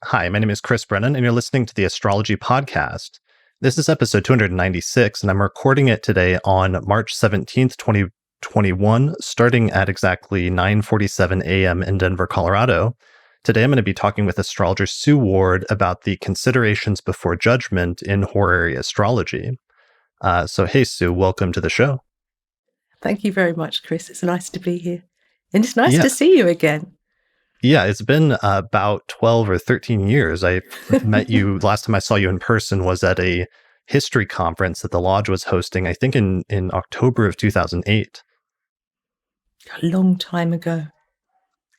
Hi, my name is Chris Brennan, and you're listening to the Astrology Podcast. This is episode 296, and I'm recording it today on March 17th, 2021, starting at exactly 9:47 a.m. in Denver, Colorado. Today, I'm going to be talking with astrologer Sue Ward about the considerations before judgment in horary astrology. Hey, Sue, welcome to the show. Thank you very much, Chris. It's nice to be here. And it's nice Yeah. to see you again. Yeah, it's been about 12 or 13 years. I met you, last time I saw you in person was at a history conference that the Lodge was hosting, I think in October of 2008. A long time ago.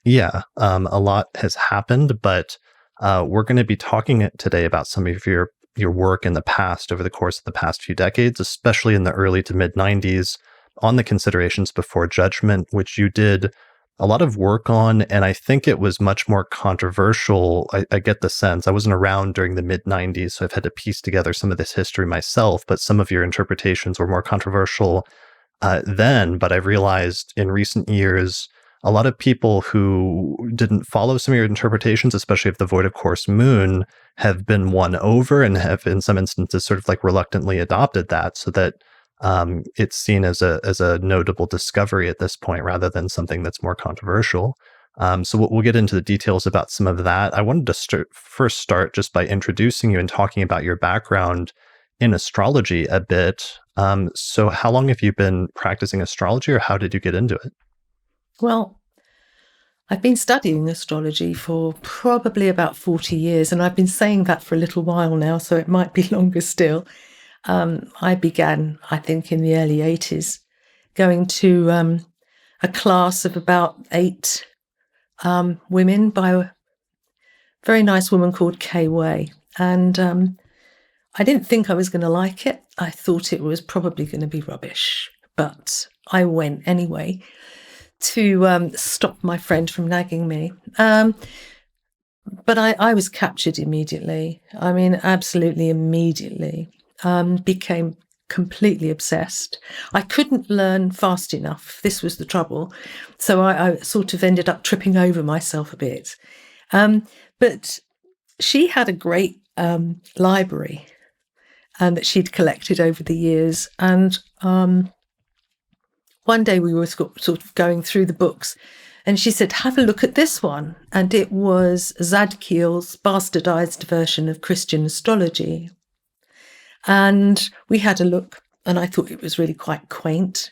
Yeah, a lot has happened, but we're going to be talking today about some of your work in the past over the course of the past few decades, especially in the early to mid 90s, on the considerations before judgment, which you did a lot of work on, and I think it was much more controversial. I get the sense. I wasn't around during the mid 90s, so I've had to piece together some of this history myself, but some of your interpretations were more controversial then. But I've realized in recent years, a lot of people who didn't follow some of your interpretations, especially of the void of course moon, have been won over and have in some instances sort of like reluctantly adopted that, so that it's seen as a notable discovery at this point rather than something that's more controversial. So we'll get into the details about some of that. I wanted to first start just by introducing you and talking about your background in astrology a bit. So how long have you been practicing astrology, or how did you get into it? Well, I've been studying astrology for probably about 40 years, and I've been saying that for a little while now, so it might be longer still. I began, I think, in the early 80s, going to a class of about 8 women by a very nice woman called Kay Way. And I didn't think I was going to like it. I thought it was probably going to be rubbish. But I went anyway to stop my friend from nagging me. But I was captured immediately. I mean, absolutely immediately. Became completely obsessed. I couldn't learn fast enough. This was the trouble. So I sort of ended up tripping over myself a bit. But she had a great library that she'd collected over the years. And one day we were sort of going through the books, and she said, have a look at this one. And it was Zadkiel's bastardized version of Christian Astrology. And we had a look, and I thought it was really quite quaint,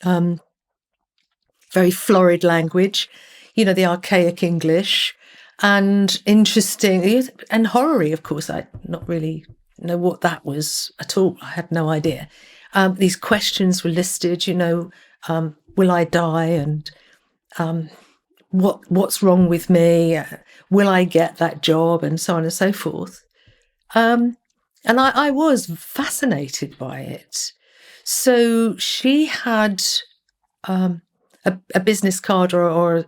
very florid language, the archaic English, and interesting, and horary, of course. I not really know what that was at all. I had no idea. These questions were listed, will I die, and what's wrong with me? Will I get that job, and so on and so forth. And I was fascinated by it. So she had a business card or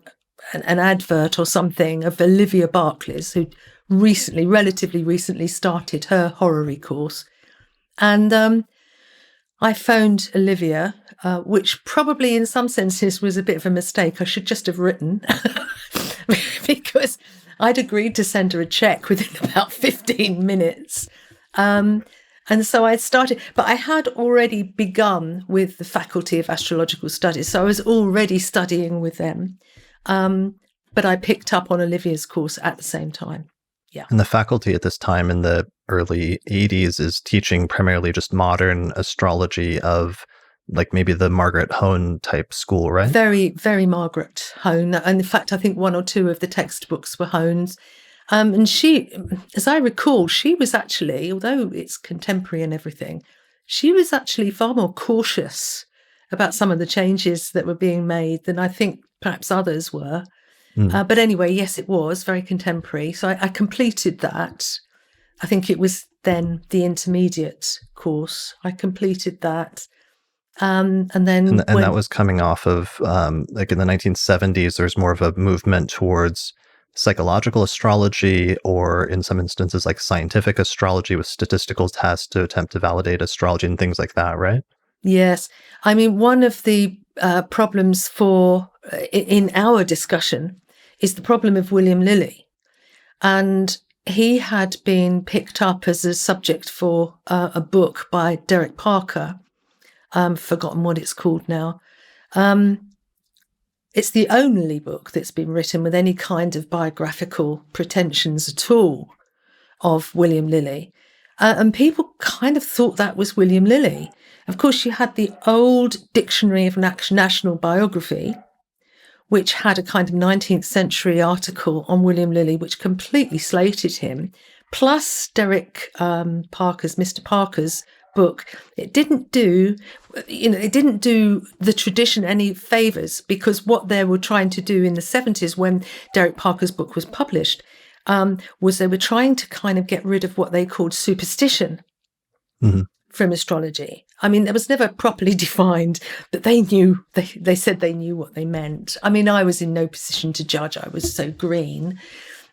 an advert or something of Olivia Barclay, who relatively recently started her horary course. And I phoned Olivia, which probably in some senses was a bit of a mistake. I should just have written because I'd agreed to send her a check within about 15 minutes. And so I started, but I had already begun with the Faculty of Astrological Studies. So I was already studying with them. But I picked up on Olivia's course at the same time. Yeah. And the faculty at this time in the early 80s is teaching primarily just modern astrology of like maybe the Margaret Hone type school, right? Very, very Margaret Hone. And in fact, I think 1 or 2 of the textbooks were Hone's. And she, as I recall, she was actually, although it's contemporary and everything, she was actually far more cautious about some of the changes that were being made than I think perhaps others were. But anyway, yes, it was very contemporary. So I completed that. I think it was then the intermediate course. I completed that. And that was coming off of, like in the 1970s, there's more of a movement towards psychological astrology, or in some instances like scientific astrology with statistical tests to attempt to validate astrology and things like that, right? Yes. I mean, one of the problems in our discussion is the problem of William Lilly. And he had been picked up as a subject for a book by Derek Parker. Forgotten what it's called now. It's the only book that's been written with any kind of biographical pretensions at all of William Lilly. And people kind of thought that was William Lilly. Of course, you had the old Dictionary of National Biography, which had a kind of 19th century article on William Lilly, which completely slated him, plus Derek Parker's, Mr. Parker's book. It didn't do the tradition any favours, because what they were trying to do in the 70s when Derek Parker's book was published was they were trying to kind of get rid of what they called superstition from astrology. I mean, it was never properly defined, but they knew, they said they knew what they meant. I mean, I was in no position to judge. I was so green.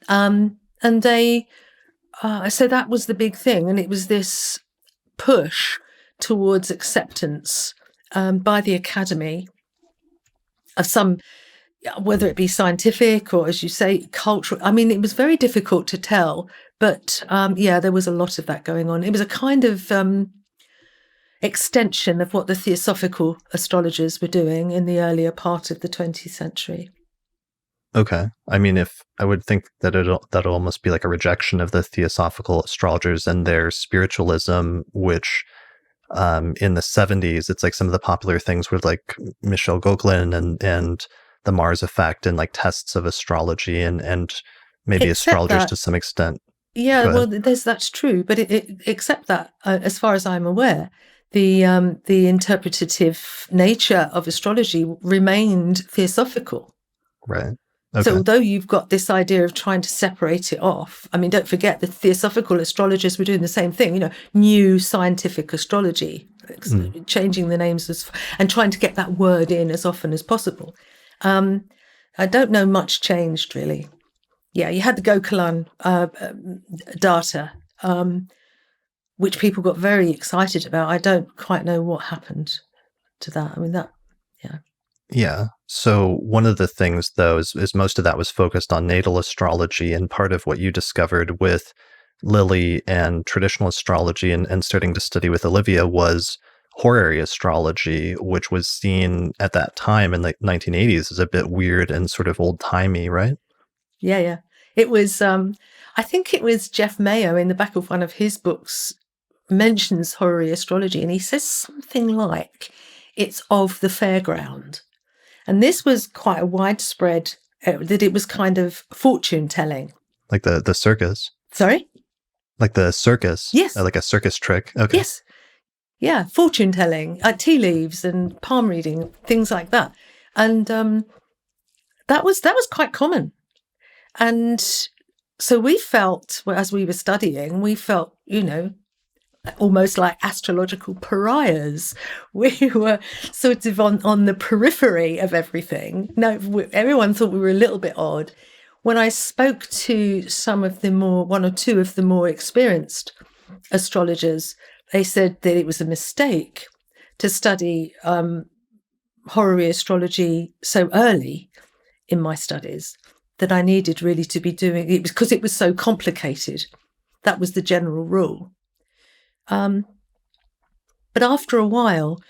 And they, so that was the big thing. And it was this push towards acceptance by the Academy of some, whether it be scientific or, as you say, cultural. I mean, it was very difficult to tell, but there was a lot of that going on. It was a kind of extension of what the theosophical astrologers were doing in the earlier part of the 20th century. Okay. I mean, if I would think that that'll almost be like a rejection of the theosophical astrologers and their spiritualism, which in the 70s, it's like some of the popular things were like Michel Gauquelin and the Mars effect and like tests of astrology and maybe Except astrologers that, to some extent. Yeah, well, that's true. But except that, as far as I'm aware, the interpretative nature of astrology remained theosophical. Right. Okay. So although you've got this idea of trying to separate it off, I mean, don't forget the theosophical astrologers were doing the same thing, new scientific astrology, changing the names and trying to get that word in as often as possible. I don't know much changed, really. Yeah, you had the Gauquelin data, which people got very excited about. I don't quite know what happened to that. I mean, yeah. Yeah. So one of the things, though, is most of that was focused on natal astrology, and part of what you discovered with Lilly and traditional astrology and starting to study with Olivia was horary astrology, which was seen at that time in the 1980s as a bit weird and sort of old-timey, right? Yeah. It was, I think it was Jeff Mayo in the back of one of his books mentions horary astrology, and he says something like, it's of the fairground. And this was quite a widespread, that it was kind of fortune telling. Like the circus? Sorry? Like the circus? Yes. Like a circus trick? Okay. Yes. Yeah, fortune telling, tea leaves and palm reading, things like that. And that was quite common. And so we felt, as we were studying, almost like astrological pariahs. We were sort of on the periphery of everything. No, everyone thought we were a little bit odd. When I spoke to one or two of the more experienced astrologers, they said that it was a mistake to study horary astrology so early in my studies, that I needed really to be doing it because it was so complicated. That was the general rule. But after a while,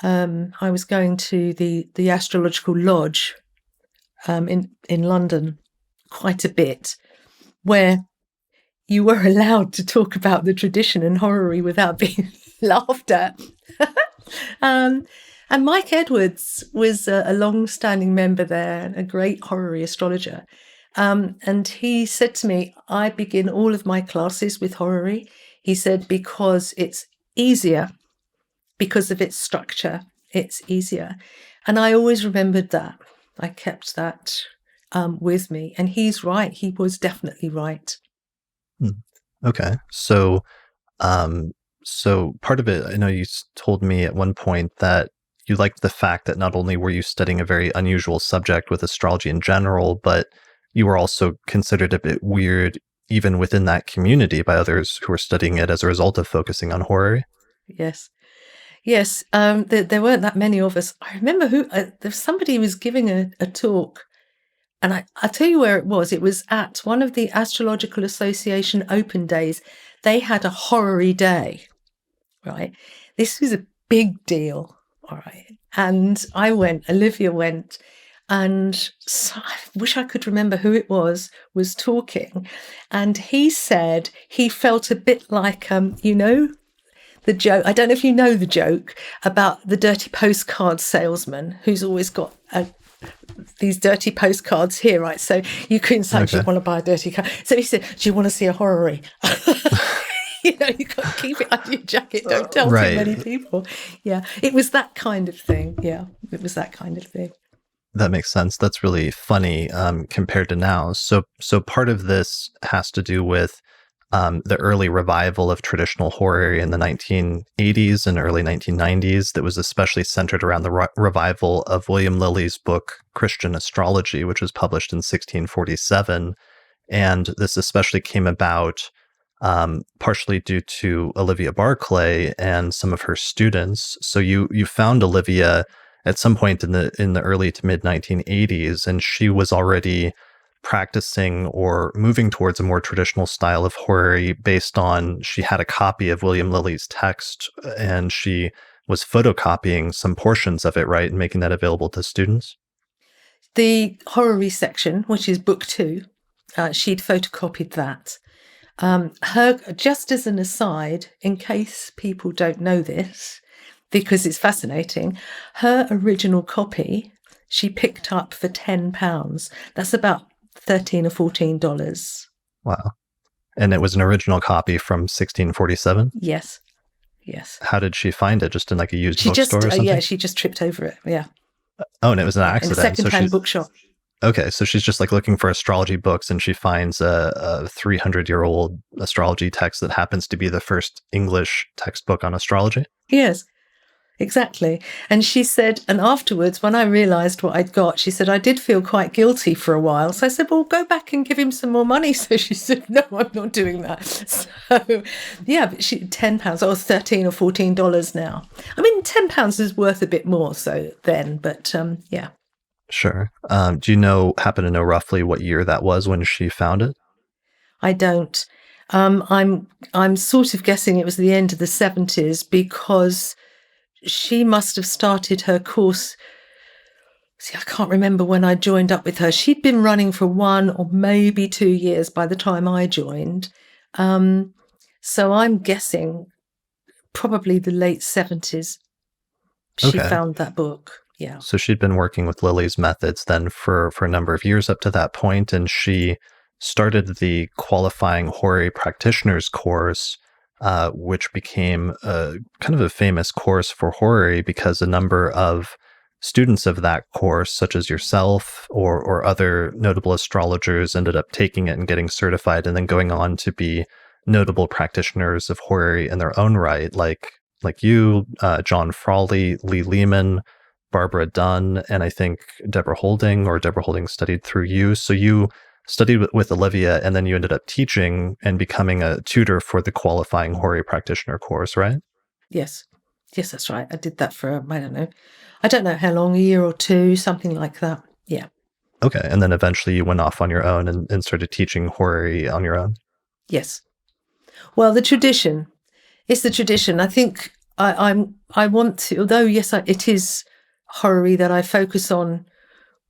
I was going to the astrological lodge in London quite a bit, where you were allowed to talk about the tradition and horary without being laughed at. And Mike Edwards was a long-standing member there and a great horary astrologer. And he said to me, I begin all of my classes with horary. He said, because it's easier, because of its structure, it's easier. And I always remembered that. I kept that with me. And he's right. He was definitely right. Okay. So part of it, I know you told me at one point that you liked the fact that not only were you studying a very unusual subject with astrology in general, but you were also considered a bit weird even within that community by others who were studying it as a result of focusing on horary. Yes. There weren't that many of us. I remember somebody was giving a talk And I'll tell you where it was. It was at one of the Astrological Association open days. They had a horary day, right? This was a big deal, all right? And I went, Olivia went, and so I wish I could remember who it was talking. And he said he felt a bit like, the joke. I don't know if you know the joke about the dirty postcard salesman who's always got these dirty postcards here, right? So you couldn't say, do you want to buy a dirty card? So he said, do you want to see a horary? You got to keep it under your jacket. Don't tell too many people. Yeah, it was that kind of thing. Yeah, it was that kind of thing. That makes sense. That's really funny compared to now. So part of this has to do with the early revival of traditional horary in the 1980s and early 1990s that was especially centered around the revival of William Lilly's book, Christian Astrology, which was published in 1647. And this especially came about partially due to Olivia Barclay and some of her students. So you found Olivia at some point in the early to mid 1980s, and she was already practicing or moving towards a more traditional style of horary based on, she had a copy of William Lilly's text and she was photocopying some portions of it, right, and making that available to students. The horary section, which is book 2, she'd photocopied that. Her, just as an aside, in case people don't know this, because it's fascinating, her original copy she picked up for £10. That's about $13 or $14. Wow. And it was an original copy from 1647? Yes. How did she find it? Just in like a used bookstore or something? Yeah, she just tripped over it. Yeah. Oh, and it was an accident. In a second-hand bookshop. Okay, so she's just like looking for astrology books and she finds a 300-year-old astrology text that happens to be the first English textbook on astrology? Yes. Exactly. And she said, and afterwards, when I realised what I'd got, she said, I did feel quite guilty for a while. So I said, well, go back and give him some more money. So she said, no, I'm not doing that. So, yeah, but £10 or $13 or $14 now. I mean, £10 is worth a bit more so then, but yeah. Sure. Do you happen to know roughly what year that was when she found it? I don't. I'm sort of guessing it was the end of the 70s because she must have started her course. See, I can't remember when I joined up with her. She'd been running for 1 or maybe 2 years by the time I joined. So I'm guessing probably the late 70s. She found that book. Yeah. So she'd been working with Lilly's methods then for a number of years up to that point, and she started the qualifying horary practitioners course, which became kind of a famous course for horary because a number of students of that course, such as yourself or other notable astrologers, ended up taking it and getting certified and then going on to be notable practitioners of horary in their own right, like you, John Frawley, Lee Lehman, Barbara Dunn, and I think Deborah Holding studied through you. So you studied with Olivia, and then you ended up teaching and becoming a tutor for the qualifying horary practitioner course, right? Yes, that's right. I did that for, I don't know how long, a year or 2, something like that. Yeah. Okay. And then eventually you went off on your own and started teaching horary on your own? Yes. Well, it's the tradition. I think I want to, although yes, it is horary that I focus on.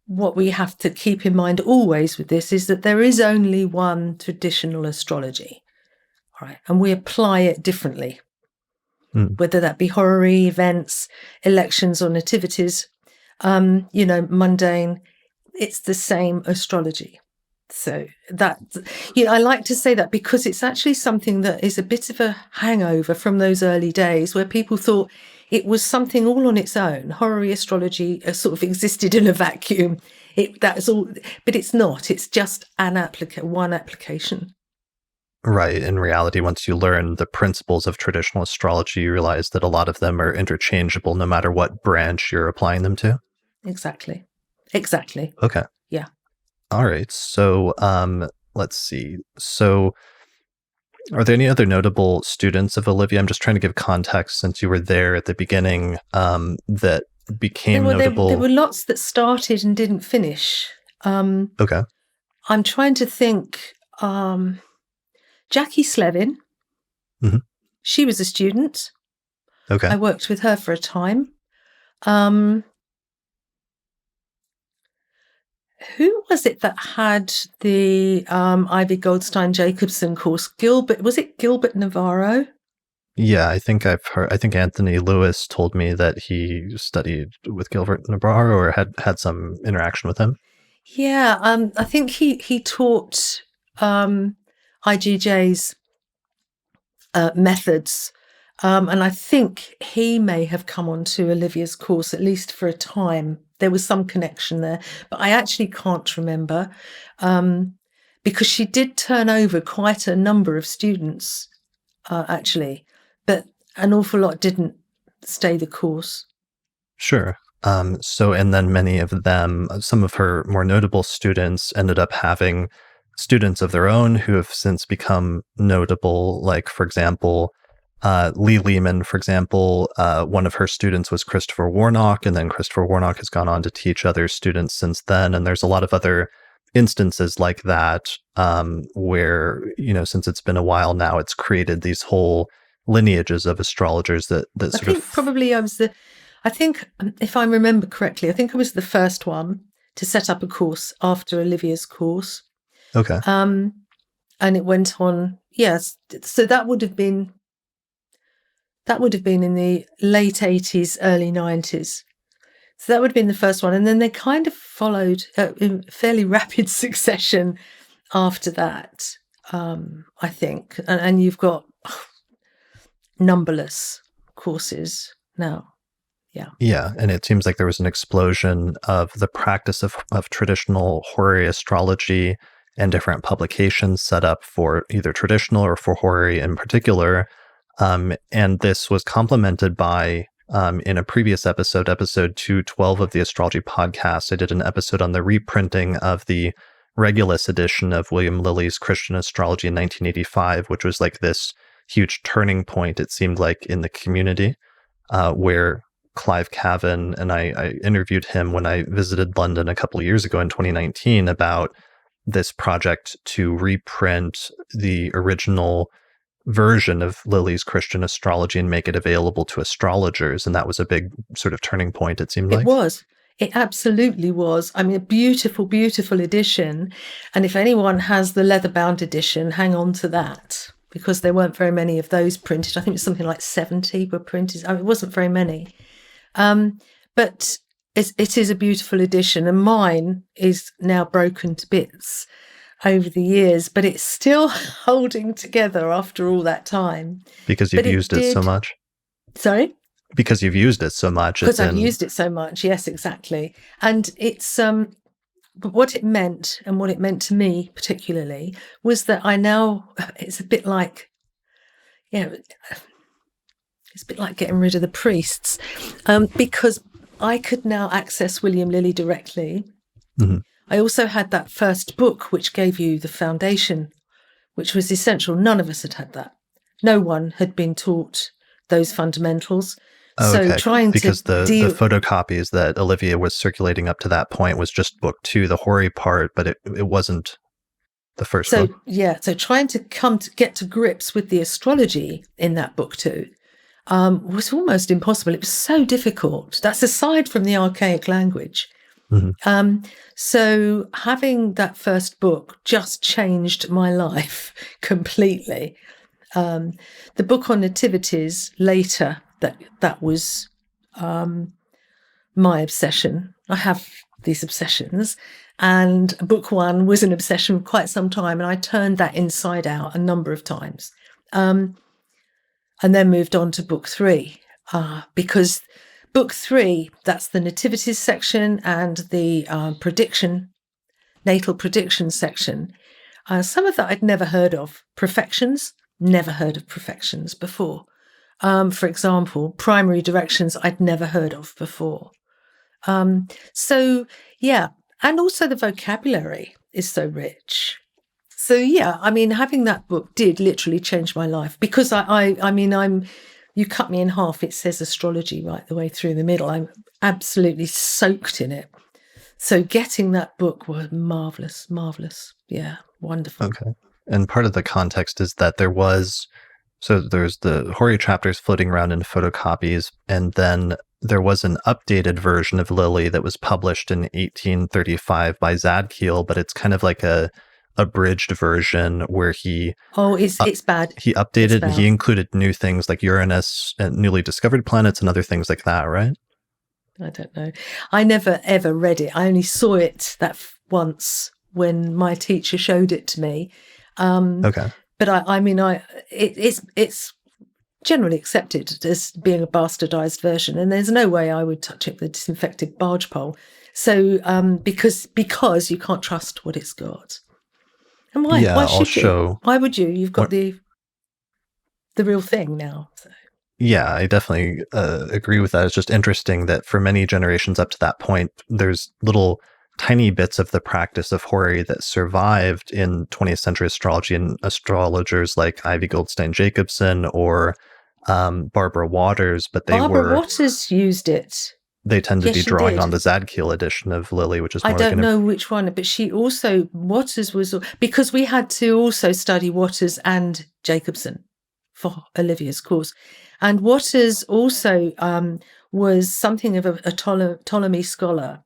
What we have to keep in mind always with this is that there is only one traditional astrology, all right, and we apply it differently, whether that be horary, events, elections, or nativities, mundane. It's the same astrology. So that, I like to say that because it's actually something that is a bit of a hangover from those early days where people thought it was something all on its own. Horary astrology sort of existed in a vacuum. That's all, but it's not. It's just one application. Right. In reality, once you learn the principles of traditional astrology, you realize that a lot of them are interchangeable no matter what branch you're applying them to. Exactly. Okay. Yeah. All right. So let's see. So are there any other notable students of Olivia? I'm just trying to give context since you were there at the beginning that became notable. There were lots that started and didn't finish. Okay. I'm trying to think. Jackie Slevin, Mhm. she was a student. Okay. I worked with her for a time. Who was it that had the Ivy Goldstein Jacobson course? Was it Gilbert Navarro? Yeah, I think I've heard. I think Anthony Lewis told me that he studied with Gilbert Navarro or had some interaction with him. Yeah, I think he taught IGJ's methods, and I think he may have come onto Olivia's course at least for a time. There was some connection there, but I actually can't remember because she did turn over quite a number of students, actually, but an awful lot didn't stay the course. Sure. And then many of them, some of her more notable students ended up having students of their own who have since become notable. Like, for example, Lee Lehman, for example, one of her students was Christopher Warnock, and then Christopher Warnock has gone on to teach other students since then. And there's a lot of other instances like that where, since it's been a while now, it's created these whole lineages of astrologers that I think probably I think, if I remember correctly, I think I was the first one to set up a course after Olivia's course. Okay. And it went on, yes. So that would have been in the late 80s, early 90s. So that would have been the first one. And then they kind of followed in fairly rapid succession after that, I think. And you've got numberless courses now. Yeah. Yeah, and it seems like there was an explosion of the practice of traditional horary astrology and different publications set up for either traditional or for horary in particular. And this was complemented by, in a previous episode 212 of the Astrology Podcast, I did an episode on the reprinting of the Regulus edition of William Lilly's Christian Astrology in 1985, which was like this huge turning point, it seemed like, in the community, where Clive Cavan, and I interviewed him when I visited London a couple of years ago in 2019 about this project to reprint the original version of Lilly's Christian Astrology and make it available to astrologers. And that was a big sort of turning point, it seemed like. It was. It absolutely was. I mean, a beautiful, beautiful edition. And if anyone has the leather-bound edition, hang on to that, because there weren't very many of those printed. I think it was something like 70 were printed. I mean, it wasn't very many. But it is a beautiful edition, and mine is now broken to bits over the years, but it's still holding together after all that time. Because you've used it so much? Sorry? Because you've used it so much. Because I've used it so much, yes, exactly. And it's but what it meant, and what it meant to me particularly, was that it's a bit like, it's a bit like getting rid of the priests, because I could now access William Lilly directly. Mm-hmm. I also had that first book, which gave you the foundation, which was essential. None of us had had that. No one had been taught those fundamentals. Oh, so okay. Because the photocopies that Olivia was circulating up to that point was just book 2, the horary part, but it wasn't the first book. Yeah, so trying to get to grips with the astrology in that book 2 was almost impossible. It was so difficult. That's aside from the archaic language. Mm-hmm. So having that first book just changed my life completely. The book on nativities later, that was my obsession. I have these obsessions, and book 1 was an obsession for quite some time, and I turned that inside out a number of times. And then moved on to book 3, because book 3, that's the nativities section and the natal prediction section. Some of that I'd never heard of. Never heard of perfections before. For example, primary directions I'd never heard of before. So, yeah, and also the vocabulary is so rich. So, yeah, I mean, having that book did literally change my life, because you cut me in half, it says astrology right the way through the middle. I'm absolutely soaked in it. So getting that book was marvelous, marvelous. Yeah, wonderful. Okay. And part of the context is that there's the horary chapters floating around in photocopies, and then there was an updated version of Lilly that was published in 1835 by Zadkiel, but it's kind of like a abridged version where he it's bad. He updated and he included new things like Uranus and newly discovered planets and other things like that, right? I don't know. I never ever read it. I only saw it once when my teacher showed it to me. Okay. But it's generally accepted as being a bastardized version, and there's no way I would touch it with a disinfected barge pole. So because you can't trust what it's got. And why? Yeah, why should I'll show. Why would you? You've got the real thing now. So. Yeah, I definitely agree with that. It's just interesting that for many generations up to that point, there's little tiny bits of the practice of horary that survived in 20th century astrology and astrologers like Ivy Goldstein Jacobson or Barbara Waters, but Barbara Waters used it. They tend to be drawing on the Zadkiel edition of Lilly, which is more I don't know which one, but Waters was, because we had to also study Waters and Jacobson for Olivia's course. And Waters also was something of a Ptolemy scholar.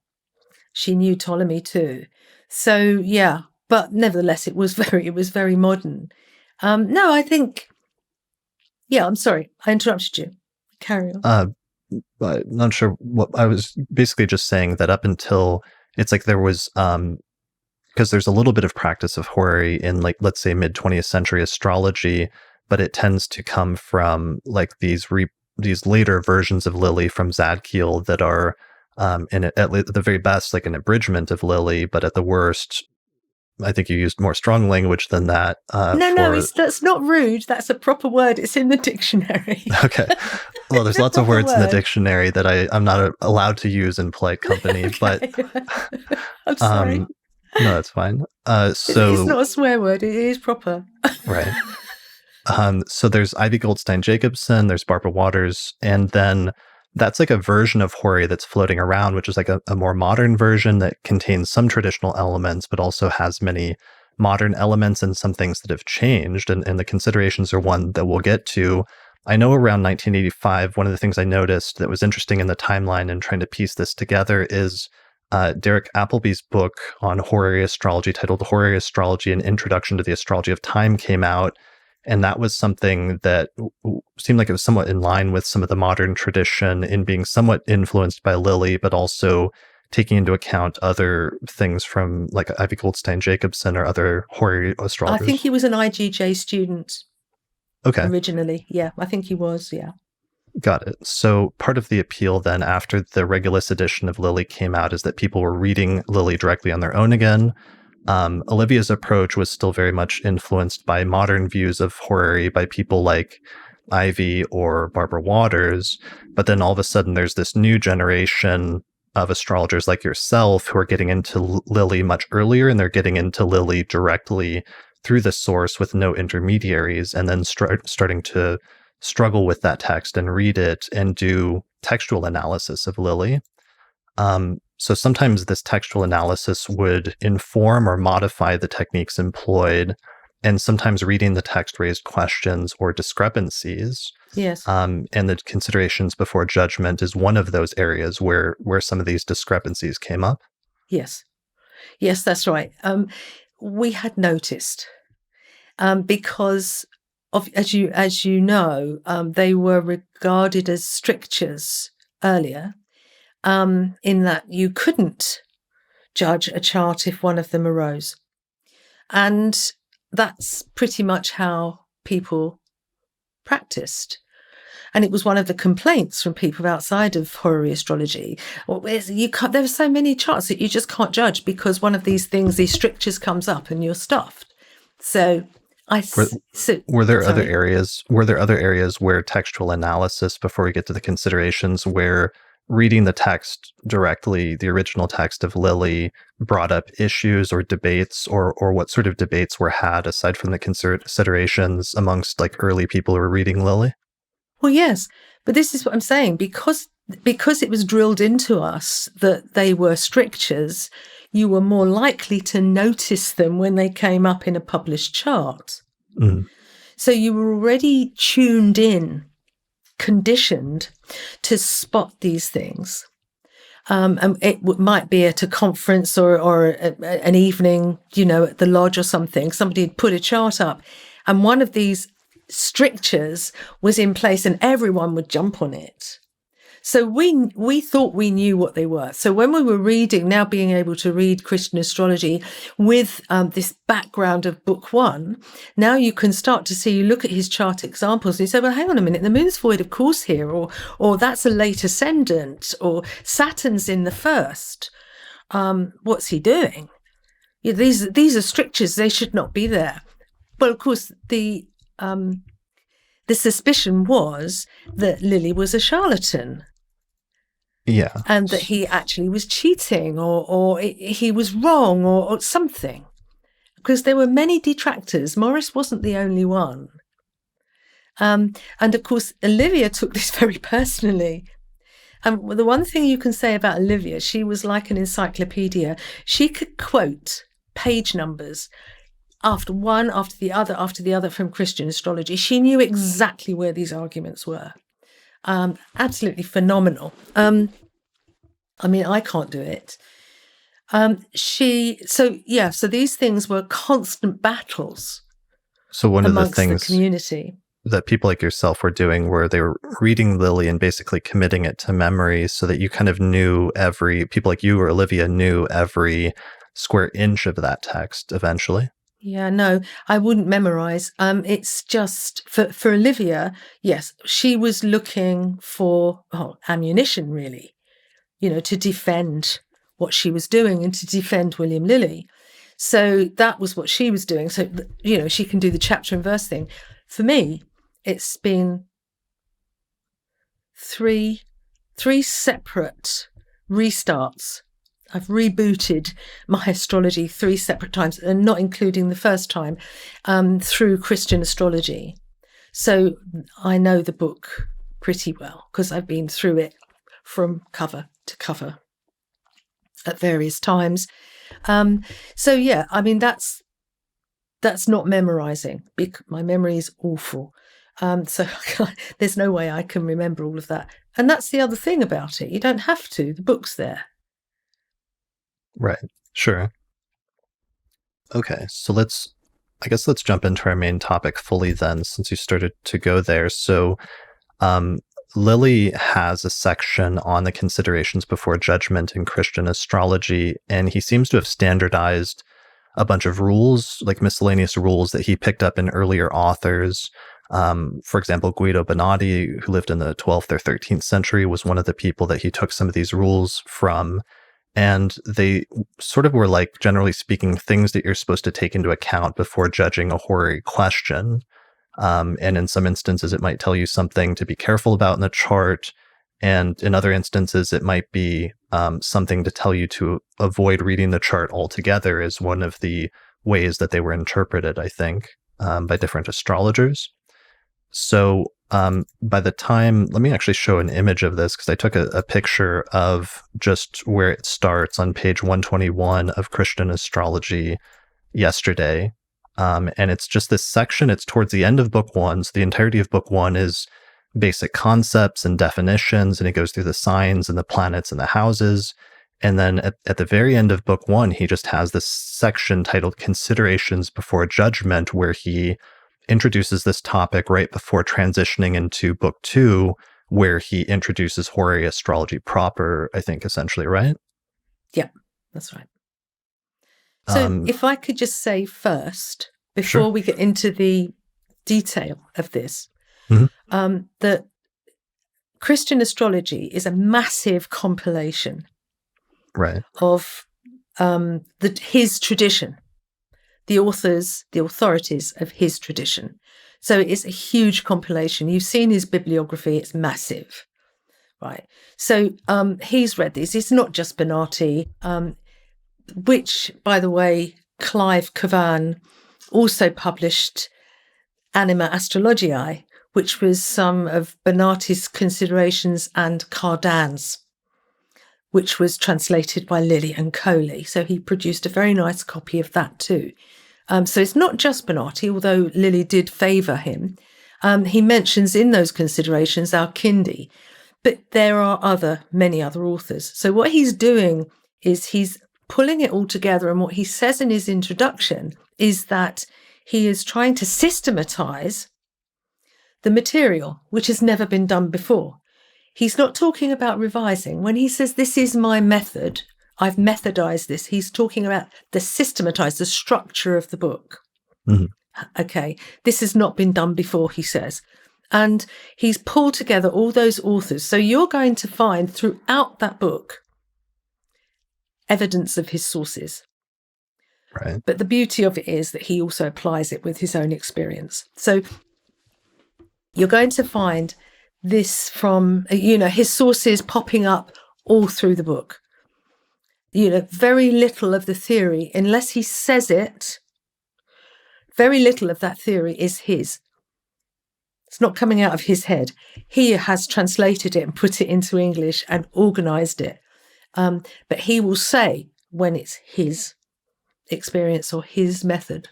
She knew Ptolemy too. So, yeah, but nevertheless, it was very modern. No, I think, yeah, I'm sorry. I interrupted you. Carry on. I'm not sure what I was basically just saying that up until it's like there was, because there's a little bit of practice of horary in like, let's say mid 20th century astrology, but it tends to come from like these later versions of Lilly from Zadkiel that are at the very best like an abridgment of Lilly, but at the worst, I think you used more strong language than that. That's not rude. That's a proper word. It's in the dictionary. Okay. Well, there's lots of words in the dictionary that I'm not allowed to use in polite company, okay. but I'm sorry. No, that's fine. It's not a swear word. It is proper. Right. So there's Ivy Goldstein Jacobson, there's Barbara Waters, and then that's like a version of horary that's floating around, which is like a more modern version that contains some traditional elements, but also has many modern elements and some things that have changed. And the considerations are one that we'll get to. I know around 1985, one of the things I noticed that was interesting in the timeline and trying to piece this together is Derek Appleby's book on horary astrology titled Horary Astrology, An Introduction to the Astrology of Time came out. And that was something that seemed like it was somewhat in line with some of the modern tradition in being somewhat influenced by Lilly, but also taking into account other things from like Ivy Goldstein Jacobson or other horary astrologers. I think he was an IGJ student. Okay. Originally. Yeah, I think he was. Yeah. Got it. So part of the appeal then after the Regulus edition of Lilly came out is that people were reading Lilly directly on their own again. Olivia's approach was still very much influenced by modern views of horary by people like Ivy or Barbara Waters. But then all of a sudden there's this new generation of astrologers like yourself who are getting into Lilly much earlier, and they're getting into Lilly directly through the source with no intermediaries, and then starting to struggle with that text and read it and do textual analysis of Lilly. So sometimes this textual analysis would inform or modify the techniques employed, and sometimes reading the text raised questions or discrepancies. Yes. And the considerations before judgment is one of those areas where some of these discrepancies came up. Yes. Yes, that's right. We had noticed because of, as you know, they were regarded as strictures earlier. In that you couldn't judge a chart if one of them arose. And that's pretty much how people practiced. And it was one of the complaints from people outside of horary astrology. There are so many charts that you just can't judge because one of these things, these strictures comes up and you're stuffed. So were there other areas where textual analysis, before we get to the considerations, where reading the text directly, the original text of Lilly, brought up issues or debates, or what sort of debates were had aside from the considerations amongst like early people who were reading Lilly? Well, yes, but this is what I'm saying. Because because it was drilled into us that they were strictures, you were more likely to notice them when they came up in a published chart. Mm. So you were already tuned in, conditioned to spot these things. And it might be at a conference or an evening, at the lodge or something. Somebody had put a chart up and one of these strictures was in place and everyone would jump on it. So we thought we knew what they were. So when we were reading, now being able to read Christian astrology with this background of book one, now you can start to see, you look at his chart examples and you say, well, hang on a minute, the moon's void of course here, or that's a late ascendant, or Saturn's in the first. What's he doing? These are strictures, they should not be there. Well, of course, the suspicion was that Lilly was a charlatan. Yeah. And that he actually was cheating or he was wrong or something. Because there were many detractors. Maurice wasn't the only one. And of course, Olivia took this very personally. And the one thing you can say about Olivia, she was like an encyclopedia. She could quote page numbers after one, after the other from Christian astrology. She knew exactly where these arguments were. Absolutely phenomenal. I can't do it. So these things were constant battles. So one of the amongst things the community that people like yourself were doing were they were reading Lilly and basically committing it to memory so that you kind of knew people like you or Olivia knew every square inch of that text eventually. Yeah, no, I wouldn't memorize. It's just for Olivia, yes, she was looking for ammunition, really, to defend what she was doing and to defend William Lilly. So that was what she was doing. So, she can do the chapter and verse thing. For me, it's been three separate restarts. I've rebooted my astrology 3 separate times, and not including the first time, through Christian astrology. So I know the book pretty well because I've been through it from cover to cover at various times. So yeah, that's not memorizing. My memory is awful. So there's no way I can remember all of that. And that's the other thing about it. You don't have to. The book's there. Right. Sure. Okay. So let's jump into our main topic fully then, since you started to go there. So Lilly has a section on the considerations before judgment in Christian astrology, and he seems to have standardized a bunch of rules, like miscellaneous rules that he picked up in earlier authors. For example, Guido Bonatti, who lived in the 12th or 13th century, was one of the people that he took some of these rules from. And they sort of were like, generally speaking, things that you're supposed to take into account before judging a horary question. And in some instances, it might tell you something to be careful about in the chart. And in other instances, it might be something to tell you to avoid reading the chart altogether, is one of the ways that they were interpreted, I think, by different astrologers. So by the time, let me actually show an image of this, because I took a picture of just where it starts on page 121 of Christian Astrology yesterday. And it's just this section. It's towards the end of book one. So the entirety of book one is basic concepts and definitions, and it goes through the signs and the planets and the houses. And then at the very end of book one, he just has this section titled Considerations Before Judgment, where he introduces this topic right before transitioning into book two, where he introduces horary astrology proper, I think, essentially, right? Yeah, that's right. So if I could just say first, before we get into the detail of this, that Christian astrology is a massive compilation of his tradition, the authorities of his tradition. So it's a huge compilation. You've seen his bibliography, it's massive, right? So he's read these. It's not just Bonatti, which, by the way, Clive Cavan also published Anima Astrologiae, which was some of Bernati's considerations and Cardan's, which was translated by Lilly and Coley. So he produced a very nice copy of that too. So it's not just Bernati, although Lilly did favour him. He mentions in those considerations Al-Kindi, but there are many other authors. So what he's doing is he's pulling it all together, and what he says in his introduction is that he is trying to systematise the material, which has never been done before. He's not talking about revising. When he says, this is my method, I've methodized this, he's talking about the structure of the book. Mm-hmm. Okay, this has not been done before, he says. And he's pulled together all those authors. So you're going to find throughout that book evidence of his sources. Right. But the beauty of it is that he also applies it with his own experience. So you're going to find this from, his sources popping up all through the book. Very little of the theory, unless he says it, very little of that theory is his. It's not coming out of his head. He has translated it and put it into English and organised it. But he will say when it's his experience or his method.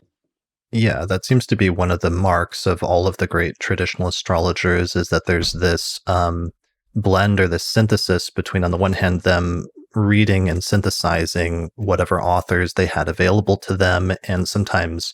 Yeah, that seems to be one of the marks of all of the great traditional astrologers, is that there's this blend or this synthesis between, on the one hand, them reading and synthesizing whatever authors they had available to them, and sometimes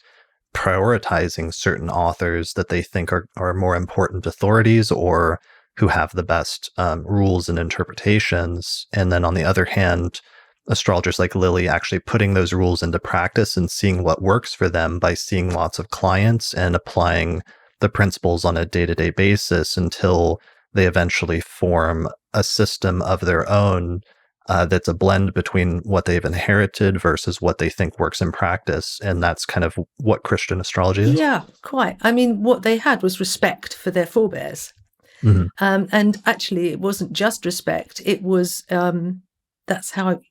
prioritizing certain authors that they think are more important authorities or who have the best rules and interpretations. And then on the other hand, astrologers like Lilly actually putting those rules into practice and seeing what works for them by seeing lots of clients and applying the principles on a day-to-day basis until they eventually form a system of their own that's a blend between what they've inherited versus what they think works in practice. And that's kind of what Christian astrology is. Yeah, quite. I mean, what they had was respect for their forebears. Mm-hmm. And actually, it wasn't just respect. It was... that's how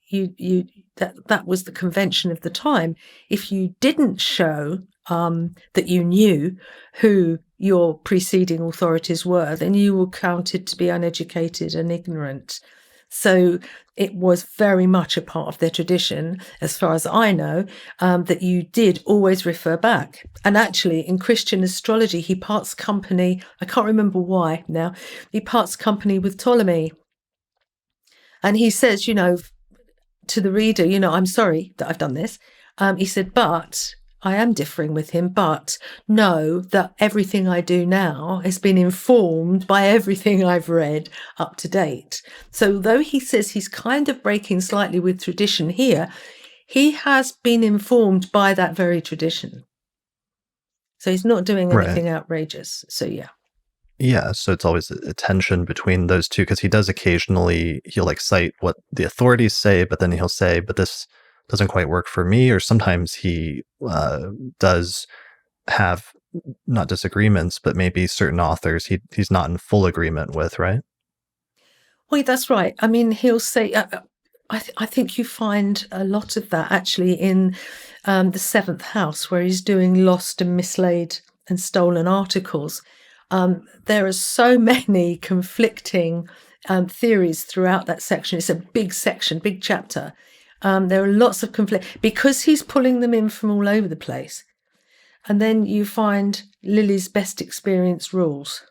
that was the convention of the time. If you didn't show that you knew who your preceding authorities were, then you were counted to be uneducated and ignorant. So it was very much a part of their tradition, as far as I know, that you did always refer back. And actually, in Christian astrology, he parts company, I can't remember why now, he parts company with Ptolemy. And he says, to the reader, I'm sorry that I've done this. He said, but I am differing with him, but know that everything I do now has been informed by everything I've read up to date. So though he says he's kind of breaking slightly with tradition here, he has been informed by that very tradition. So he's not doing anything outrageous. So yeah. Yeah, so it's always a tension between those two, because he does occasionally, he'll cite what the authorities say, but then he'll say, but this doesn't quite work for me. Or sometimes he does have not disagreements, but maybe certain authors he's not in full agreement with, right? Well, that's right. I mean, he'll say, I think you find a lot of that actually in the seventh house, where he's doing lost and mislaid and stolen articles. There are so many conflicting theories throughout that section. It's a big section, big chapter. There are lots of conflict because he's pulling them in from all over the place. And then you find Lilly's best experience rules.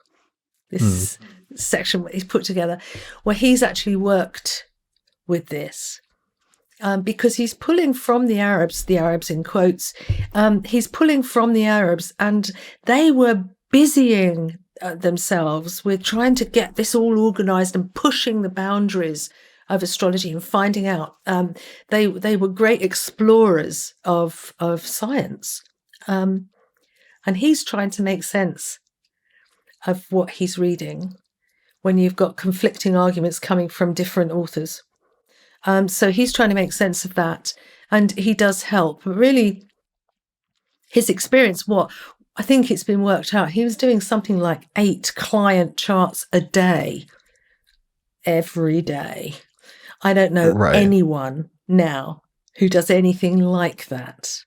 This section he's put together, where he's actually worked with this. Because he's pulling from the Arabs in quotes, he's pulling from the Arabs, and they were busying themselves with trying to get this all organized and pushing the boundaries of astrology and finding out. They were great explorers of science. And he's trying to make sense of what he's reading when you've got conflicting arguments coming from different authors. So he's trying to make sense of that. And he does help. But really, his experience, I think it's been worked out. He was doing something like 8 client charts a day, every day. I don't know anyone now who does anything like that.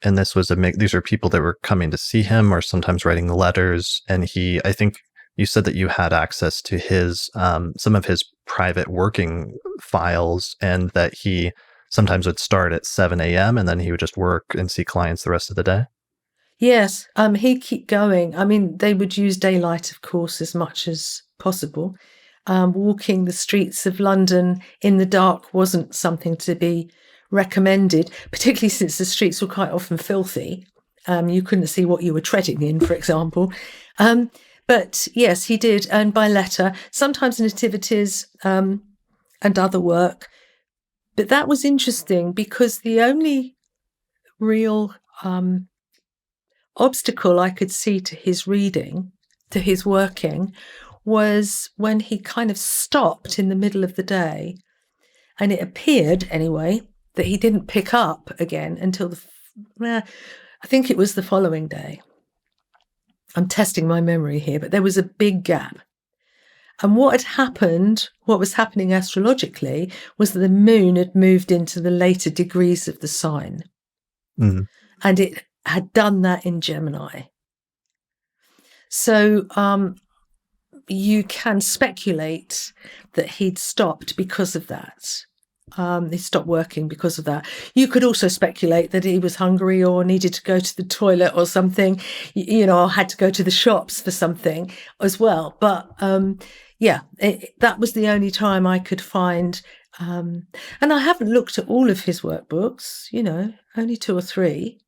and this was these are people that were coming to see him or sometimes writing letters. And I think you said that you had access to his, some of his private working files, and that he sometimes would start at 7 a.m. and then he would just work and see clients the rest of the day. Yes, he'd keep going. I mean, they would use daylight, of course, as much as possible. Walking the streets of London in the dark wasn't something to be recommended, particularly since the streets were quite often filthy. You couldn't see what you were treading in, for example. But yes, he did, and by letter, sometimes nativities and other work. But that was interesting because the only real obstacle I could see to his reading, to his working, was when he kind of stopped in the middle of the day, and it appeared, anyway, that he didn't pick up again until I think it was the following day. I'm testing my memory here, but there was a big gap. And what was happening astrologically, was that the moon had moved into the later degrees of the sign. Mm-hmm. And it had done that in Gemini. So you can speculate that he'd stopped because of that. He stopped working because of that. You could also speculate that he was hungry or needed to go to the toilet or something, or had to go to the shops for something as well. But that was the only time I could find. And I haven't looked at all of his workbooks, only 2 or 3.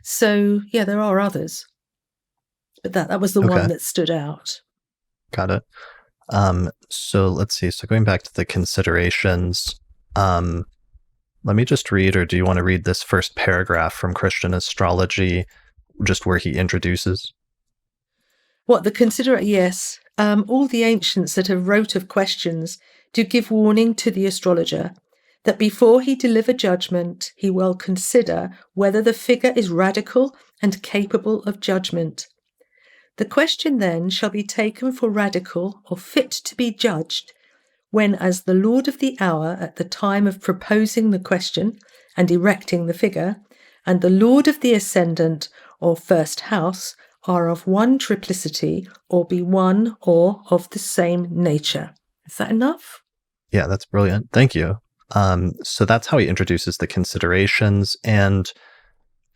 So yeah, there are others, but that was the one that stood out. Got it. So let's see. So going back to the considerations, let me just read, or do you want to read this first paragraph from Christian Astrology, just where he introduces? What yes. All the ancients that have wrote of questions do give warning to the astrologer that before he deliver judgment, he will consider whether the figure is radical and capable of judgment. The question then shall be taken for radical or fit to be judged, when as the lord of the hour at the time of proposing the question and erecting the figure, and the lord of the ascendant or first house are of one triplicity, or be one or of the same nature. Is that enough? Yeah, that's brilliant. Thank you. So that's how he introduces the considerations. And,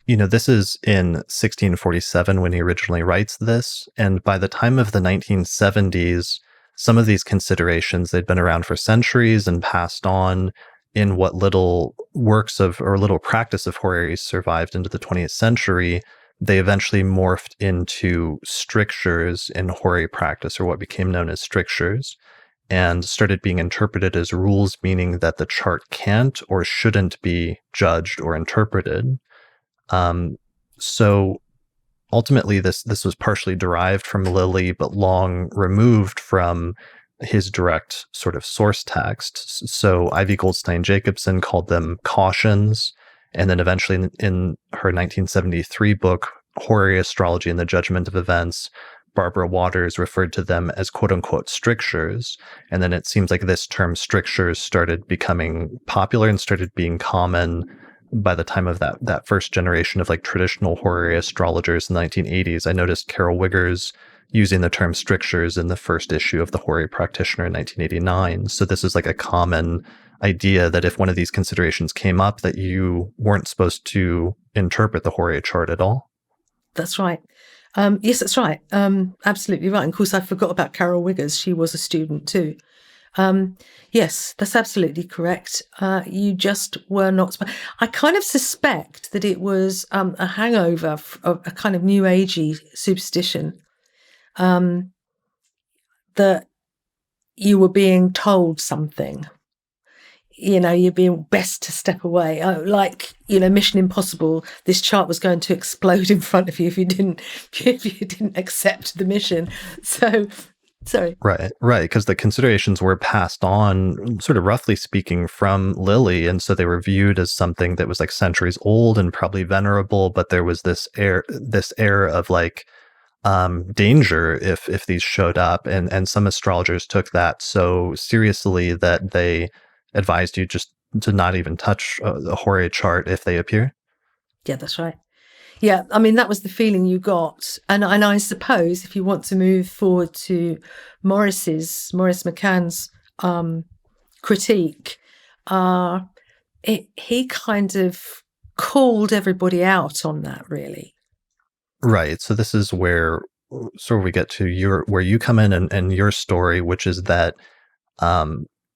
this is in 1647 when he originally writes this. And by the time of the 1970s, some of these considerations, they'd been around for centuries and passed on in what little works of, or little practice of horary survived into the 20th century. They eventually morphed into strictures in horary practice, or what became known as strictures, and started being interpreted as rules, meaning that the chart can't or shouldn't be judged or interpreted. So ultimately, this was partially derived from Lilly, but long removed from his direct sort of source text. So Ivy Goldstein-Jacobson called them cautions, and then eventually in her 1973 book, Horary Astrology and the Judgment of Events, Barbara Waters referred to them as quote-unquote strictures. And then it seems like this term strictures started becoming popular and started being common by the time of that first generation of like traditional horary astrologers in the 1980s. I noticed Carol Wiggers using the term strictures in the first issue of the Horary Practitioner in 1989. So this is like a common idea that if one of these considerations came up, that you weren't supposed to interpret the horary chart at all. That's right. Yes, that's right. Absolutely right. And of course, I forgot about Carol Wiggers. She was a student too. Yes, that's absolutely correct. You just were not. I kind of suspect that it was a hangover of a kind of new agey superstition, that you were being told something. You're being best to step away. Mission Impossible, this chart was going to explode in front of you if you didn't accept the mission. So, sorry. Right. Because the considerations were passed on, sort of roughly speaking, from Lilly. And so they were viewed as something that was like centuries old and probably venerable, but there was this air of like danger if these showed up. And some astrologers took that so seriously that they advised you just to not even touch a horary chart if they appear? Yeah, that's right. Yeah, I mean, that was the feeling you got. And I suppose if you want to move forward to Maurice McCann's critique, he kind of called everybody out on that, really. Right. So this is where we get to where you come in and your story, which is that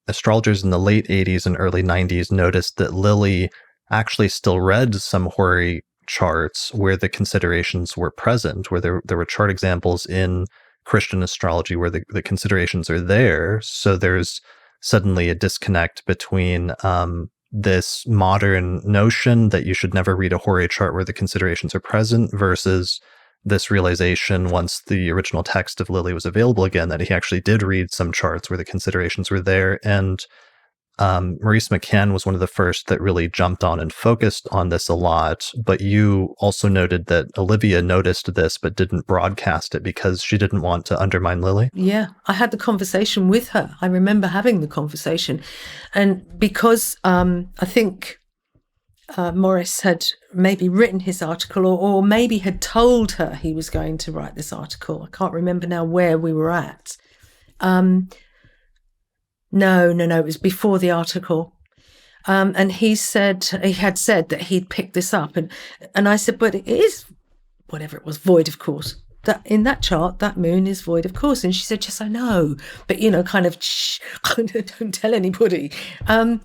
astrologers in the late 80s and early 90s noticed that Lilly actually still read some horary charts where the considerations were present, where there were chart examples in Christian astrology where the considerations are there. So there's suddenly a disconnect between this modern notion that you should never read a horary chart where the considerations are present versus this realization once the original text of Lilly was available again that he actually did read some charts where the considerations were there. And Maurice McCann was one of the first that really jumped on and focused on this a lot. But you also noted that Olivia noticed this but didn't broadcast it because she didn't want to undermine Lilly. Yeah, I had the conversation with her. I remember having the conversation. And because I think Maurice had maybe written his article or maybe had told her he was going to write this article. I can't remember now where we were at. No, it was before the article. And he had said that he'd picked this up. And I said, but it is, whatever it was, void of course. That in that chart, that moon is void of course. And she said, yes, I know. But, kind of, shh, don't tell anybody. But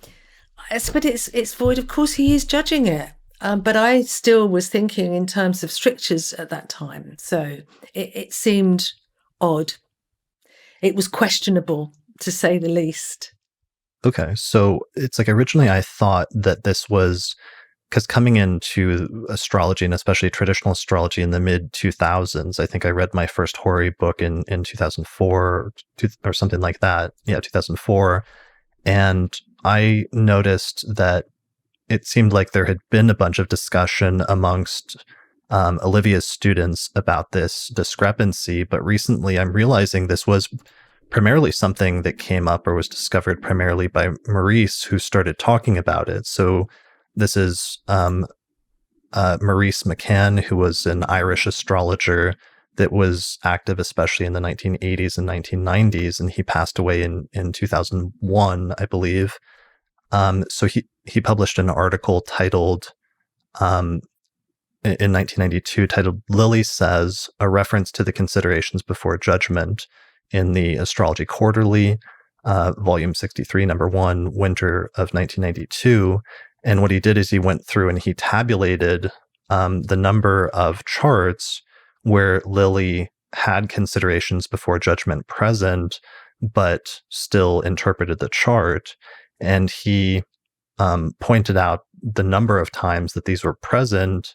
it's void of course. He is judging it. But I still was thinking in terms of strictures at that time. So it seemed odd. It was questionable, to say the least. Okay, so it's like originally I thought that this was because coming into astrology and especially traditional astrology in the mid 2000s, I think I read my first horary book in 2004 or something like that. Yeah, 2004. And I noticed that it seemed like there had been a bunch of discussion amongst Olivia's students about this discrepancy. But recently I'm realizing this was primarily something that came up or was discovered primarily by Maurice, who started talking about it. So this is Maurice McCann, who was an Irish astrologer that was active especially in the 1980s and 1990s, and he passed away in 2001, I believe. So he published an article titled in 1992 titled "Lilly Says: A Reference to the Considerations Before Judgment" in the Astrology Quarterly, volume 63, number 1, winter of 1992. And what he did is he went through and he tabulated the number of charts where Lilly had considerations before judgment present, but still interpreted the chart. And he pointed out the number of times that these were present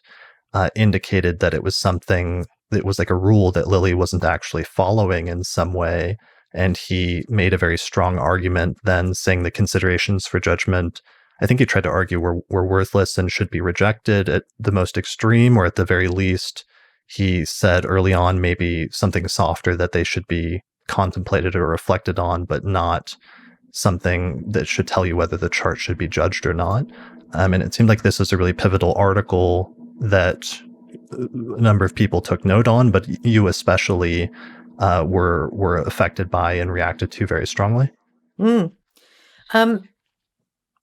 indicated that it was something that was like a rule that Lilly wasn't actually following in some way. And he made a very strong argument then saying the considerations for judgment, I think he tried to argue were worthless and should be rejected at the most extreme, or at the very least, he said early on maybe something softer that they should be contemplated or reflected on, but not something that should tell you whether the chart should be judged or not. And it seemed like this was a really pivotal article that a number of people took note on, but you especially were affected by and reacted to very strongly.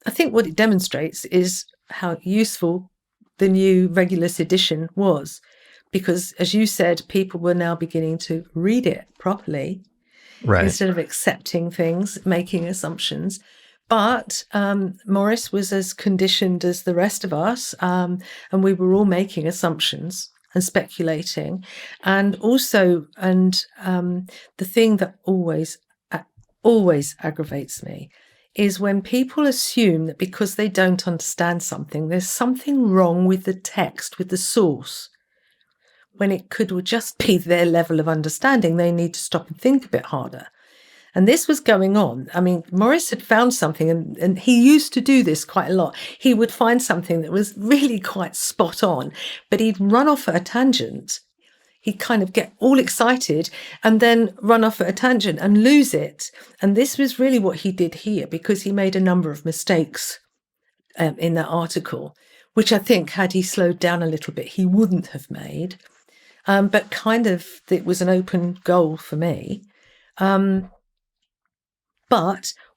I think what it demonstrates is how useful the new Regulus edition was, because, as you said, people were now beginning to read it properly, right, instead of accepting things, making assumptions. But Maurice was as conditioned as the rest of us, and we were all making assumptions and speculating. And also, the thing that always aggravates me is when people assume that because they don't understand something, there's something wrong with the text, with the source, when it could just be their level of understanding. They need to stop and think a bit harder. And this was going on. I mean, Maurice had found something, and he used to do this quite a lot. He would find something that was really quite spot on, but he'd run off at a tangent. He'd kind of get all excited and then run off at a tangent and lose it. And this was really what he did here, because he made a number of mistakes in that article, which I think had he slowed down a little bit, he wouldn't have made. But kind of it was an open goal for me. But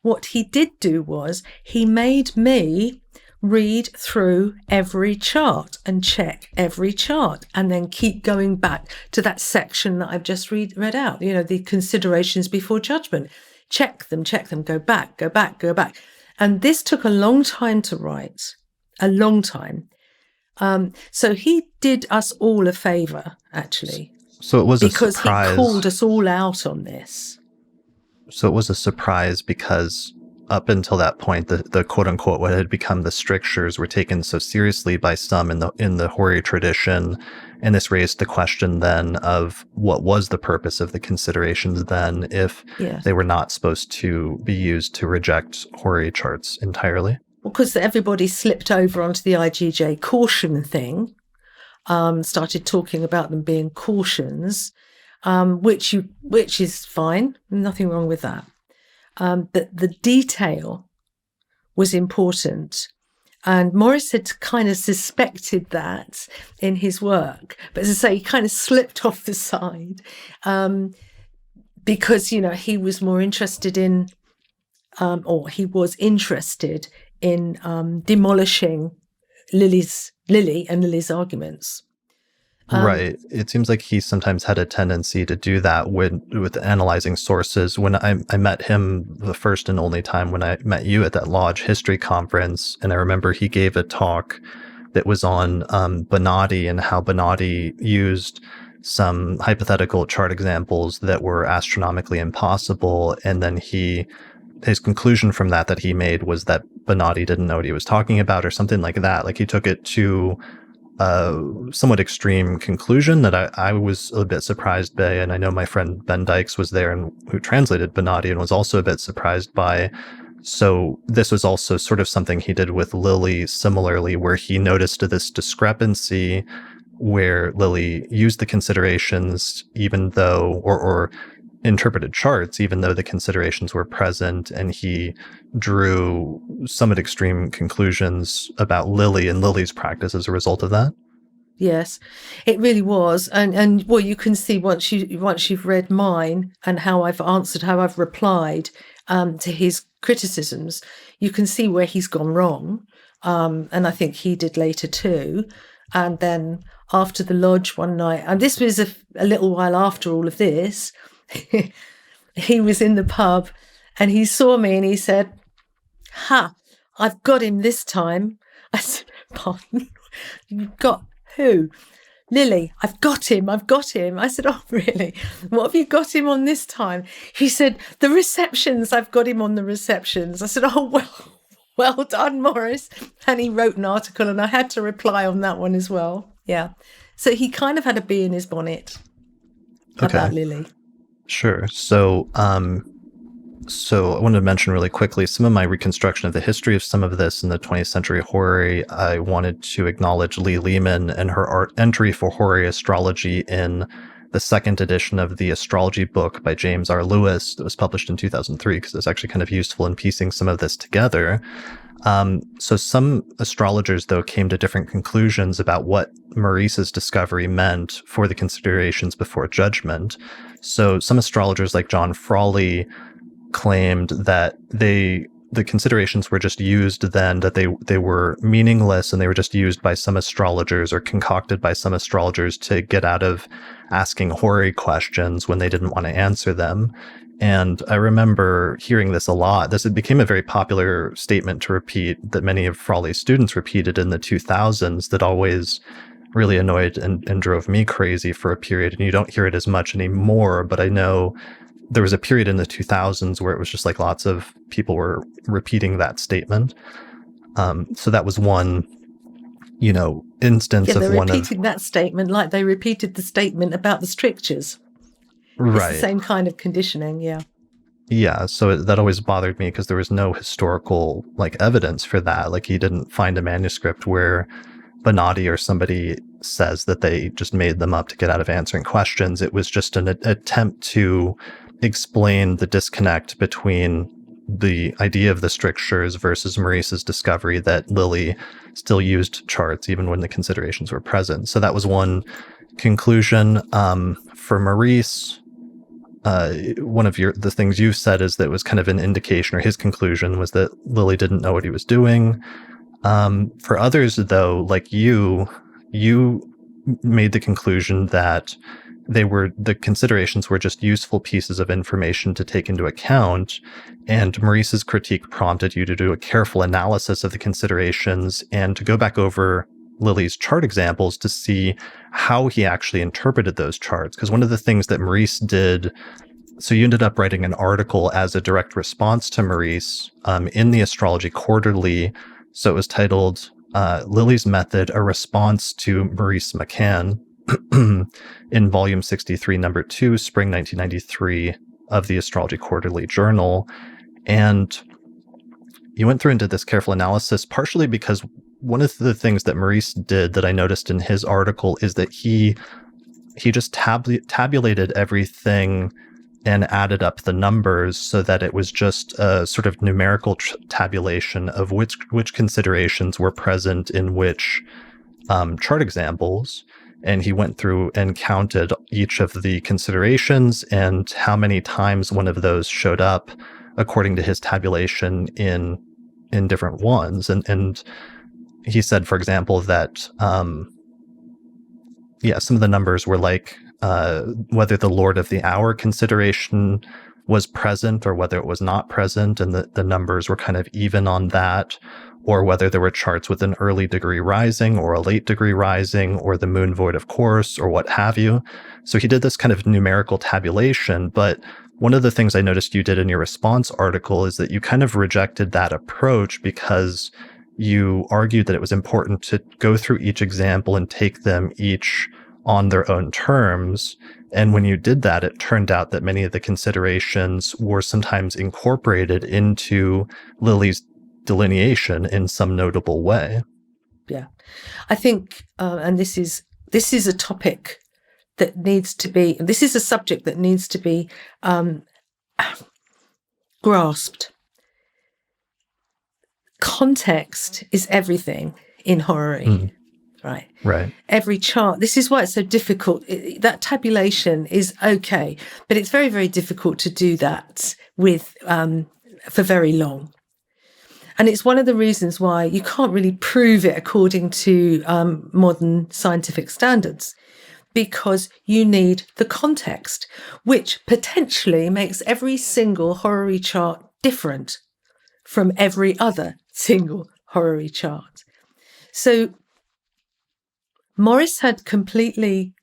what he did do was he made me read through every chart and check every chart and then keep going back to that section that I've just read out, the considerations before judgment. Check them, go back. And this took a long time to write, a long time. So he did us all a favour, actually. So it was because a surprise. He called us all out on this. So it was a surprise because up until that point, the quote unquote what had become the strictures were taken so seriously by some in the horary tradition, and this raised the question then of what was the purpose of the considerations then if they were not supposed to be used to reject horary charts entirely. Well, because everybody slipped over onto the IGJ caution thing, started talking about them being cautions, which is fine, nothing wrong with that. But the detail was important. And Maurice had kind of suspected that in his work. But as I say, he kind of slipped off the side because, he was more interested in, he was interested in demolishing Lilly and Lilly's arguments. Right. It seems like he sometimes had a tendency to do that with analyzing sources. When I met him the first and only time when I met you at that Lodge History Conference, and I remember he gave a talk that was on Bonatti and how Bonatti used some hypothetical chart examples that were astronomically impossible, and then his conclusion from that he made was that Bonatti didn't know what he was talking about or something like that. Like he took it to somewhat extreme conclusion that I was a bit surprised by, and I know my friend Ben Dykes was there and who translated Bonatti and was also a bit surprised by. So this was also sort of something he did with Lilly similarly, where he noticed this discrepancy where Lilly used the considerations even though, or interpreted charts even though the considerations were present, and he drew somewhat extreme conclusions about Lilly and Lilly's practice as a result of that. Yes, it really was. And well, you can see once you've read mine and how I've answered, how I've replied to his criticisms, you can see where he's gone wrong. And I think he did later too. And then after the lodge one night, and this was a little while after all of this, he was in the pub and he saw me and he said, "Ha, I've got him this time." I said, "Pardon? You've got who?" "Lilly, I've got him. I said, "Oh, really? What have you got him on this time?" He said, "The receptions. I've got him on the receptions." I said, "Oh, well done, Maurice." And he wrote an article and I had to reply on that one as well. Yeah. So he kind of had a bee in his bonnet about Lilly. Sure. So I wanted to mention really quickly some of my reconstruction of the history of some of this in the 20th century horary. I wanted to acknowledge Lee Lehman and her entry for horary astrology in the second edition of the astrology book by James R. Lewis that was published in 2003, because it's actually kind of useful in piecing some of this together. So some astrologers, though, came to different conclusions about what Maurice's discovery meant for the considerations before judgment. So some astrologers like John Frawley claimed that the considerations were just used then, that they were meaningless and they were just used by some astrologers or concocted by some astrologers to get out of asking horary questions when they didn't want to answer them. And I remember hearing this a lot. It became a very popular statement to repeat that many of Frawley's students repeated in the 2000s that always really annoyed and drove me crazy for a period. And you don't hear it as much anymore, but I know there was a period in the 2000s where it was just like lots of people were repeating that statement. So that was one, instance of one of... they're repeating that statement like they repeated the statement about the strictures. Right. It's the same kind of conditioning, yeah. Yeah, so that always bothered me because there was no historical evidence for that. Like, he didn't find a manuscript where Bonatti or somebody says that they just made them up to get out of answering questions. It was just an attempt to explain the disconnect between the idea of the strictures versus Maurice's discovery that Lilly still used charts even when the considerations were present. So that was one conclusion. For Maurice, one of the things you said is that it was kind of an indication, or his conclusion was that Lilly didn't know what he was doing. For others, though, like you made the conclusion that the considerations were just useful pieces of information to take into account, and Maurice's critique prompted you to do a careful analysis of the considerations and to go back over Lilly's chart examples to see how he actually interpreted those charts. Because one of the things that Maurice did, so you ended up writing an article as a direct response to Maurice in the Astrology Quarterly. So it was titled Lilly's Method, a Response to Maurice McCann, in volume 63, number 2, spring 1993 of the Astrology Quarterly Journal. And you went through and did this careful analysis, partially because one of the things that Maurice did that I noticed in his article is that he just tabulated everything and added up the numbers so that it was just a sort of numerical tabulation of which considerations were present in which chart examples. And he went through and counted each of the considerations and how many times one of those showed up according to his tabulation in different ones. And he said, for example, that some of the numbers were like whether the Lord of the Hour consideration was present or whether it was not present, and the numbers were kind of even on that, or whether there were charts with an early degree rising or a late degree rising, or the moon void of course, or what have you. So he did this kind of numerical tabulation. But one of the things I noticed you did in your response article is that you kind of rejected that approach because you argued that it was important to go through each example and take them each on their own terms. And when you did that, it turned out that many of the considerations were sometimes incorporated into Lilly's delineation in some notable way. Yeah, I think, and this is a topic that needs to be, this is a subject that needs to be grasped. Context is everything in horary, right? Right. Every chart. This is why it's so difficult. That tabulation is okay, but it's very, very difficult to do that with for very long. And it's one of the reasons why you can't really prove it according to modern scientific standards, because you need the context, which potentially makes every single horary chart different from every other single horary chart. So Maurice had completely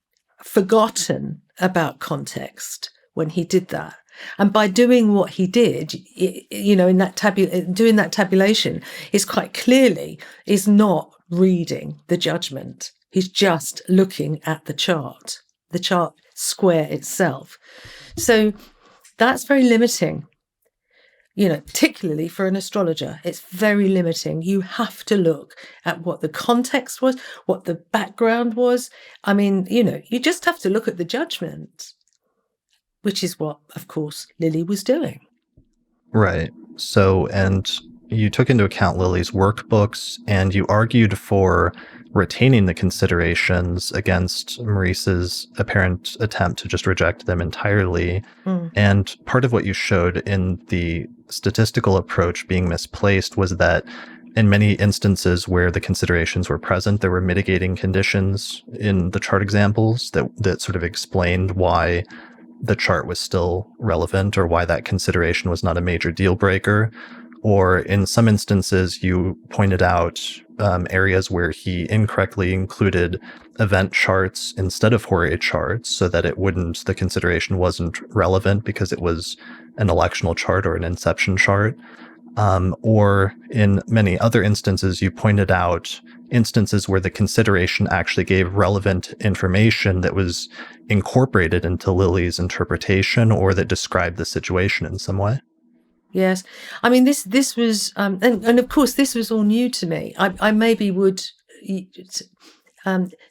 forgotten about context when he did that. And by doing what he did, in that doing that tabulation is quite clearly is not reading the judgment. He's just looking at the chart square itself. So that's very limiting, particularly for an astrologer. It's very limiting. You have to look at what the context was, what the background was. I mean, you just have to look at the judgment, which is what, of course, Lilly was doing. Right. So, and you took into account Lilly's workbooks, and you argued for retaining the considerations against Maurice's apparent attempt to just reject them entirely. And part of what you showed in the statistical approach being misplaced was that in many instances where the considerations were present, there were mitigating conditions in the chart examples that sort of explained why the chart was still relevant or why that consideration was not a major deal breaker. Or in some instances, you pointed out areas where he incorrectly included event charts instead of horary charts so that the consideration wasn't relevant because it was an electional chart or an inception chart. Or in many other instances, you pointed out instances where the consideration actually gave relevant information that was incorporated into Lilly's interpretation or that described the situation in some way. Yes. I mean, this was, and of course, this was all new to me. I maybe would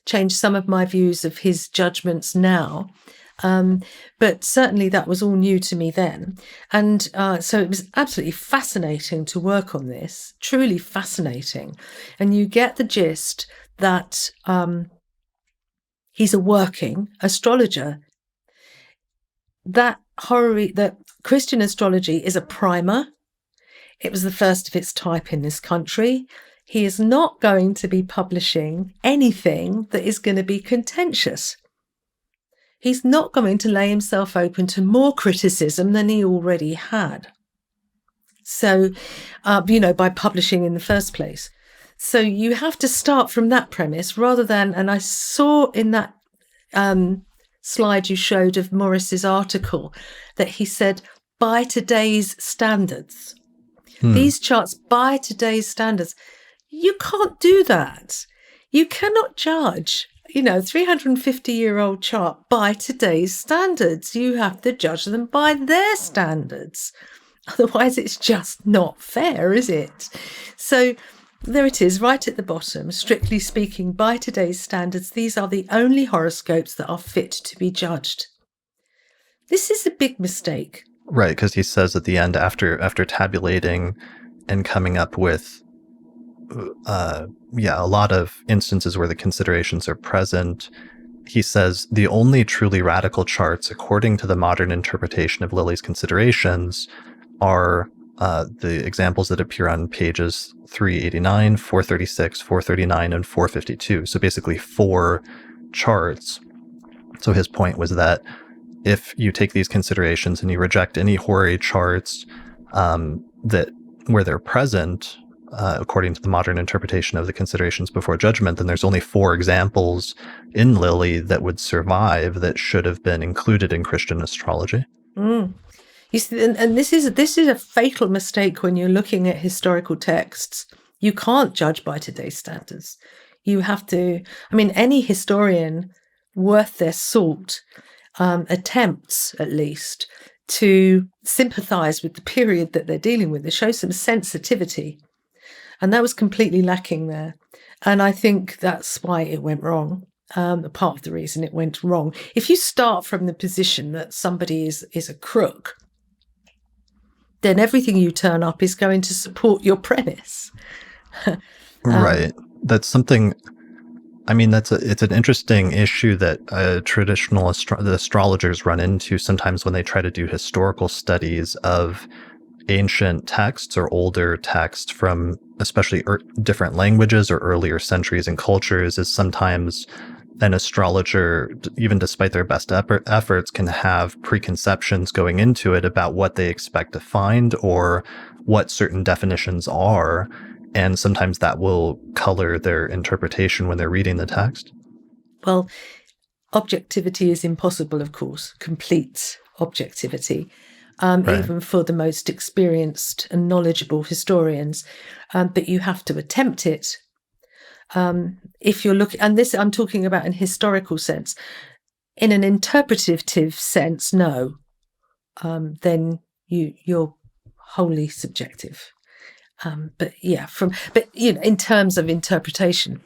change some of my views of his judgments now. But certainly that was all new to me then. And so it was absolutely fascinating to work on this, truly fascinating. And you get the gist that he's a working astrologer. That Christian astrology is a primer. It was the first of its type in this country. He is not going to be publishing anything that is going to be contentious. He's not going to lay himself open to more criticism than he already had. So, by publishing in the first place. So you have to start from that premise rather than, and I saw in that slide you showed of Maurice's article that he said, by today's standards. These charts, by today's standards. You can't do that. You cannot judge, 350-year-old chart by today's standards. You have to judge them by their standards. Otherwise, it's just not fair, is it? So there it is, right at the bottom. Strictly speaking, by today's standards, these are the only horoscopes that are fit to be judged. This is a big mistake. Right, because he says at the end, after tabulating and coming up with a lot of instances where the considerations are present, he says the only truly radical charts, according to the modern interpretation of Lilly's considerations, are the examples that appear on pages 389, 436, 439, and 452. So basically 4 charts. So his point was that if you take these considerations and you reject any horary charts that where they're present, according to the modern interpretation of the considerations before Judgment, then there's only 4 examples in Lilly that would survive that should have been included in Christian astrology. You see, and this is a fatal mistake when you're looking at historical texts. You can't judge by today's standards. You have to. Any historian worth their salt attempts, at least, to sympathise with the period that they're dealing with. They show some sensitivity. And that was completely lacking there. And I think that's why it went wrong. Part of the reason it went wrong. If you start from the position that somebody is a crook, then everything you turn up is going to support your premise. Right. That's something... it's an interesting issue that traditional astrologers run into sometimes when they try to do historical studies of ancient texts or older texts from especially different languages or earlier centuries and cultures, is sometimes an astrologer, even despite their best efforts, can have preconceptions going into it about what they expect to find or what certain definitions are. And sometimes that will color their interpretation when they're reading the text. Well, objectivity is impossible, of course, complete objectivity, right. Even for the most experienced and knowledgeable historians. But you have to attempt it. If you're looking, and this I'm talking about in historical sense, in an interpretative sense, no, then you're wholly subjective. But in terms of interpretation,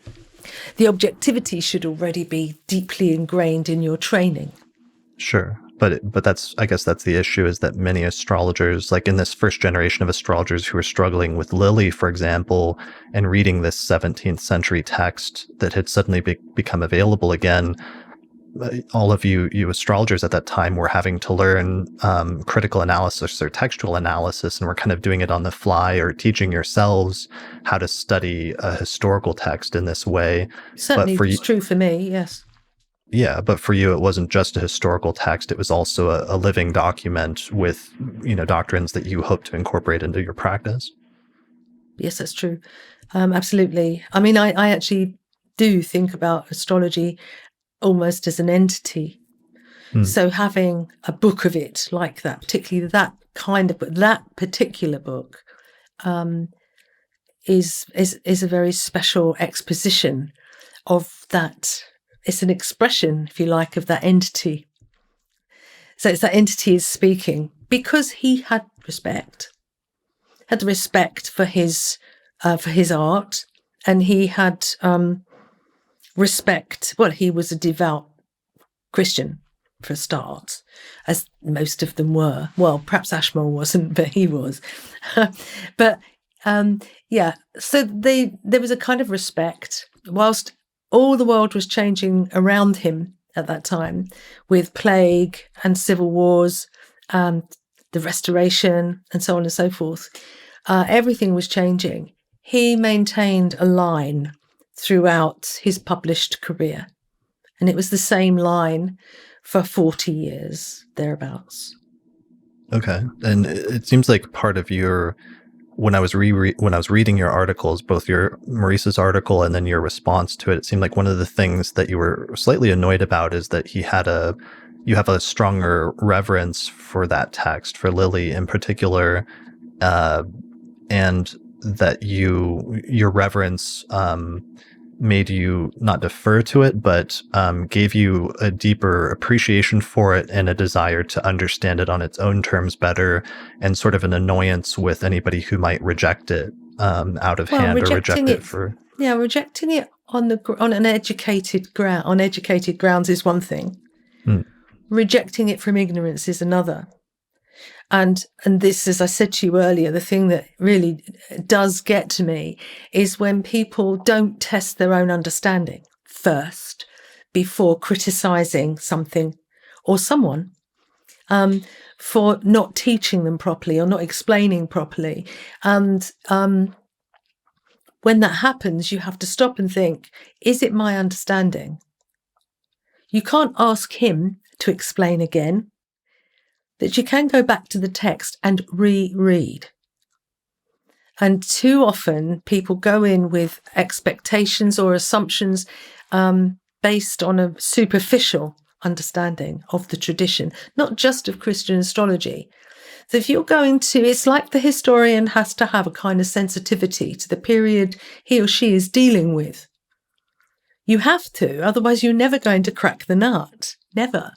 the objectivity should already be deeply ingrained in your training. Sure. But that's, I guess that's the issue, is that many astrologers, like in this first generation of astrologers who are struggling with Lilly, for example, and reading this 17th century text that had suddenly become available again, all of you astrologers at that time were having to learn critical analysis or textual analysis, and were kind of doing it on the fly or teaching yourselves how to study a historical text in this way. Certainly, it's true for me, yes. Yeah, but for you, it wasn't just a historical text. It was also a living document with, doctrines that you hope to incorporate into your practice. Yes, that's true. Absolutely. I actually do think about astrology almost as an entity. So having a book of it like that, particularly that particular book, is a very special exposition of that. It's an expression, if you like, of that entity. So it's that entity is speaking because he had the respect for his art, and he had respect. Well, he was a devout Christian, for a start, as most of them were. Well, perhaps Ashmole wasn't, but he was. But so there was a kind of respect, whilst all the world was changing around him at that time, with plague and civil wars, the Restoration, and so on and so forth. Everything was changing. He maintained a line throughout his published career, and it was the same line for 40 years, thereabouts. Okay. And it seems like part of your, when I was reading your articles, both your Maurice's article and then your response to it, it seemed like one of the things that you were slightly annoyed about is that you have a stronger reverence for that text, for Lilly in particular, and that your reverence made you not defer to it, but gave you a deeper appreciation for it and a desire to understand it on its own terms better, and sort of an annoyance with anybody who might reject it out of hand, or reject it for... Yeah, rejecting it on educated grounds is one thing. Rejecting it from ignorance is another. And this, as I said to you earlier, the thing that really does get to me is when people don't test their own understanding first before criticising something or someone for not teaching them properly or not explaining properly. And when that happens, you have to stop and think, is it my understanding? You can't ask him to explain again. That you can go back to the text and reread. And too often people go in with expectations or assumptions based on a superficial understanding of the tradition, not just of Christian astrology. So if you're going to, it's like the historian has to have a kind of sensitivity to the period he or she is dealing with. You have to, otherwise you're never going to crack the nut. Never.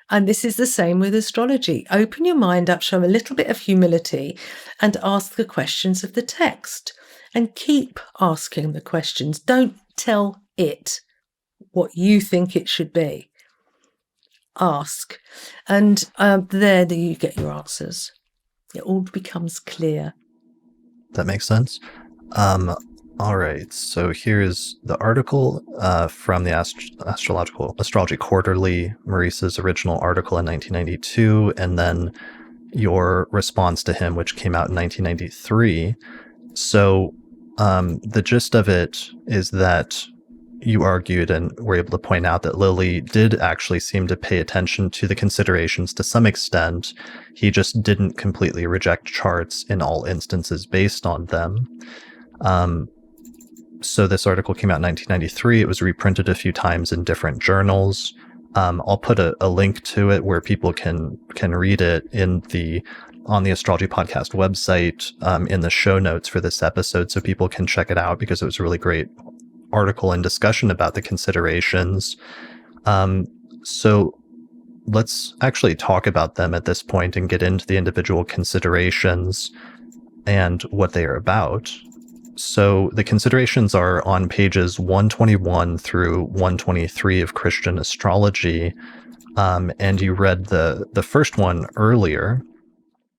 And this is the same with astrology. Open your mind up, show a little bit of humility, and ask the questions of the text. And keep asking the questions. Don't tell it what you think it should be. Ask. And there you get your answers. It all becomes clear. That makes sense. All right, so here's the article from the Astrology Quarterly, Maurice's original article in 1992, and then your response to him, which came out in 1993. So the gist of it is that you argued and were able to point out that Lilly did actually seem to pay attention to the considerations to some extent. He just didn't completely reject charts in all instances based on them. So this article came out in 1993. It was reprinted a few times in different journals. I'll put a link to it where people can read it on the Astrology Podcast website in the show notes for this episode, so people can check it out, because it was a really great article and discussion about the considerations. So let's actually talk about them at this point and get into the individual considerations and what they are about. So the considerations are on pages 121 through 123 of Christian Astrology, and you read the first one earlier.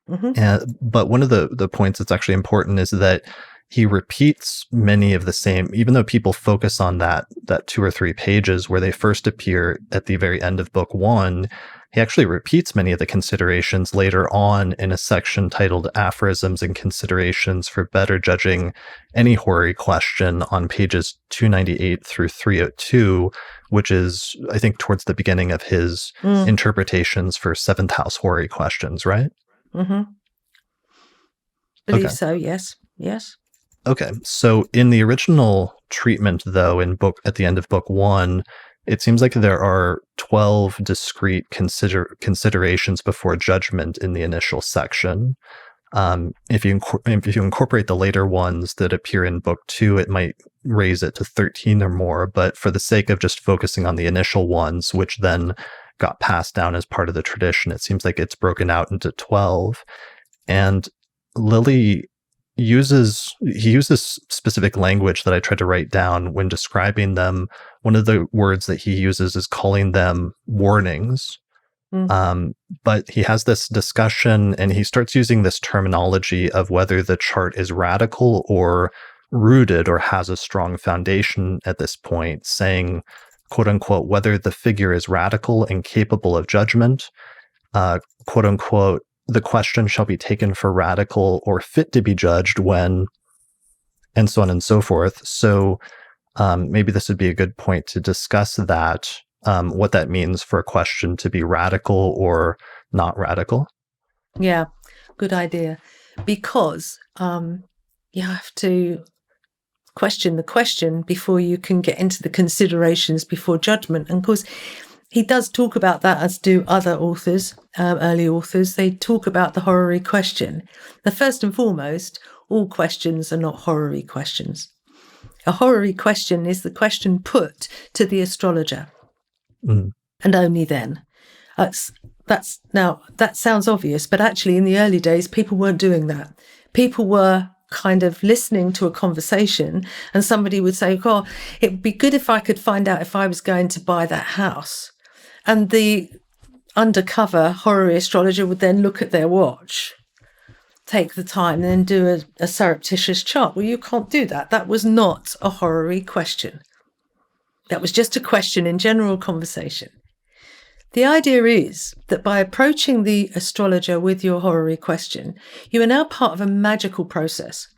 Mm-hmm. But one of the points that's actually important is that he repeats many of the same, even though people focus on that 2 or 3 pages where they first appear at the very end of book 1. He actually repeats many of the considerations later on in a section titled Aphorisms and Considerations for Better Judging Any Horary Question on pages 298 through 302, which is, I think, towards the beginning of his interpretations for 7th house horary questions, right? Mm-hmm. Believe so, yes. Yes. Okay, so in the original treatment, though, at the end of book 1, it seems like there are 12 discrete considerations before judgment in the initial section. If you incorporate the later ones that appear in book 2, it might raise it to 13 or more. But for the sake of just focusing on the initial ones, which then got passed down as part of the tradition, it seems like it's broken out into 12. And Lilly uses specific language that I tried to write down when describing them. One of the words that he uses is calling them warnings. But he has this discussion and he starts using this terminology of whether the chart is radical or rooted or has a strong foundation at this point, saying, quote unquote, whether the figure is radical and capable of judgment, quote unquote, the question shall be taken for radical or fit to be judged when, and so on and so forth. So maybe this would be a good point to discuss that, what that means for a question to be radical or not radical. Yeah, good idea. Because you have to question the question before you can get into the considerations before judgment. And of course, he does talk about that, as do other authors, early authors. They talk about the horary question. The first and foremost, all questions are not horary questions. A horary question is the question put to the astrologer, and only then. Now that sounds obvious, but actually in the early days, people weren't doing that. People were kind of listening to a conversation, and somebody would say, "Oh, it would be good if I could find out if I was going to buy that house." And the undercover horary astrologer would then look at their watch, take the time, and then do a surreptitious chart. Well, you can't do that. That was not a horary question. That was just a question in general conversation. The idea is that by approaching the astrologer with your horary question, you are now part of a magical process.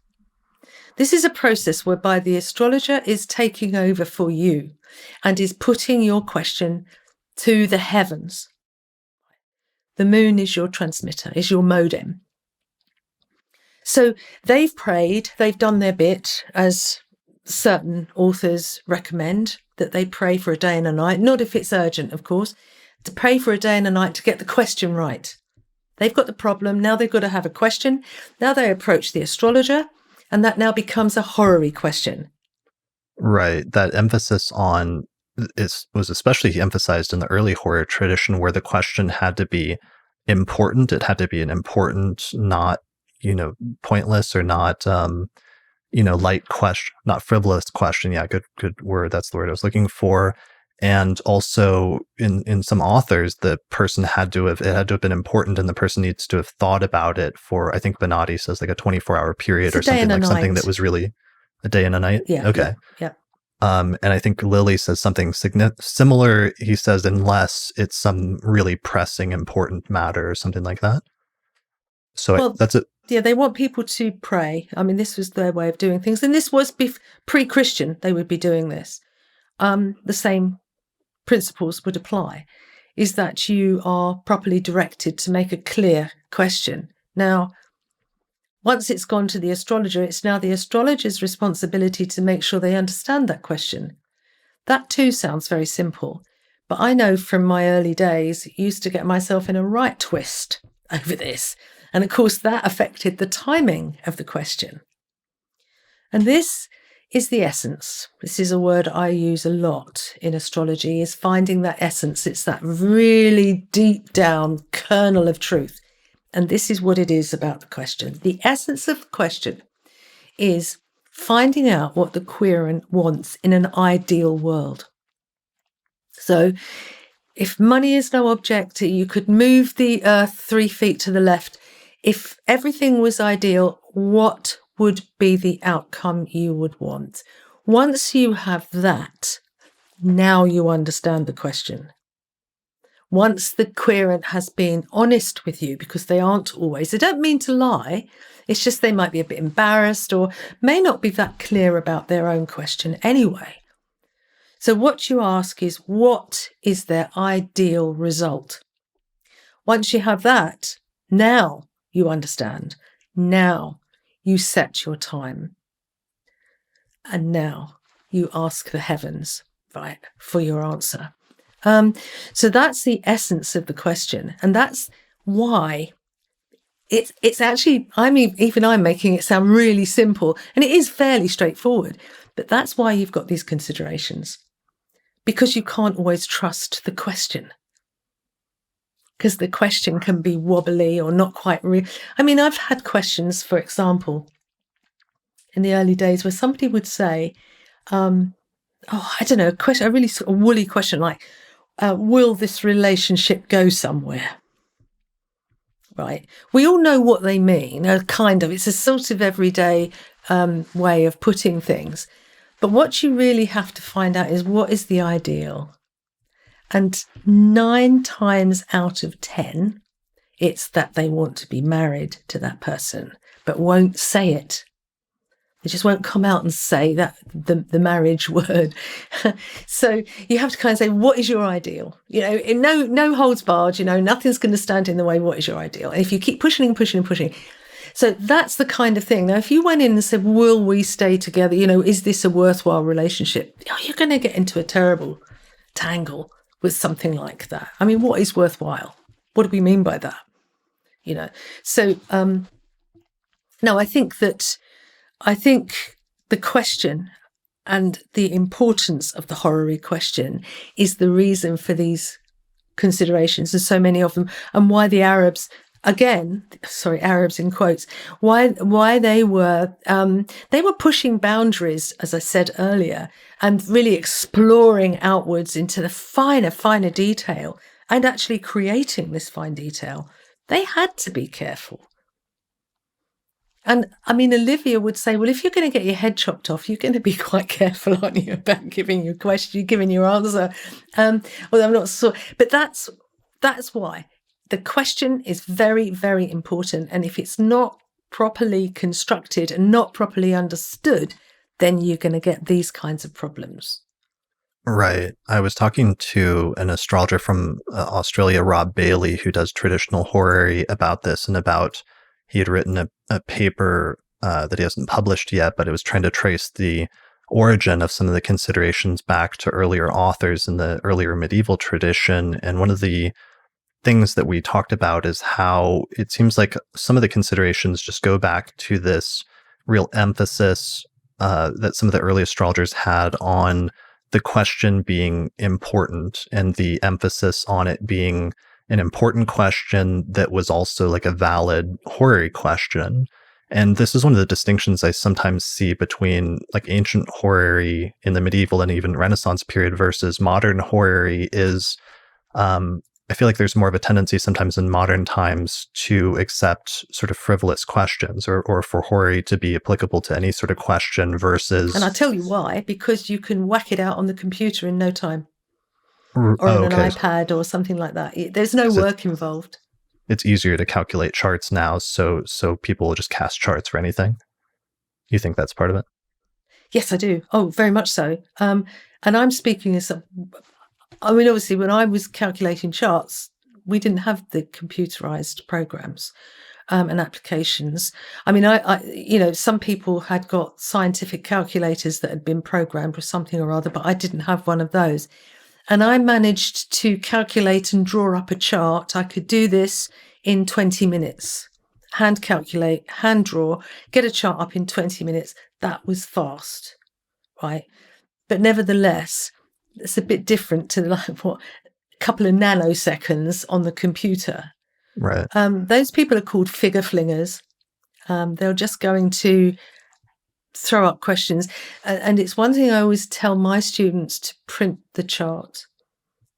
This is a process whereby the astrologer is taking over for you and is putting your question to the heavens. The moon is your transmitter, is your modem. So they've prayed, they've done their bit, as certain authors recommend, that they pray for a day and a night, not if it's urgent, of course, to pray for a day and a night to get the question right. They've got the problem, now they've got to have a question. Now they approach the astrologer, and that now becomes a horary question. Right. That emphasis on was especially emphasized in the early horror tradition, where the question had to be important. It had to be an important, not, pointless or not, light question, not frivolous question. Yeah, good word. That's the word I was looking for. And also in some authors, the person it had to have been important, and the person needs to have thought about it for, I think Benatti says, like a 24-hour period or something, like something that was really a day and a night. Yeah. Okay. Yeah. And I think Lilly says something similar. He says, unless it's some really pressing, important matter or something like that. So that's it. Yeah, they want people to pray. I mean, this was their way of doing things. And this was pre-Christian, they would be doing this. The same principles would apply, is that you are properly directed to make a clear question. Now, once it's gone to the astrologer, it's now the astrologer's responsibility to make sure they understand that question. That too sounds very simple, but I know from my early days, used to get myself in a right twist over this. And of course, that affected the timing of the question. And this is the essence. This is a word I use a lot in astrology, is finding that essence. It's that really deep down kernel of truth. And this is what it is about the question. The essence of the question is finding out what the querent wants in an ideal world. So if money is no object, you could move the earth 3 feet to the left. If everything was ideal, what would be the outcome you would want? Once you have that, now you understand the question. Once the querent has been honest with you, because they aren't always, they don't mean to lie, it's just they might be a bit embarrassed or may not be that clear about their own question anyway. So what you ask is, what is their ideal result? Once you have that, now you understand. Now you set your time. And now you ask the heavens, right, for your answer. So that's the essence of the question. And that's why it's actually, I'm making it sound really simple, and it is fairly straightforward, but that's why you've got these considerations, because you can't always trust the question, because the question can be wobbly or not quite real. I mean, I've had questions, for example, in the early days where somebody would say, I don't know, a really sort of woolly question like, will this relationship go somewhere? Right. We all know what they mean, kind of. It's a sort of everyday way of putting things. But what you really have to find out is, what is the ideal? And 9 times out of 10, it's that they want to be married to that person, but won't say it. They just won't come out and say that the marriage word. So you have to kind of say, what is your ideal? No holds barred, nothing's going to stand in the way. What is your ideal? And if you keep pushing and pushing and pushing. So that's the kind of thing. Now, if you went in and said, will we stay together? Is this a worthwhile relationship? You're going to get into a terrible tangle with something like that. I mean, what is worthwhile? What do we mean by that? So, no, I think the question and the importance of the horary question is the reason for these considerations, and so many of them, and why the Arabs, Arabs in quotes, why they were pushing boundaries, as I said earlier, and really exploring outwards into the finer detail, and actually creating this fine detail. They had to be careful. And I mean, Olivia would say, well, if you're going to get your head chopped off, you're going to be quite careful, aren't you, about giving your question, giving your answer. Well, I'm not sure, but that's why the question is very, very important. And if it's not properly constructed and not properly understood, then you're going to get these kinds of problems. Right. I was talking to an astrologer from Australia, Rob Bailey, who does traditional horary, about this, and he had written a paper that he hasn't published yet, but it was trying to trace the origin of some of the considerations back to earlier authors in the earlier medieval tradition. And one of the things that we talked about is how it seems like some of the considerations just go back to this real emphasis that some of the early astrologers had on the question being important, and the emphasis on it being an important question that was also like a valid horary question. And this is one of the distinctions I sometimes see between like ancient horary in the medieval and even Renaissance period versus modern horary is I feel like there's more of a tendency sometimes in modern times to accept sort of frivolous questions, or for horary to be applicable to any sort of question versus... And I'll tell you why, because you can whack it out on the computer in no time. Or on an iPad or something like that. There's no work involved. It's easier to calculate charts now, so people will just cast charts for anything. You think that's part of it? Yes, I do. Oh, very much so. And I'm speaking as obviously, when I was calculating charts, we didn't have the computerized programs and applications. I mean, I some people had got scientific calculators that had been programmed with something or other, but I didn't have one of those. And I managed to calculate and draw up a chart. I could do this in 20 minutes. Hand calculate, hand draw, get a chart up in 20 minutes. That was fast, right? But nevertheless, it's a bit different to a couple of nanoseconds on the computer. Right. Those people are called figure flingers. They're just going to throw up questions. And it's one thing I always tell my students to print the chart.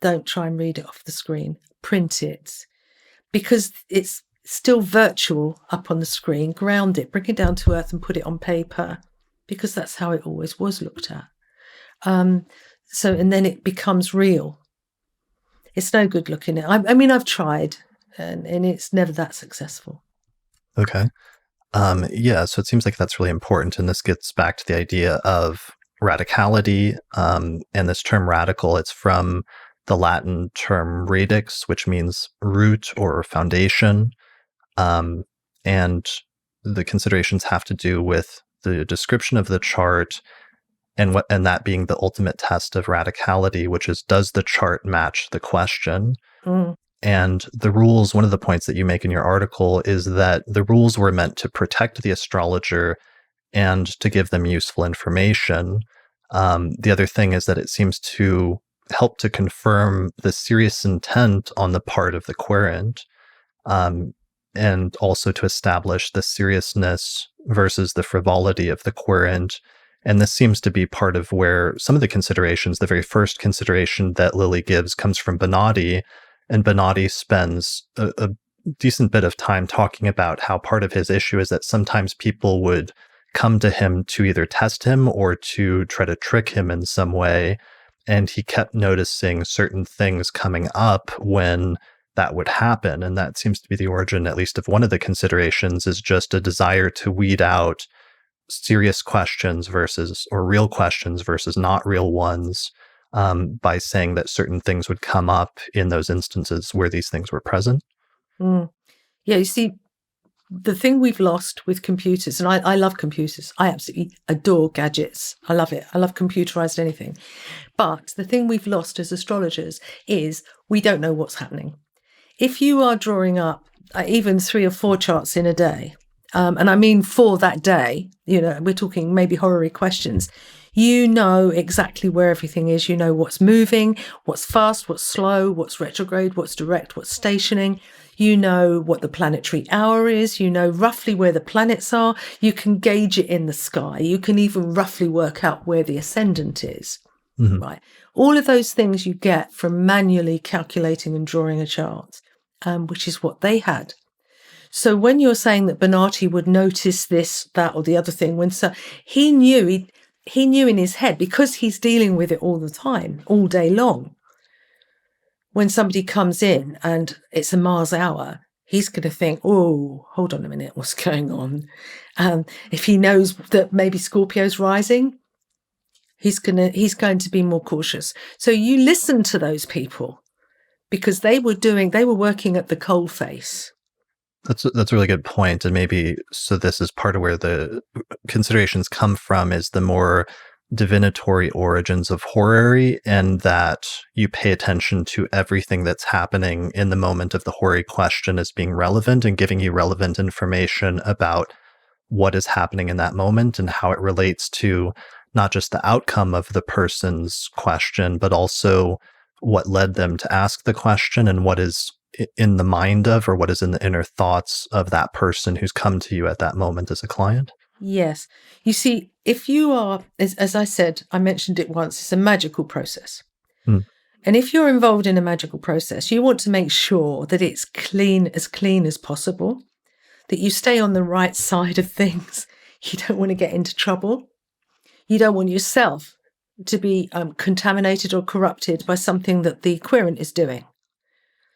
Don't try and read it off the screen. Print it. Because it's still virtual up on the screen. Ground it, bring it down to earth and put it on paper. Because that's how it always was looked at. And then it becomes real. It's no good looking at. I mean, I've tried, and it's never that successful. Okay. Yeah, so it seems like that's really important. And this gets back to the idea of radicality. And this term radical, it's from the Latin term radix, which means root or foundation. And the considerations have to do with the description of the chart, and that being the ultimate test of radicality, which is, does the chart match the question? Mm. And the rules, one of the points that you make in your article is that the rules were meant to protect the astrologer and to give them useful information. The other thing is that it seems to help to confirm the serious intent on the part of the querent, and also to establish the seriousness versus the frivolity of the querent, And this seems to be part of where some of the considerations, the very first consideration that Lilly gives comes from Bonatti. And Bonatti spends a decent bit of time talking about how part of his issue is that sometimes people would come to him to either test him or to try to trick him in some way. And he kept noticing certain things coming up when that would happen. And that seems to be the origin, at least of one of the considerations, is just a desire to weed out serious questions or real questions versus not real ones, by saying that certain things would come up in those instances where these things were present. Mm. Yeah, you see, the thing we've lost with computers, and I love computers. I absolutely adore gadgets. I love it. I love computerized anything. But the thing we've lost as astrologers is we don't know what's happening. If you are drawing up even 3 or 4 charts in a day, and I mean for that day, we're talking maybe horary questions, you know exactly where everything is. You know what's moving, what's fast, what's slow, what's retrograde, what's direct, what's stationing. You know what the planetary hour is. You know roughly where the planets are. You can gauge it in the sky. You can even roughly work out where the ascendant is. Mm-hmm. Right. All of those things you get from manually calculating and drawing a chart, which is what they had. So when you're saying that Bonatti would notice this, that, or the other thing, he knew in his head, because he's dealing with it all the time, all day long. When somebody comes in and it's a Mars hour, he's going to think, oh, hold on a minute, what's going on? If he knows that maybe Scorpio's rising, he's going to be more cautious. So you listen to those people, because they were working at the coalface. That's a really good point. And maybe, so this is part of where the considerations come from, is the more divinatory origins of horary, and that you pay attention to everything that's happening in the moment of the horary question as being relevant and giving you relevant information about what is happening in that moment and how it relates to not just the outcome of the person's question, but also what led them to ask the question and what is in the mind of, or what is in the inner thoughts of that person who's come to you at that moment as a client. Yes. You see, if you are, as I said, I mentioned it once, it's a magical process. Mm. And if you're involved in a magical process, you want to make sure that it's clean as possible, that you stay on the right side of things. You don't want to get into trouble. You don't want yourself to be contaminated or corrupted by something that the querent is doing.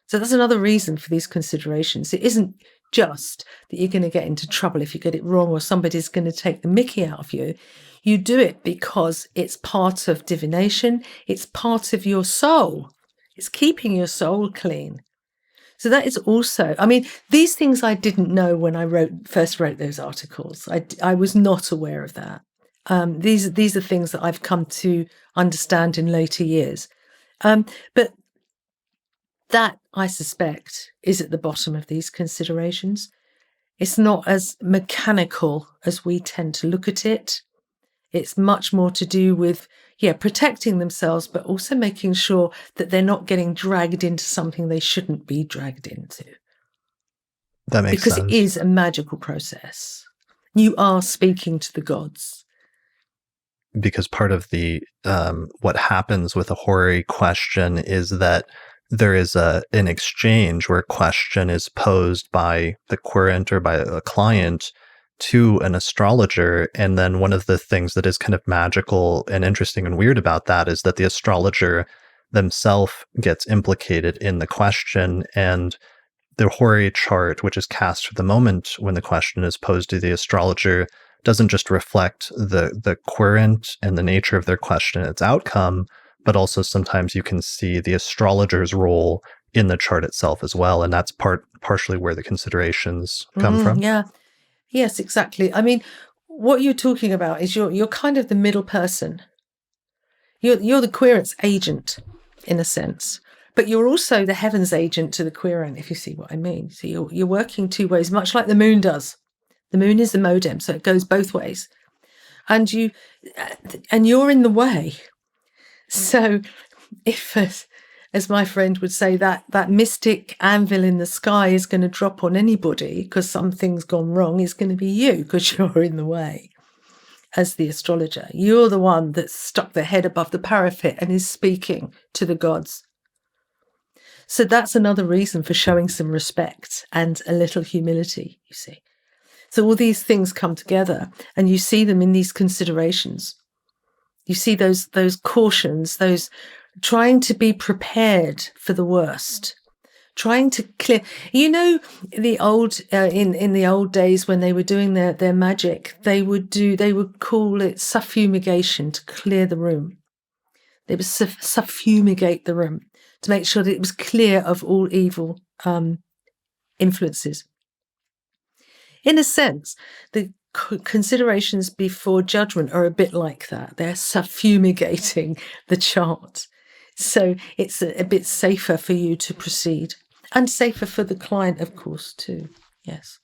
So that's another reason for these considerations. It isn't just that you're going to get into trouble if you get it wrong or somebody's going to take the mickey out of you. You do it because it's part of divination. It's part of your soul. It's keeping your soul clean. So that is also, these things I didn't know when I first wrote those articles. I was not aware of that. These are things that I've come to understand in later years. But that, I suspect, is at the bottom of these considerations. It's not as mechanical as we tend to look at it. It's much more to do with, protecting themselves, but also making sure that they're not getting dragged into something they shouldn't be dragged into. That makes sense. Because it is a magical process. You are speaking to the gods. Because part of the what happens with a horary question is that there is an exchange where a question is posed by the querent or by a client to an astrologer. And then one of the things that is kind of magical and interesting and weird about that is that the astrologer themselves gets implicated in the question, and the horary chart, which is cast for the moment when the question is posed to the astrologer, doesn't just reflect the querent and the nature of their question and its outcome, but also sometimes you can see the astrologer's role in the chart itself as well. And that's partially where the considerations come from. Yeah. Yes, exactly. What you're talking about is you're kind of the middle person. You're the querent's agent, in a sense. But you're also the heaven's agent to the querent, if you see what I mean. So you're working two ways, much like the moon does. The moon is the modem, so it goes both ways. And you're in the way. So if, as my friend would say, that mystic anvil in the sky is going to drop on anybody because something's gone wrong, it's going to be you because you're in the way. as the astrologer. You're the one that's stuck their head above the parapet and is speaking to the gods. So that's another reason for showing some respect and a little humility, you see. So all these things come together and you see them in these considerations. You see those cautions, those trying to be prepared for the worst, trying to clear. You know, the old in the old days when they were doing their magic, they would call it suffumigation, to clear the room. They would suffumigate the room to make sure that it was clear of all evil influences. In a sense, the considerations before judgment are a bit like that. They're suffumigating the chart. So it's a bit safer for you to proceed, and safer for the client, of course, too. Yes.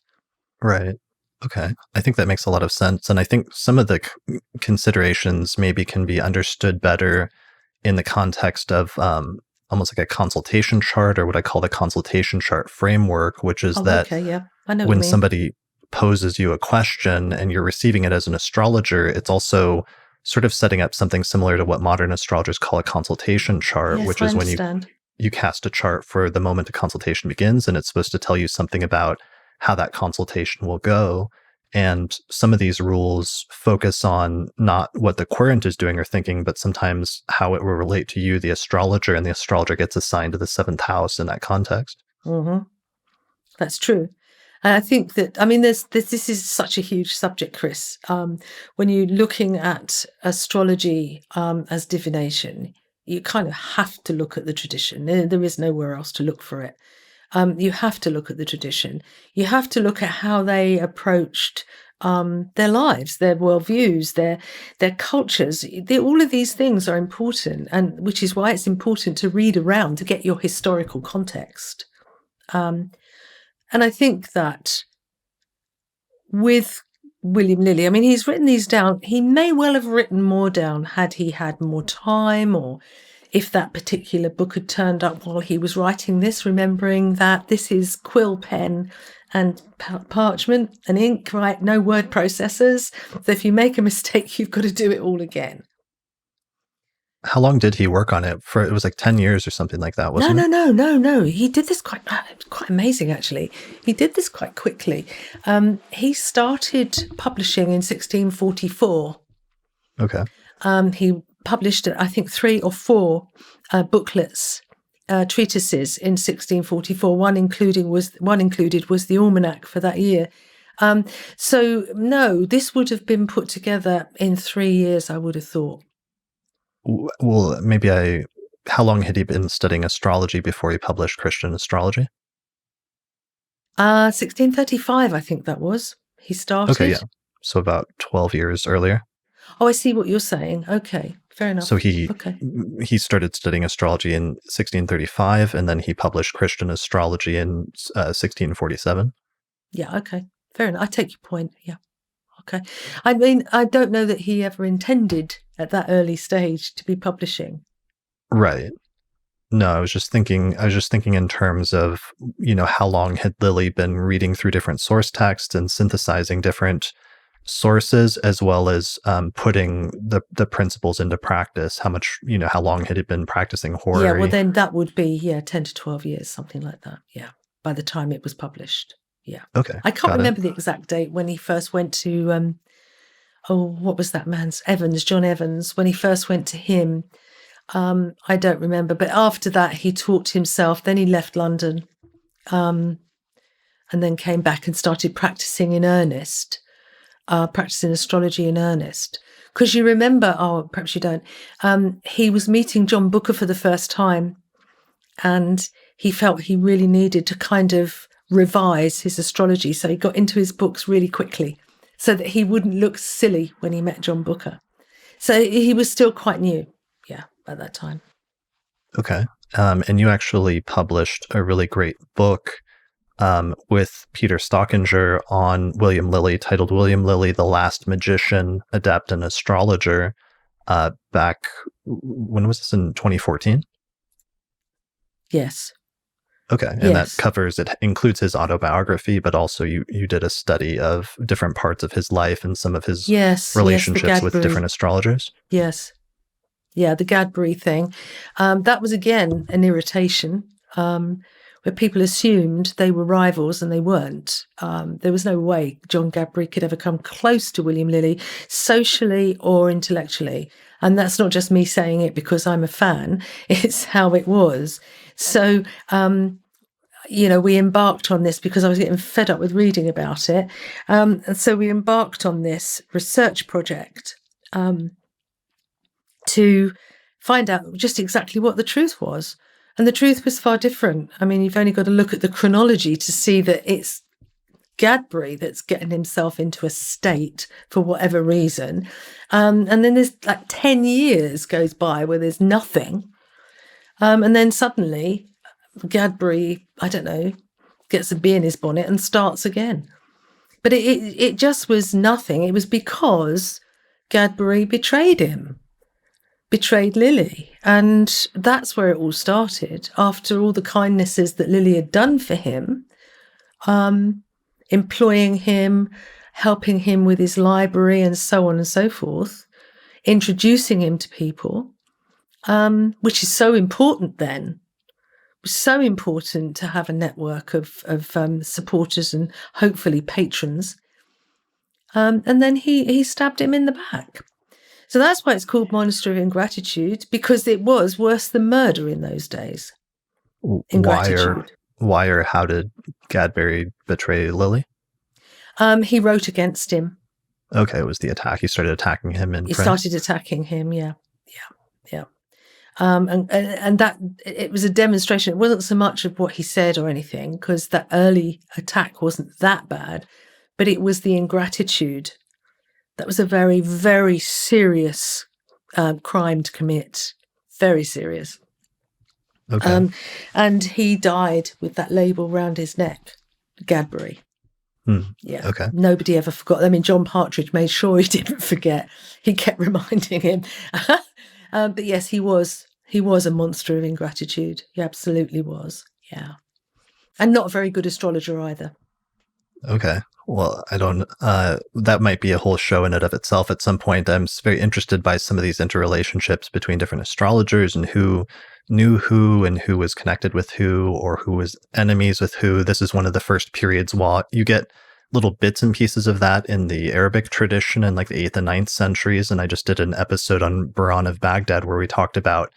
Right. Okay. I think that makes a lot of sense. And I think some of the considerations maybe can be understood better in the context of almost like a consultation chart, or what I call the consultation chart framework, which is okay, yeah. I know when what you mean. somebody poses you a question and you're receiving it as an astrologer, it's also sort of setting up something similar to what modern astrologers call a consultation chart, which is when you cast a chart for the moment a consultation begins, and it's supposed to tell you something about how that consultation will go. And some of these rules focus on not what the querent is doing or thinking, but sometimes how it will relate to you, the astrologer, and the astrologer gets assigned to the 7th house in that context. Mm-hmm. That's true. And I think that, I mean, this is such a huge subject, Chris. When you're looking at astrology as divination, you kind of have to look at the tradition. There is nowhere else to look for it. You have to look at the tradition. You have to look at how they approached their lives, their worldviews, their cultures. All of these things are important, and which is why it's important to read around to get your historical context. And I think that with William Lilly, I mean, he's written these down. He may well have written more down had he had more time, or if that particular book had turned up while he was writing this, remembering that this is quill pen and parchment and ink, right? No word processors. So if you make a mistake, you've got to do it all again. How long did he work on it? It was like 10 years or something like that, wasn't it? No. He did this quite amazing, actually. He did this quite quickly. He started publishing in 1644. Okay. He published, I think, 3 or 4 booklets, treatises in 1644. One included was the almanac for that year. So no, this would have been put together in 3 years, I would have thought. Well, how long had he been studying astrology before he published Christian Astrology? 1635, I think that was. He started. Okay, yeah. So about 12 years earlier. Oh, I see what you're saying. Okay, fair enough. So he started studying astrology in 1635, and then he published Christian Astrology in 1647. Yeah, okay. Fair enough. I take your point. Yeah. Okay. I mean, I don't know that he ever intended at that early stage to be publishing. Right. No, I was just thinking in terms of, how long had Lilly been reading through different source texts and synthesizing different sources, as well as putting the principles into practice. How much, how long had he been practicing horary? Yeah, well, then that would be 10 to 12 years, something like that. Yeah, by the time it was published. Yeah. Okay. I can't remember the exact date when he first went to, what was that man's? John Evans. When he first went to him, I don't remember. But after that, he taught himself. Then he left London and then came back and started practicing in earnest, practicing astrology in earnest. Because you remember, perhaps you don't, he was meeting John Booker for the first time, and he felt he really needed to kind of revise his astrology. So he got into his books really quickly so that he wouldn't look silly when he met John Booker. So he was still quite new, at that time. Okay. And you actually published a really great book with Peter Stockinger on William Lilly, titled William Lilly, the Last Magician, Adept, and Astrologer, back, when was this, in 2014? Yes. Okay, and that Yes. covers, it includes his autobiography, but also you did a study of different parts of his life and some of his Yes, the relationships with Gadbury. different astrologers. Yes. Yeah, the Gadbury thing. That was, again, an irritation, where people assumed they were rivals and they weren't. There was no way John Gadbury could ever come close to William Lilly, socially or intellectually. And that's not just me saying it because I'm a fan. It's how it was. So, we embarked on this because I was getting fed up with reading about it. And so we embarked on this research project to find out just exactly what the truth was. And the truth was far different. I mean, you've only got to look at the chronology to see that it's Gadbury that's getting himself into a state for whatever reason. And then there's like 10 years goes by where there's nothing. And then suddenly Gadbury, I don't know, gets a bee in his bonnet and starts again. But it just was nothing. It was because Gadbury betrayed him. Betrayed Lilly. And that's where it all started. After all the kindnesses that Lilly had done for him, employing him, helping him with his library and so on and so forth, introducing him to people, which is so important then. It was so important to have a network of supporters and hopefully patrons. And then he stabbed him in the back. So that's why it's called Monastery of Ingratitude, because it was worse than murder in those days. Why or how did Gadbury betray Lilly? He wrote against him. Okay, it was the attack. He started attacking him in print. He started attacking him, yeah. And that, it was a demonstration. It wasn't so much of what he said or anything, because that early attack wasn't that bad, but it was the ingratitude. That was a very, very serious crime to commit. Very serious. Okay. And he died with that label round his neck, Gadbury. Yeah. Okay. Nobody ever forgot. I mean, John Partridge made sure he didn't forget. He kept reminding him. But yes, he was a monster of ingratitude. He absolutely was. Yeah. And not a very good astrologer either. Okay. Well, I don't, that might be a whole show in and of itself at some point. I'm very interested by some of these interrelationships between different astrologers and who knew who and who was connected with who or who was enemies with who. This is one of the first periods while you get little bits and pieces of that in the Arabic tradition in like the 8th and 9th centuries. And I just did an episode on Buran of Baghdad where we talked about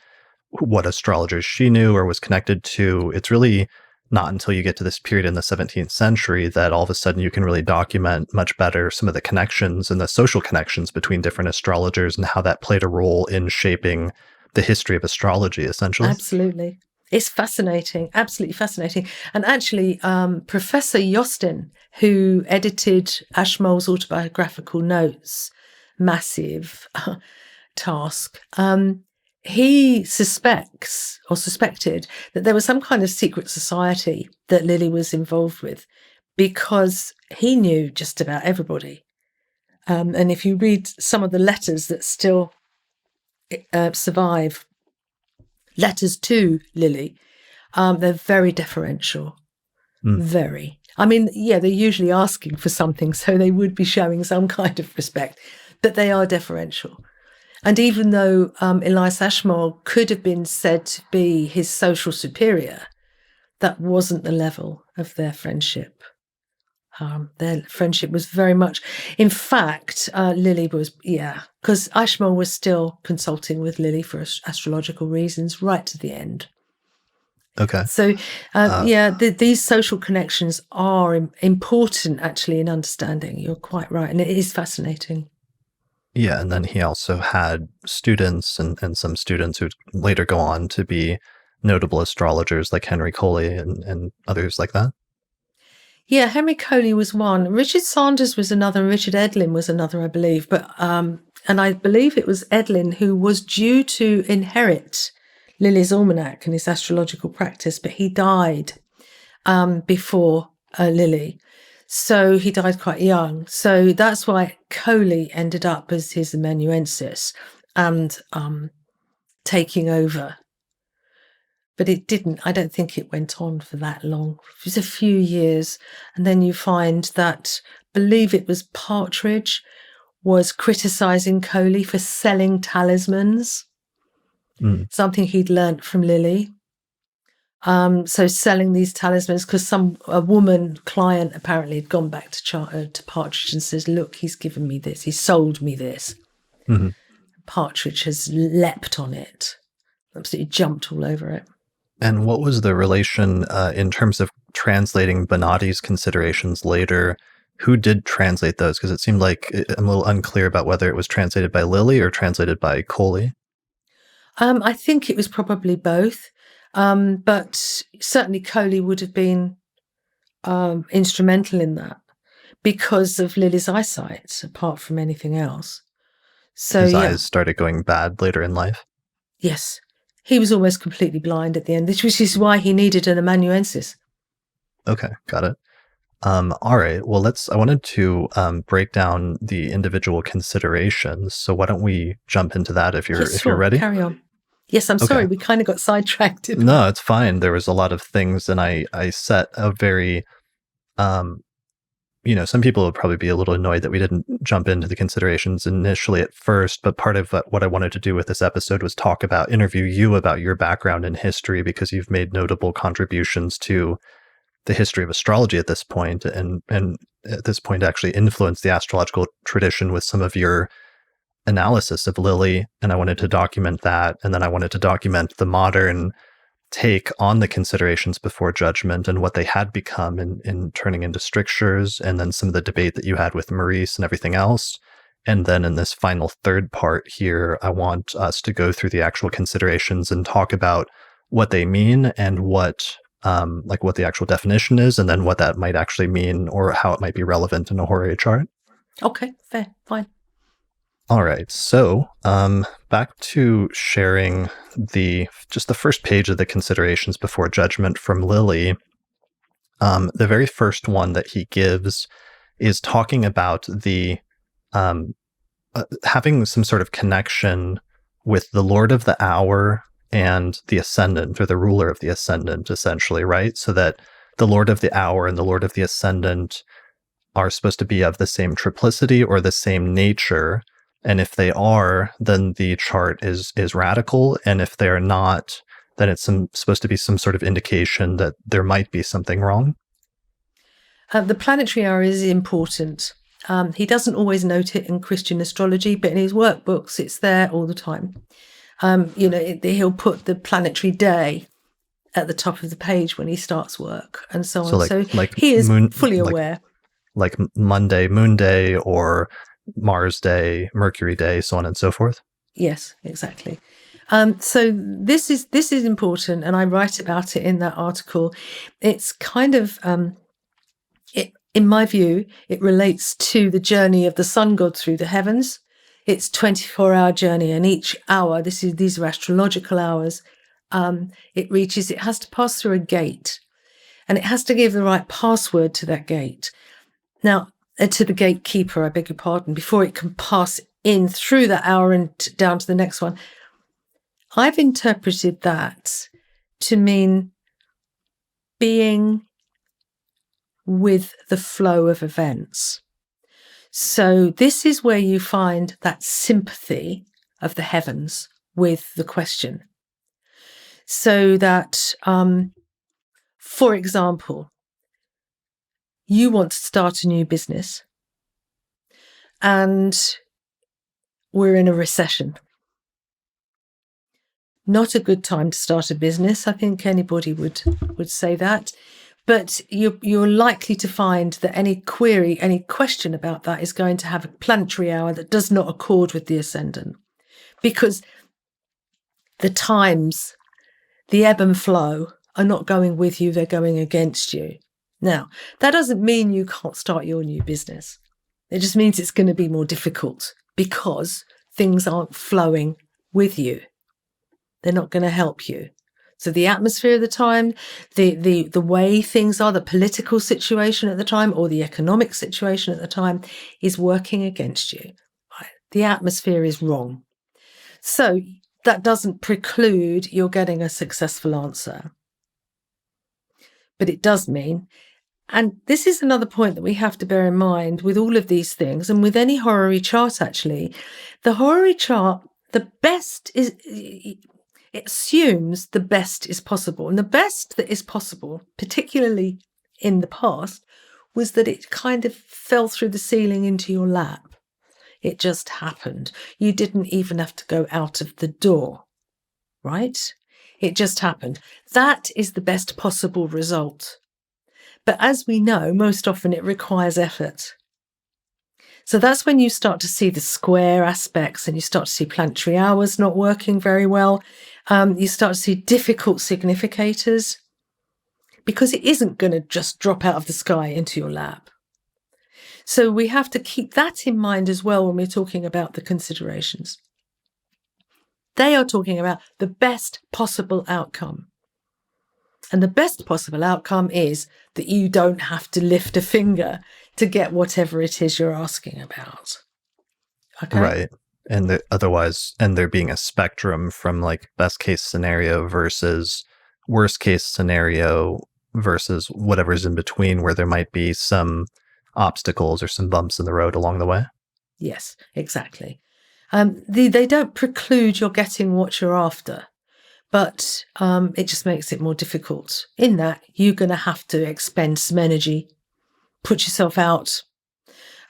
what astrologers she knew or was connected to. It's really not until you get to this period in the 17th century that all of a sudden you can really document much better some of the connections and the social connections between different astrologers and how that played a role in shaping the history of astrology, essentially. Absolutely. It's fascinating, absolutely fascinating. And actually, Professor Yostin, who edited Ashmole's autobiographical notes, massive task, he suspected that there was some kind of secret society that Lilly was involved with because he knew just about everybody. And if you read some of the letters that still survive, letters to Lilly, they're very deferential. Very. I mean, yeah, they're usually asking for something, so they would be showing some kind of respect, but they are deferential. And even though Elias Ashmole could have been said to be his social superior, that wasn't the level of their friendship. Their friendship was very much, in fact, Lilly was, because Ashmole was still consulting with Lilly for astrological reasons right to the end. Okay. So, these social connections are important, actually, in understanding. You're quite right. And it is fascinating. Yeah, and then he also had students and some students who later go on to be notable astrologers like Henry Coley and others like that. Yeah, Henry Coley was one. Richard Sanders was another, and Richard Edlin was another, I believe. But and I believe it was Edlin who was due to inherit Lilly's almanac and his astrological practice, but he died before Lilly. So he died quite young. So that's why Coley ended up as his amanuensis and taking over. but it didn't. I don't think it went on for that long. It was a few years. And then you find that, believe it was Partridge, was criticising Coley for selling talismans, something he'd learnt from Lilly. So selling these talismans, because a woman client apparently had gone back to Partridge and says, look, he's given me this, he sold me this. Mm-hmm. Partridge has leapt on it, absolutely jumped all over it. And what was the relation in terms of translating Bonatti's considerations later? Who did translate those? Because it seemed like I'm a little unclear about whether it was translated by Lilly or translated by Coley. I think it was probably both, but certainly Coley would have been instrumental in that because of Lilly's eyesight, apart from anything else. So his eyes started going bad later in life? Yes. He was almost completely blind at the end, which is why he needed an amanuensis. Okay, got it. All right. Well, I wanted to break down the individual considerations. So why don't we jump into that if you're ready? Carry on. Yes, I'm sorry. We kind of got sidetracked. No, it's fine. There was a lot of things, and I set a very, some people would probably be a little annoyed that we didn't jump into the considerations initially at first. But part of what I wanted to do with this episode was interview you about your background in history, because you've made notable contributions to the history of astrology at this point, and at this point actually influenced the astrological tradition with some of your analysis of Lilly. And I wanted to document that. And then I wanted to document the modern take on the considerations before Judgment and what they had become in turning into strictures, and then some of the debate that you had with Maurice and everything else. And then in this final third part here, I want us to go through the actual considerations and talk about what they mean and what the actual definition is, and then what that might actually mean or how it might be relevant in a horary chart. Okay, fair, fine. All right, so back to sharing the first page of the considerations before Judgment from Lilly. The very first one that he gives is talking about the having some sort of connection with the Lord of the Hour and the Ascendant, or the ruler of the Ascendant, essentially, right? So that the Lord of the Hour and the Lord of the Ascendant are supposed to be of the same triplicity or the same nature. And if they are, then the chart is radical. And if they're not, then it's supposed to be some sort of indication that there might be something wrong. The planetary hour is important. He doesn't always note it in Christian astrology, but in his workbooks, it's there all the time. He'll put the planetary day at the top of the page when he starts work, and so on. So he is fully aware. Like Monday, Moon Day, or Mars Day, Mercury Day, so on and so forth. Yes, exactly. So this is important, and I write about it in that article. It's kind of, in my view, it relates to the journey of the sun god through the heavens. It's 24-hour journey, and each hour, these are astrological hours, it has to pass through a gate, and it has to give the right password to that gate. Now, to the gatekeeper, I beg your pardon, before it can pass in through that hour and down to the next one. I've interpreted that to mean being with the flow of events. So this is where you find that sympathy of the heavens with the question. So that, for example, you want to start a new business and we're in a recession. Not a good time to start a business. I think anybody would say that. But you're likely to find that any question about that is going to have a planetary hour that does not accord with the Ascendant. Because the times, the ebb and flow, are not going with you, they're going against you. Now, that doesn't mean you can't start your new business. It just means it's going to be more difficult because things aren't flowing with you. They're not going to help you. So the atmosphere of the time, the way things are, the political situation at the time or the economic situation at the time is working against you. Right? The atmosphere is wrong. So that doesn't preclude you're getting a successful answer. But it does mean, and this is another point that we have to bear in mind with all of these things, and with any horary chart actually, the horary chart, the best is, it assumes the best is possible. And the best that is possible, particularly in the past, was that it kind of fell through the ceiling into your lap. It just happened. You didn't even have to go out of the door, right? It just happened. That is the best possible result. But as we know, most often it requires effort. So that's when you start to see the square aspects and you start to see planetary hours not working very well. You start to see difficult significators because it isn't going to just drop out of the sky into your lap. So we have to keep that in mind as well when we're talking about the considerations. They are talking about the best possible outcome. And the best possible outcome is that you don't have to lift a finger to get whatever it is you're asking about. Okay? Right. And there being a spectrum from like best case scenario versus worst case scenario versus whatever's in between, where there might be some obstacles or some bumps in the road along the way. Yes, exactly. They don't preclude you're getting what you're after, but it just makes it more difficult in that you're going to have to expend some energy, put yourself out.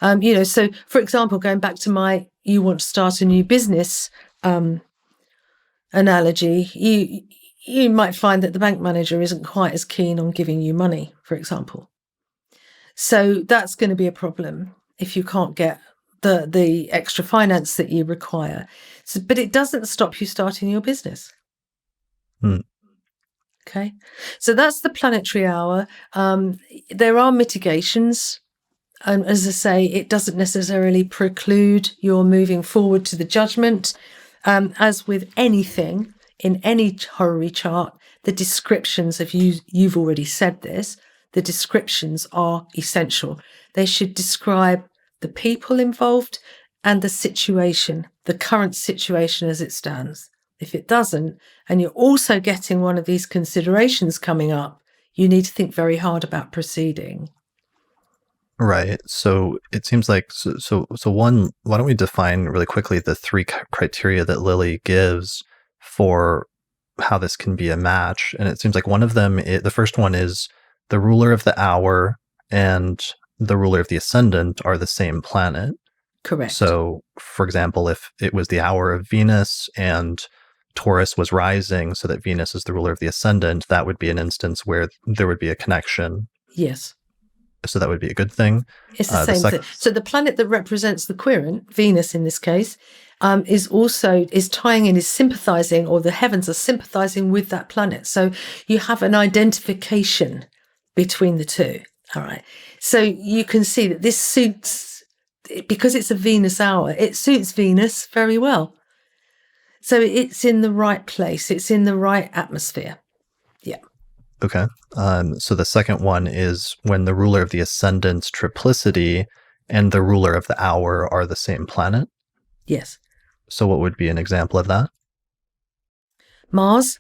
So for example, going back to you want to start a new business analogy, you might find that the bank manager isn't quite as keen on giving you money, for example. So that's going to be a problem if you can't get the extra finance that you require. But it doesn't stop you starting your business. Okay, so that's the planetary hour. There are mitigations. And as I say, it doesn't necessarily preclude your moving forward to the judgment. As with anything in any horary chart, the descriptions of you've already said this, the descriptions are essential. They should describe the people involved and the situation, the current situation as it stands. If it doesn't, and you're also getting one of these considerations coming up, you need to think very hard about proceeding. Right. So it seems like, so one, why don't we define really quickly the three criteria that Lilly gives for how this can be a match? And it seems like one of them, the first one is the ruler of the hour and the ruler of the ascendant are the same planet. Correct. So, for example, if it was the hour of Venus and Taurus was rising, so that Venus is the ruler of the ascendant, that would be an instance where there would be a connection. Yes. So that would be a good thing. It's the same thing. So the planet that represents the querent, Venus in this case, is tying in, is sympathizing, or the heavens are sympathizing with that planet. So you have an identification between the two. All right. So you can see that this suits, because it's a Venus hour, it suits Venus very well. So it's in the right place. It's in the right atmosphere. Yeah. Okay. So the second one is when the ruler of the ascendant's triplicity and the ruler of the hour are the same planet. Yes. So what would be an example of that? Mars.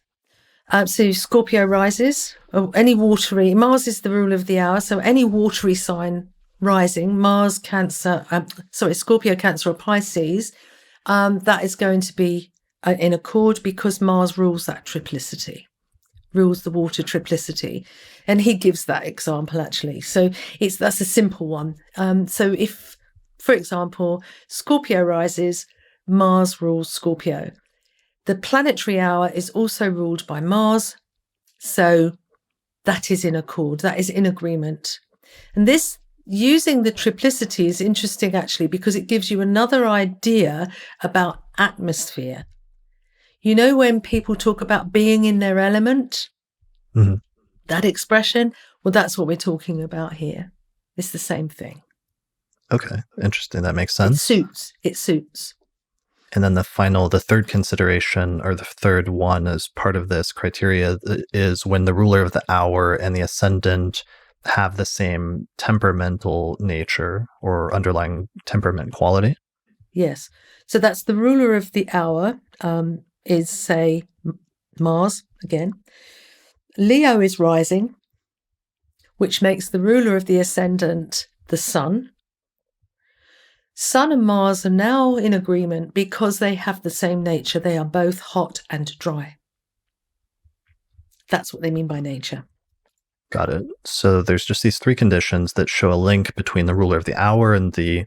So Scorpio rises, or any watery, Mars is the ruler of the hour. So any watery sign rising, Mars, Cancer, Scorpio, Cancer, or Pisces, that is going to be in accord because Mars rules that triplicity, rules the water triplicity. And he gives that example actually. So that's a simple one. So if, for example, Scorpio rises, Mars rules Scorpio. The planetary hour is also ruled by Mars. So that is in accord, that is in agreement. And this, using the triplicity, is interesting actually because it gives you another idea about atmosphere. You know, when people talk about being in their element, that expression, well, that's what we're talking about here. It's the same thing. Okay, interesting. That makes sense. It suits. And then the third consideration, or the third one as part of this criteria, is when the ruler of the hour and the ascendant have the same temperamental nature or underlying temperament quality. Yes. So that's the ruler of the hour. is, say, Mars again. Leo is rising, which makes the ruler of the ascendant the Sun. Sun and Mars are now in agreement because they have the same nature. They are both hot and dry. That's what they mean by nature. Got it. So there's just these three conditions that show a link between the ruler of the hour and the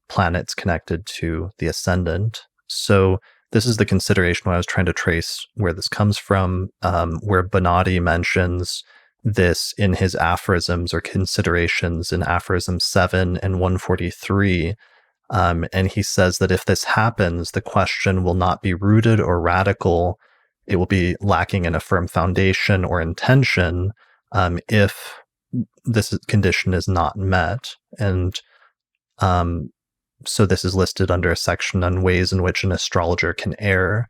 planets connected to the ascendant. So this is the consideration when I was trying to trace where this comes from, where Bonatti mentions this in his aphorisms or considerations in aphorism 7 and 143. And he says that if this happens, the question will not be rooted or radical. It will be lacking in a firm foundation or intention if this condition is not met. And so this is listed under a section on ways in which an astrologer can err.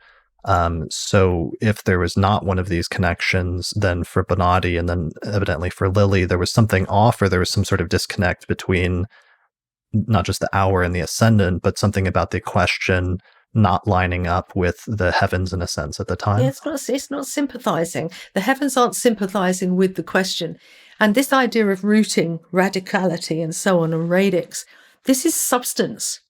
So if there was not one of these connections, then for Bonatti and then evidently for Lilly, there was something off, or there was some sort of disconnect between not just the hour and the ascendant, but something about the question not lining up with the heavens in a sense at the time. Yeah, it's not sympathizing. The heavens aren't sympathizing with the question. And this idea of rooting, radicality, and so on, and radix, this is substance.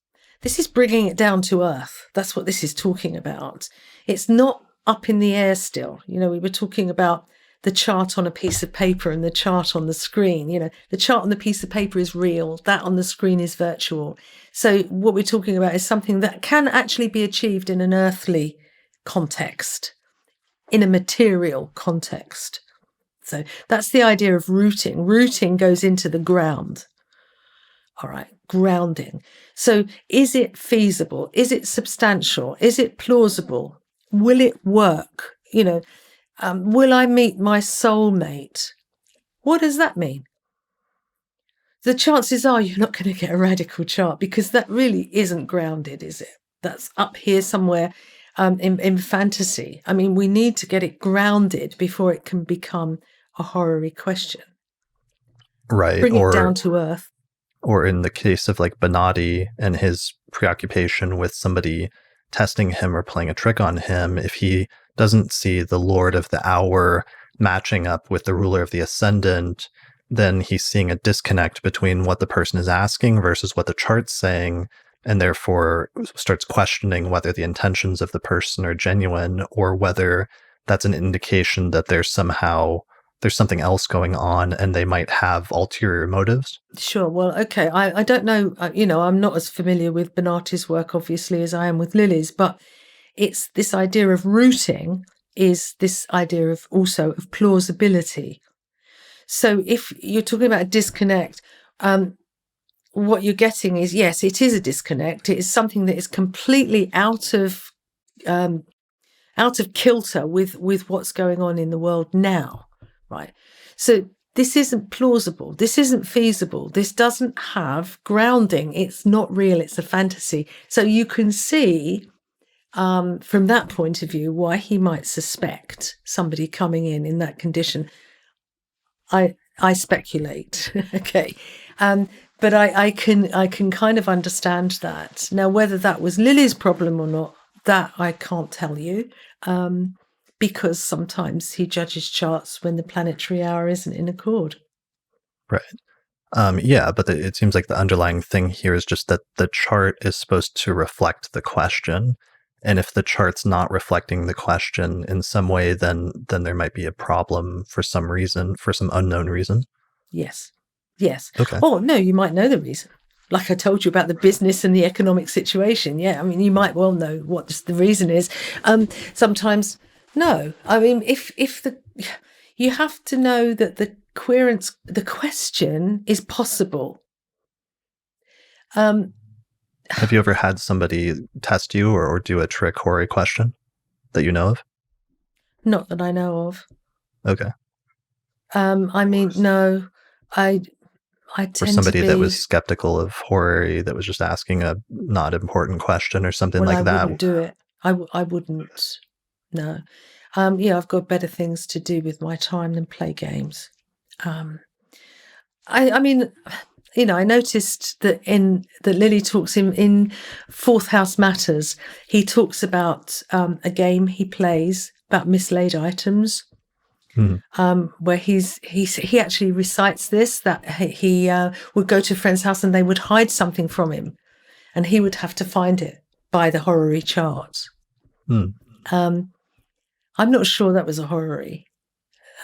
This is bringing it down to earth. That's what this is talking about. It's not up in the air still. We were talking about the chart on a piece of paper and the chart on the screen. The chart on the piece of paper is real. That on the screen is virtual. So what we're talking about is something that can actually be achieved in an earthly context, in a material context. So that's the idea of rooting. Rooting goes into the ground. All right, grounding. So is it feasible? Is it substantial? Is it plausible? Will it work? Will I meet my soulmate? What does that mean? The chances are you're not going to get a radical chart because that really isn't grounded, is it? That's up here somewhere in fantasy. I mean, we need to get it grounded before it can become a horary question. Right. Bring it down to earth. Or in the case of like Bonatti and his preoccupation with somebody testing him or playing a trick on him, if he doesn't see the Lord of the hour matching up with the ruler of the ascendant, then he's seeing a disconnect between what the person is asking versus what the chart's saying, and therefore starts questioning whether the intentions of the person are genuine or whether that's an indication that there's something else going on and they might have ulterior motives. Sure. Well, okay. I don't know. I'm not as familiar with Bonatti's work, obviously, as I am with Lilly's, but it's this idea of rooting is this idea of also of plausibility. So if you're talking about a disconnect, what you're getting is, yes, it is a disconnect. It is something that is completely out of kilter with what's going on in the world now. Right. So this isn't plausible. This isn't feasible. This doesn't have grounding. It's not real. It's a fantasy. So you can see from that point of view why he might suspect somebody coming in that condition. I speculate. Okay. But I can kind of understand that. Now, whether that was Lily's problem or not, that I can't tell you. Because sometimes he judges charts when the planetary hour isn't in accord. Right. Yeah, but it seems like the underlying thing here is just that the chart is supposed to reflect the question. And if the chart's not reflecting the question in some way, then there might be a problem for some reason, for some unknown reason. Yes. Okay. Oh, no, you might know the reason. Like I told you about the business and the economic situation. Yeah, I mean, you might well know what the reason is. Sometimes... No, I mean, you have to know that the question is possible. Have you ever had somebody test you or do a trick horary question that you know of? Not that I know of. Okay. I mean, no, I tend to be... Or somebody that was skeptical of horary that was just asking a not important question or something like that. I wouldn't do it. I wouldn't. No. I've got better things to do with my time than play games. I mean, I noticed that Lilly talks in Fourth House Matters, he talks about a game he plays about mislaid items, where he actually recites this, that he would go to a friend's house and they would hide something from him, and he would have to find it by the horary chart. I'm not sure that was a horary,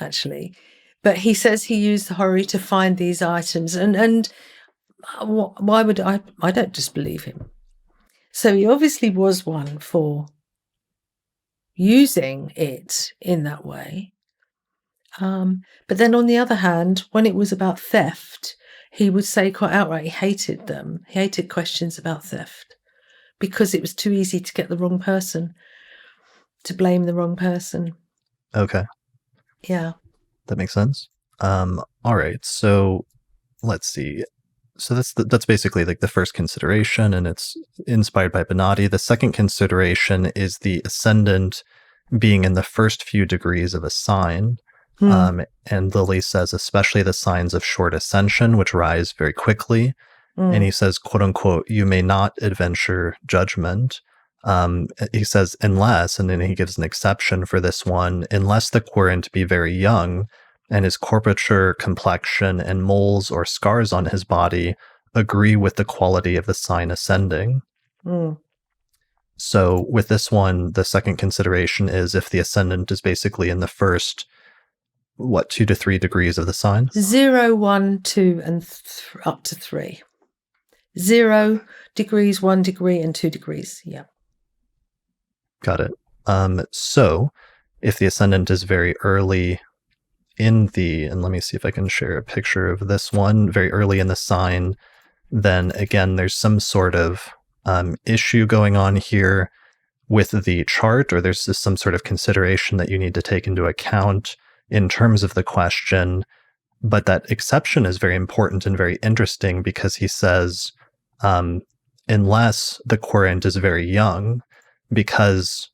actually. But he says he used the horary to find these items. And why would I don't disbelieve him. So he obviously was one for using it in that way. But then on the other hand, when it was about theft, he would say quite outright he hated them. He hated questions about theft because it was too easy to get the wrong person, to blame the wrong person. Okay. Yeah. That makes sense. All right. So let's see. So that's basically like the first consideration, and it's inspired by Bonatti. The second consideration is the ascendant being in the first few degrees of a sign. And Lilly says, especially the signs of short ascension, which rise very quickly. And he says, quote unquote, you may not adventure judgment. He says, unless, and then he gives an exception for this one, unless the querent be very young and his corporature, complexion, and moles or scars on his body agree with the quality of the sign ascending. So with this one, the second consideration is if the ascendant is basically in the first, 2 to 3 degrees of the sign? 0, 1, 2, and up to 3. 0 degrees, 1 degree, and 2 degrees. Yeah. Got it. So if the ascendant is very early in and let me see if I can share a picture of this one, very early in the sign, then again, there's some sort of issue going on here with the chart, or there's just some sort of consideration that you need to take into account in terms of the question. But that exception is very important and very interesting because he says, unless the querent is very young, because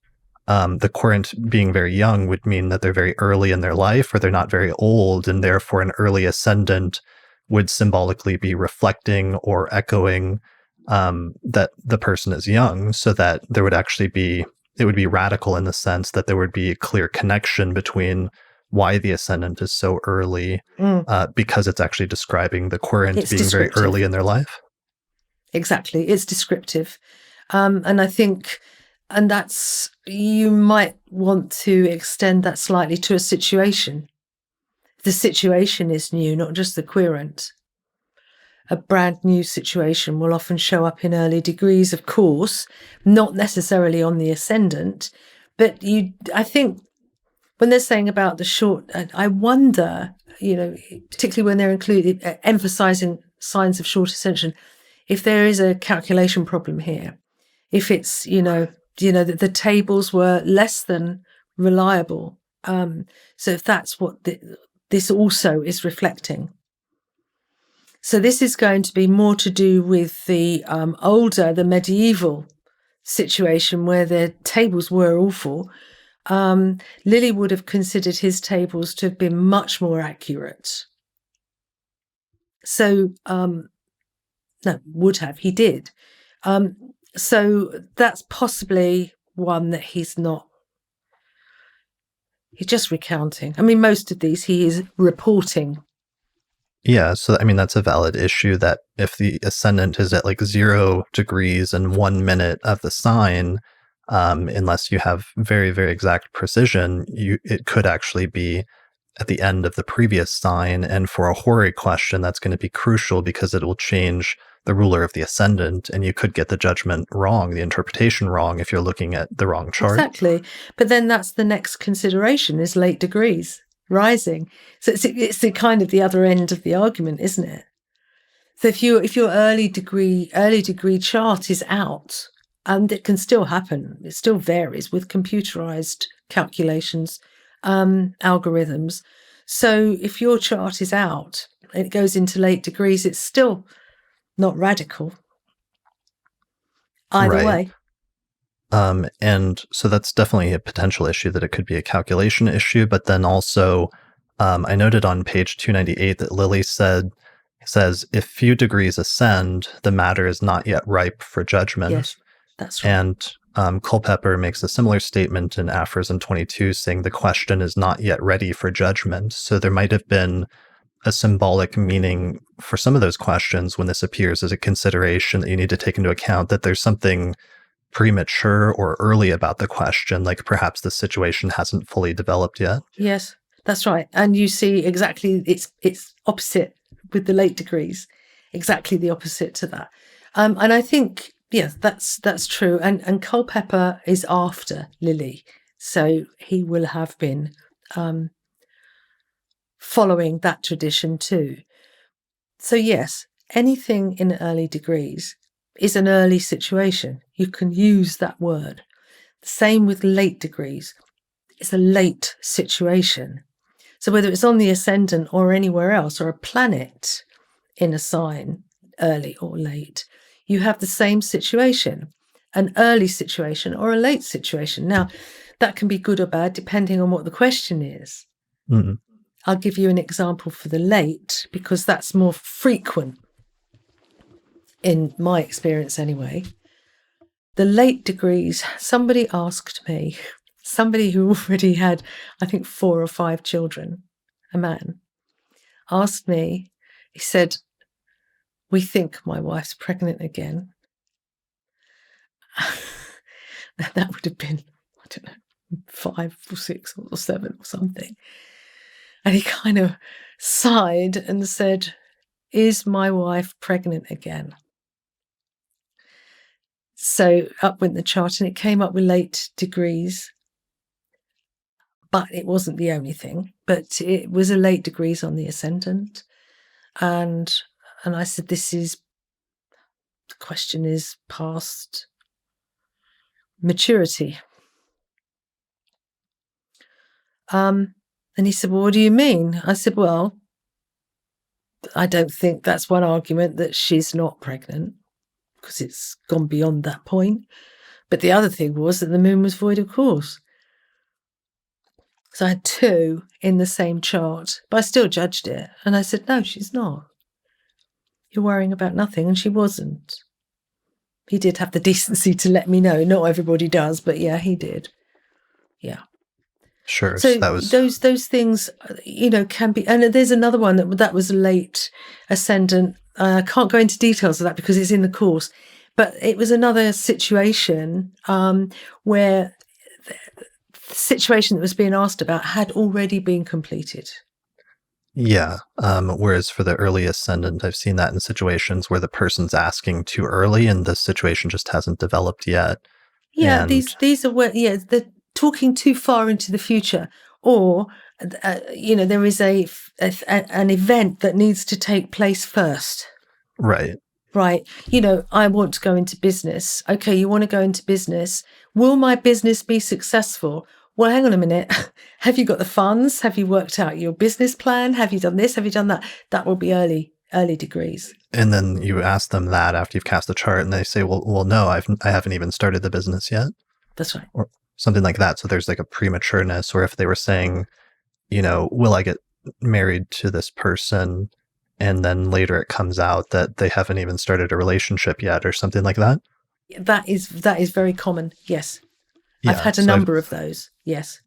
the querent being very young would mean that they're very early in their life or they're not very old, and therefore an early ascendant would symbolically be reflecting or echoing that the person is young, so that there would actually be, it would be radical in the sense that there would be a clear connection between why the ascendant is so early, because it's actually describing the querent being very early in their life. Exactly. It's descriptive. And I think, and that's, you might want to extend that slightly to a situation. The situation is new, not just the querent. A brand new situation will often show up in early degrees, of course, not necessarily on the ascendant, but I think when they're saying about the short, I wonder, particularly when they're emphasizing signs of short ascension, if there is a calculation problem here, if it's, that the tables were less than reliable. So if that's what this also is reflecting. So this is going to be more to do with the the medieval situation where the tables were awful. Lilly would have considered his tables to have been much more accurate. So, no, would have, he did. So that's possibly one that he's just recounting. I mean, most of these he is reporting. Yeah, so I mean, that's a valid issue that if the ascendant is at like 0 degrees and 1 minute of the sign, unless you have very, very exact precision, it could actually be at the end of the previous sign. And for a horary question, that's going to be crucial because it will change the ruler of the ascendant, and you could get the judgment wrong, the interpretation wrong, if you're looking at the wrong chart. Exactly. But then that's the next consideration, is late degrees rising. So it's the kind of the other end of the argument, isn't it? So if your early degree chart is out, and it can still happen, it still varies with computerized calculations, algorithms. So if your chart is out and it goes into late degrees, it's still not radical either way. And so that's definitely a potential issue, that it could be a calculation issue. But then also, I noted on page 298 that Lilly said He says, if few degrees ascend, the matter is not yet ripe for judgment. Yes, that's right. And Culpeper makes a similar statement in Aphorism 22, saying the question is not yet ready for judgment. So there might have been a symbolic meaning for some of those questions when this appears as a consideration that you need to take into account, that there's something premature or early about the question, like perhaps the situation hasn't fully developed yet. Yes, that's right. And you see exactly it's opposite with the late degrees, exactly the opposite to that. And I think, yes, that's true. And Culpeper is after Lilly, so he will have been following that tradition too. So yes, anything in early degrees is an early situation. You can use that word. The same with late degrees. It's a late situation. So whether it's on the ascendant or anywhere else, or a planet in a sign, early or late, you have the same situation, an early situation or a late situation. Now, that can be good or bad depending on what the question is. Mm-hmm. I'll give you an example for the late, because that's more frequent in my experience anyway. The late degrees, somebody asked me, somebody who already had, I think, 4 or 5 children, a man, asked me, he said, we think my wife's pregnant again. That would have been, I don't know, 5 or 6 or 7 or something. And he kind of sighed and said, is my wife pregnant again? So up went the chart and it came up with late degrees. But it wasn't the only thing. But it was a late degrees on the Ascendant. And I said, the question is past maturity. And he said, well, what do you mean? I said, well, I don't think that's one argument that she's not pregnant, because it's gone beyond that point. But the other thing was that the moon was void of course. So I had 2 in the same chart, but I still judged it. And I said, no, she's not. You're worrying about nothing. And she wasn't. He did have the decency to let me know. Not everybody does, but yeah, he did. Yeah. Sure. So that was those things, can be. And there's another one that was a late ascendant. I can't go into details of that because it's in the course. But it was another situation where the situation that was being asked about had already been completed. Yeah. Whereas for the early ascendant, I've seen that in situations where the person's asking too early and the situation just hasn't developed yet. Yeah, these are where they're talking too far into the future, or there is an event that needs to take place first. Right. Right. I want to go into business. Okay, you want to go into business. Will my business be successful? Well, hang on a minute. Have you got the funds? Have you worked out your business plan? Have you done this? Have you done that? That will be early degrees. And then you ask them that after you've cast the chart, and they say, well, no, I haven't even started the business yet. That's right. Or something like that. So there's like a prematureness. Or if they were saying, will I get married to this person? And then later it comes out that they haven't even started a relationship yet, or something like that. That is very common. Yes. Yeah, I've had a number of those. Yes.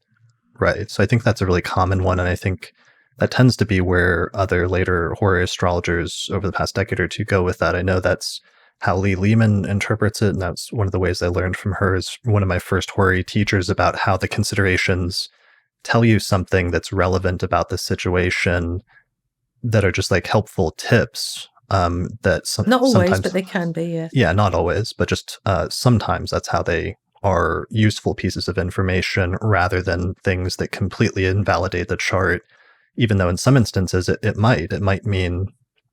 Right. So I think that's a really common one. And I think that tends to be where other later horary astrologers over the past decade or two go with that. I know that's how Lee Lehman interprets it. And that's one of the ways I learned from her, is one of my first horary teachers, about how the considerations tell you something that's relevant about the situation, that are just like helpful tips. That not always, sometimes, but they can be. Yeah. Yeah, not always, but just sometimes that's how they are useful pieces of information, rather than things that completely invalidate the chart. Even though in some instances it might mean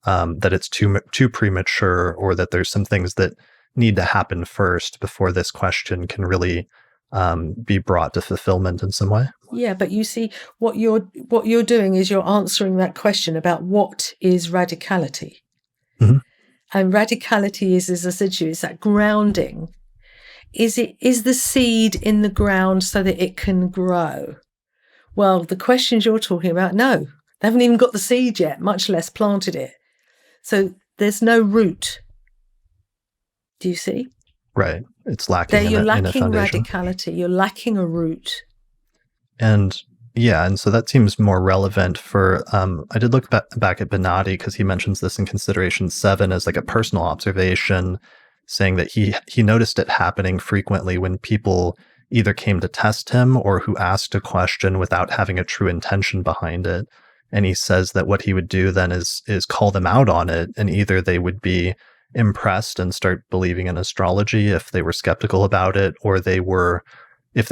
that it's too premature, or that there's some things that need to happen first before this question can really be brought to fulfillment in some way. Yeah, but you see, what you're doing is you're answering that question about what is radicality. Mm-hmm. And radicality is, as I said to you, is that grounding. Is the seed in the ground so that it can grow? Well, the questions you're talking about, no, they haven't even got the seed yet, much less planted it. So there's no root. Do you see? Right. It's lacking You're in a lacking foundation. radicality. You're lacking a root. And yeah, and so that seems more relevant for, I did look back at Benatti because he mentions this in consideration 7 as like a personal observation, saying that he noticed it happening frequently when people either came to test him or who asked a question without having a true intention behind it. And he says that what he would do then is call them out on it, and either they would be impressed and start believing in astrology if they were skeptical about it, or if they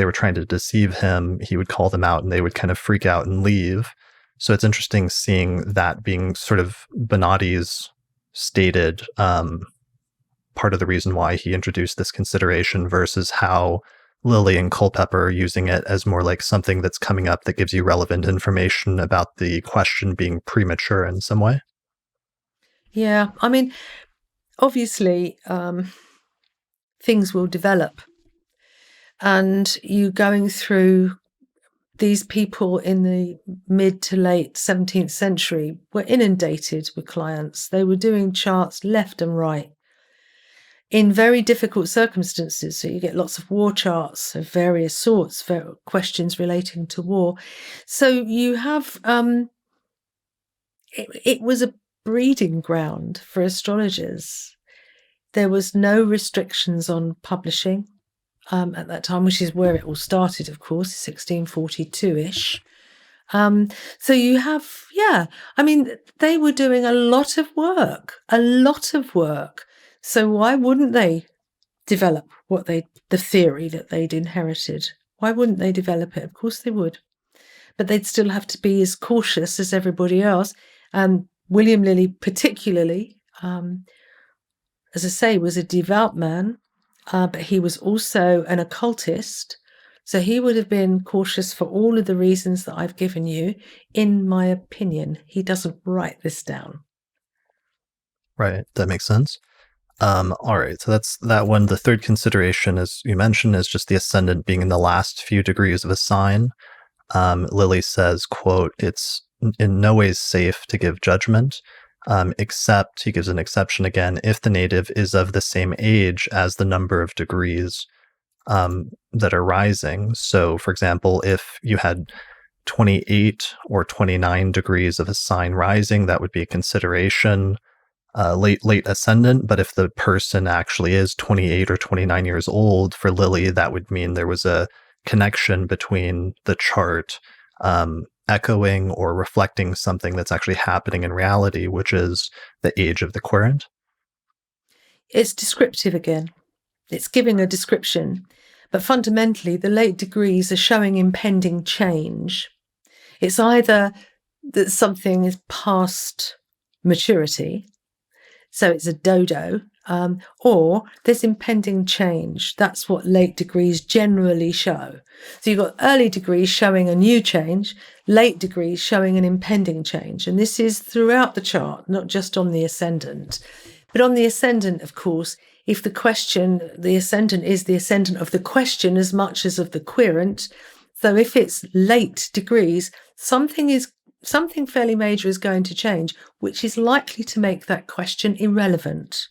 were trying to deceive him, he would call them out and they would kind of freak out and leave. So it's interesting seeing that being sort of Benatti's stated part of the reason why he introduced this consideration versus how Lilly and Culpeper are using it as more like something that's coming up that gives you relevant information about the question being premature in some way. Yeah, I mean, obviously, things will develop. And you going through these people in the mid to late 17th century were inundated with clients. They were doing charts left and right in very difficult circumstances. So you get lots of war charts of various sorts, questions relating to war. So you have, it was a breeding ground for astrologers. There was no restrictions on publishing at that time, which is where it all started, of course, 1642-ish. So you have, I mean, they were doing a lot of work. So why wouldn't they develop the theory that they'd inherited? Why wouldn't they develop it? Of course they would. But they'd still have to be as cautious as everybody else. William Lilly particularly, as I say, was a devout man, but he was also an occultist. So he would have been cautious for all of the reasons that I've given you. In my opinion, he doesn't write this down. Right. That makes sense. All right. So that's that one. The third consideration, as you mentioned, is just the ascendant being in the last few degrees of a sign. Lilly says, quote, "It's in no ways safe to give judgment, except," he gives an exception again, "if the native is of the same age as the number of degrees that are rising." So, for example, if you had 28 or 29 degrees of a sign rising, that would be a consideration. Late ascendant, but if the person actually is 28 or 29 years old, for Lilly, that would mean there was a connection between the chart echoing or reflecting something that's actually happening in reality, which is the age of the querent. It's descriptive again. It's giving a description. But fundamentally, the late degrees are showing impending change. It's either that something is past maturity, so it's a dodo, or there's impending change. That's what late degrees generally show. So you've got early degrees showing a new change, late degrees showing an impending change. And this is throughout the chart, not just on the ascendant. But on the ascendant, of course, if the ascendant is the ascendant of the question as much as of the querent. So if it's late degrees, something fairly major is going to change, which is likely to make that question irrelevant.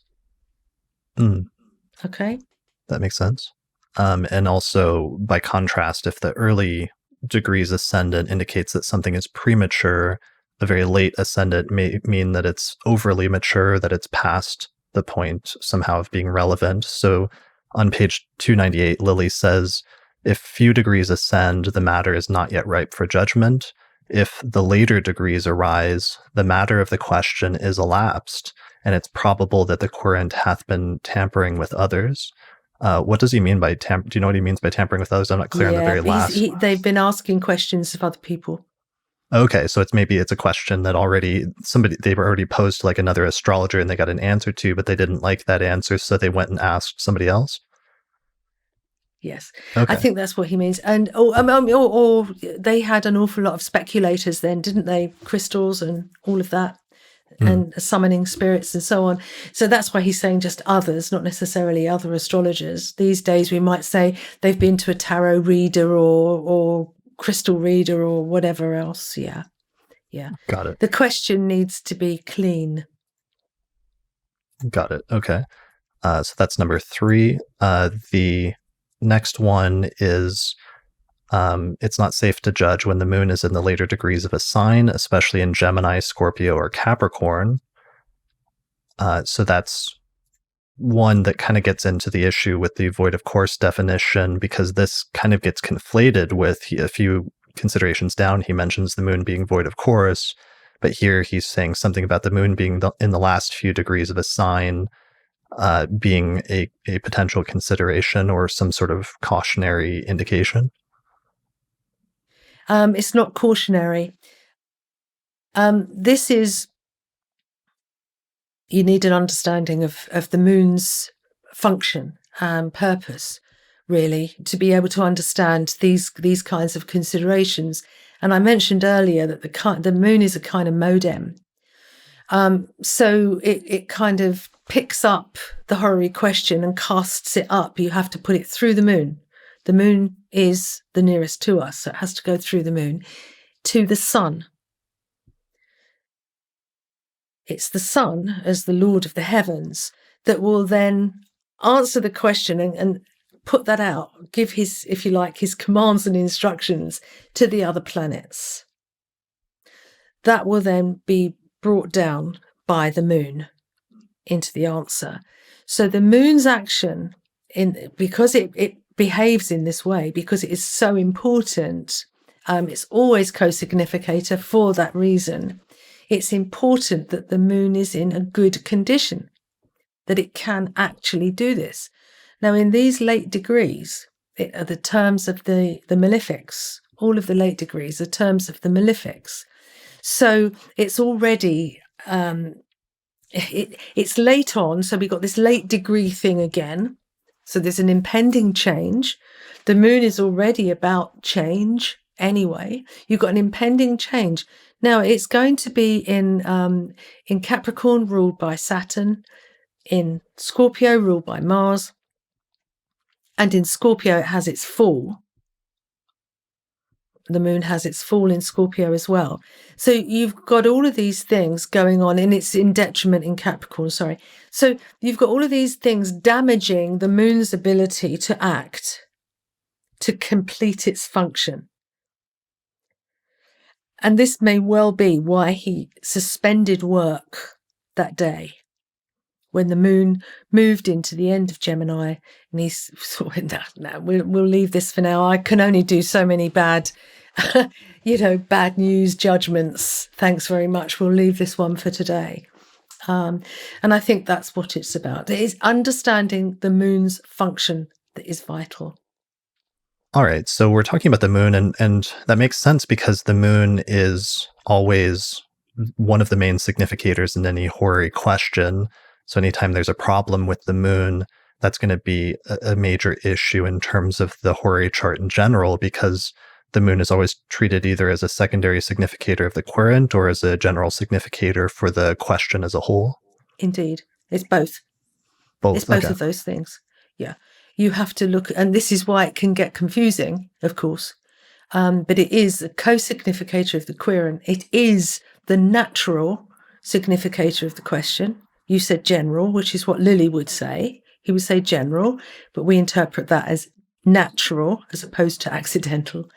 Okay? That makes sense. And also, by contrast, if the early degrees ascendant indicates that something is premature, the very late ascendant may mean that it's overly mature, that it's past the point somehow of being relevant. So on page 298, Lilly says, "If few degrees ascend, the matter is not yet ripe for judgment. If the later degrees arise, the matter of the question is elapsed, and it's probable that the querent hath been tampering with others." What does he mean by do you know what he means by tampering with others? I'm not clear on the very last. They've been asking questions of other people. Okay, so it's a question that they were already posed to like another astrologer and they got an answer to, but they didn't like that answer, so they went and asked somebody else. Yes, okay. I think that's what he means. And or they had an awful lot of speculators then, didn't they? Crystals and all of that, and summoning spirits and so on. So that's why he's saying just others, not necessarily other astrologers. These days we might say they've been to a tarot reader or crystal reader or whatever else. Yeah. Got it. The question needs to be clean. Got it. Okay. So that's number 3. The next one is it's not safe to judge when the moon is in the later degrees of a sign, especially in Gemini, Scorpio, or Capricorn. So that's one that kind of gets into the issue with the void of course definition, because this kind of gets conflated with a few considerations down. He mentions the moon being void of course, but here he's saying something about the moon being in the last few degrees of a sign being a potential consideration or some sort of cautionary indication. It's not cautionary. This is, you need an understanding of the moon's function and purpose, really, to be able to understand these kinds of considerations. And I mentioned earlier that the moon is a kind of modem. So it kind of picks up the horary question and casts it up. You have to put it through the moon. The moon is the nearest to us, so it has to go through the moon to the sun. It's the sun, as the Lord of the heavens, that will then answer the question and put that out, give his, if you like, his commands and instructions to the other planets. That will then be brought down by the moon into the answer. So the moon's action, because it behaves in this way, because it is so important, it's always co-significator for that reason. It's important that the moon is in a good condition, that it can actually do this. Now, in these late degrees, are the terms of the malefics. All of the late degrees are terms of the malefics. So it's already, it's late on. So we've got this late degree thing again. So there's an impending change. The moon is already about change anyway. You've got an impending change. Now it's going to be in Capricorn, ruled by Saturn, in Scorpio, ruled by Mars, and in Scorpio it has its fall. The moon has its fall in Scorpio as well. So you've got all of these things going on, and it's in detriment in Capricorn, sorry. So you've got all of these things damaging the moon's ability to act, to complete its function. And this may well be why he suspended work that day, when the moon moved into the end of Gemini, and he's sort of, no, we'll leave this for now. I can only do so many bad news judgments. Thanks very much. We'll leave this one for today. And I think that's what it's about. It is understanding the moon's function that is vital. All right. So we're talking about the moon, and that makes sense because the moon is always one of the main significators in any horary question. So anytime there's a problem with the moon, that's going to be a major issue in terms of the horary chart in general, because the moon is always treated either as a secondary significator of the querent or as a general significator for the question as a whole. Indeed. It's both. It's both of those things. Yeah. You have to look, and this is why it can get confusing, of course, but it is a co-significator of the querent. It is the natural significator of the question. You said general, which is what Lilly would say. He would say general, but we interpret that as natural as opposed to accidental.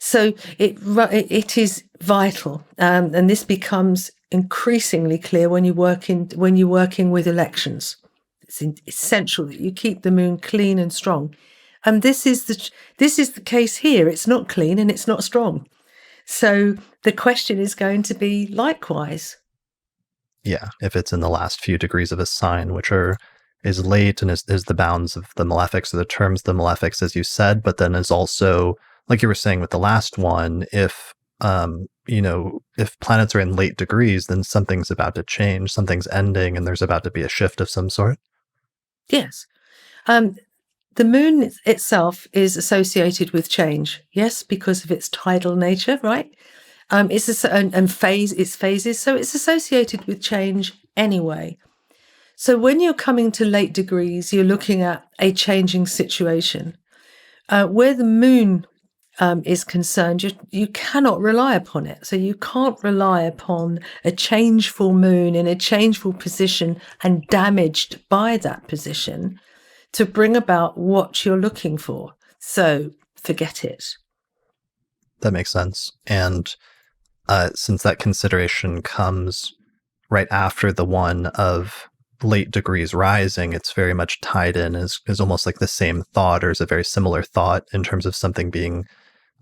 So it is vital, and this becomes increasingly clear when you're working with elections. It's essential that you keep the moon clean and strong, and this is the case here. It's not clean and it's not strong, so the question is going to be likewise. Yeah, if it's in the last few degrees of a sign, which is late and is the bounds of the malefics, or the terms of the malefics, as you said, but then is also, like you were saying with the last one, if planets are in late degrees, then something's about to change, something's ending, and there's about to be a shift of some sort. Yes. The moon itself is associated with change, yes, because of its tidal nature, right? Its phases, so it's associated with change anyway. So when you're coming to late degrees, you're looking at a changing situation. Where the moon is concerned, you cannot rely upon it. So you can't rely upon a changeful moon in a changeful position and damaged by that position to bring about what you're looking for. So forget it. That makes sense. And since that consideration comes right after the one of late degrees rising, it's very much tied in as almost like the same thought, or is a very similar thought in terms of something being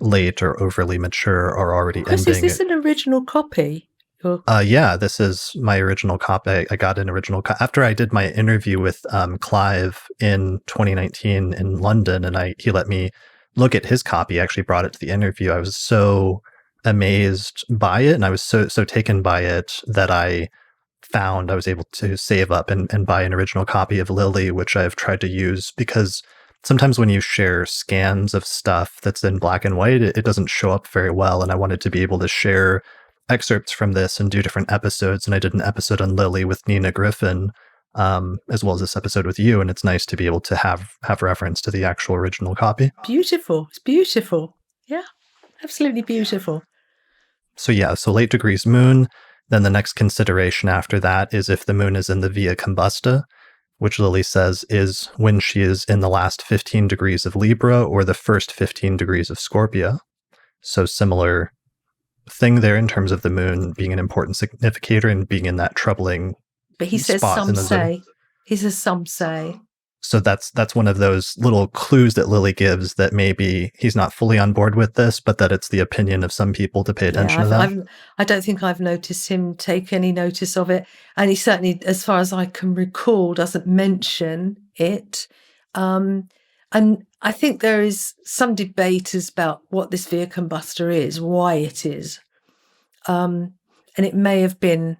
late or overly mature or already Chris, ending. is this an original copy? Yeah, this is my original copy. I got an original after I did my interview with Clive in 2019 in London, and he let me look at his copy. I actually brought it to the interview. I was so amazed by it, and I was so taken by it that I was able to save up and buy an original copy of Lilly, which I've tried to use, because sometimes when you share scans of stuff that's in black and white, it doesn't show up very well, and I wanted to be able to share excerpts from this and do different episodes. And I did an episode on Lilly with Nina Griffin, as well as this episode with you, and it's nice to be able to have reference to the actual original copy. Beautiful. It's beautiful. Yeah, absolutely beautiful. So late degrees moon. Then the next consideration after that is if the moon is in the via combusta, which Lilly says is when she is in the last 15 degrees of Libra or the first 15 degrees of Scorpio. So similar thing there in terms of the moon being an important significator and being in that troubling. But he says some say. He says some say. So that's one of those little clues that Lilly gives that maybe he's not fully on board with this, but that it's the opinion of some people to pay attention to that. I don't think I've noticed him take any notice of it. And he certainly, as far as I can recall, doesn't mention it. And I think there is some debate about what this via combusta is, why it is. And it may have been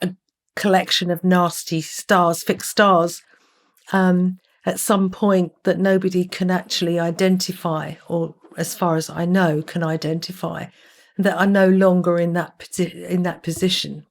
a collection of nasty stars, fixed stars, at some point that nobody can actually identify, or as far as I know, can identify, that are no longer in that position.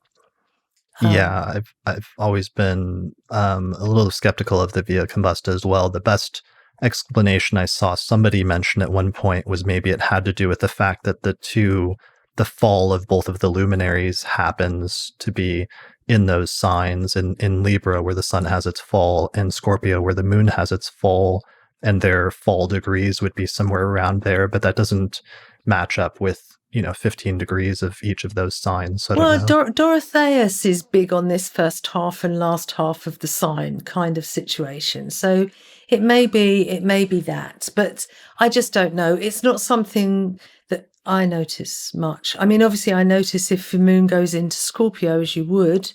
Yeah, I've always been a little skeptical of the via combusta as well. The best explanation I saw somebody mention at one point was maybe it had to do with the fact that the fall of both of the luminaries happens to be in those signs, in Libra where the sun has its fall, and Scorpio where the moon has its fall, and their fall degrees would be somewhere around there, but that doesn't match up with 15 degrees of each of those signs. So Dorotheus is big on this first half and last half of the sign kind of situation. So it may be that, but I just don't know. It's not something that I notice much. I mean, obviously I notice if the moon goes into Scorpio, as you would,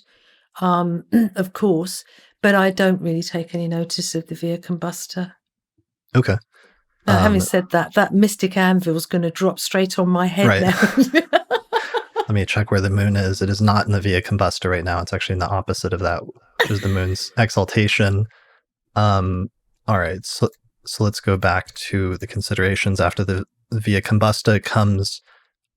of course, but I don't really take any notice of the via combusta. Okay. Now, having said that mystic anvil is going to drop straight on my head now. Let me check where the moon is. It is not in the via combusta right now. It's actually in the opposite of that, which is the moon's exaltation. All right. So let's go back to the considerations. After the via combusta comes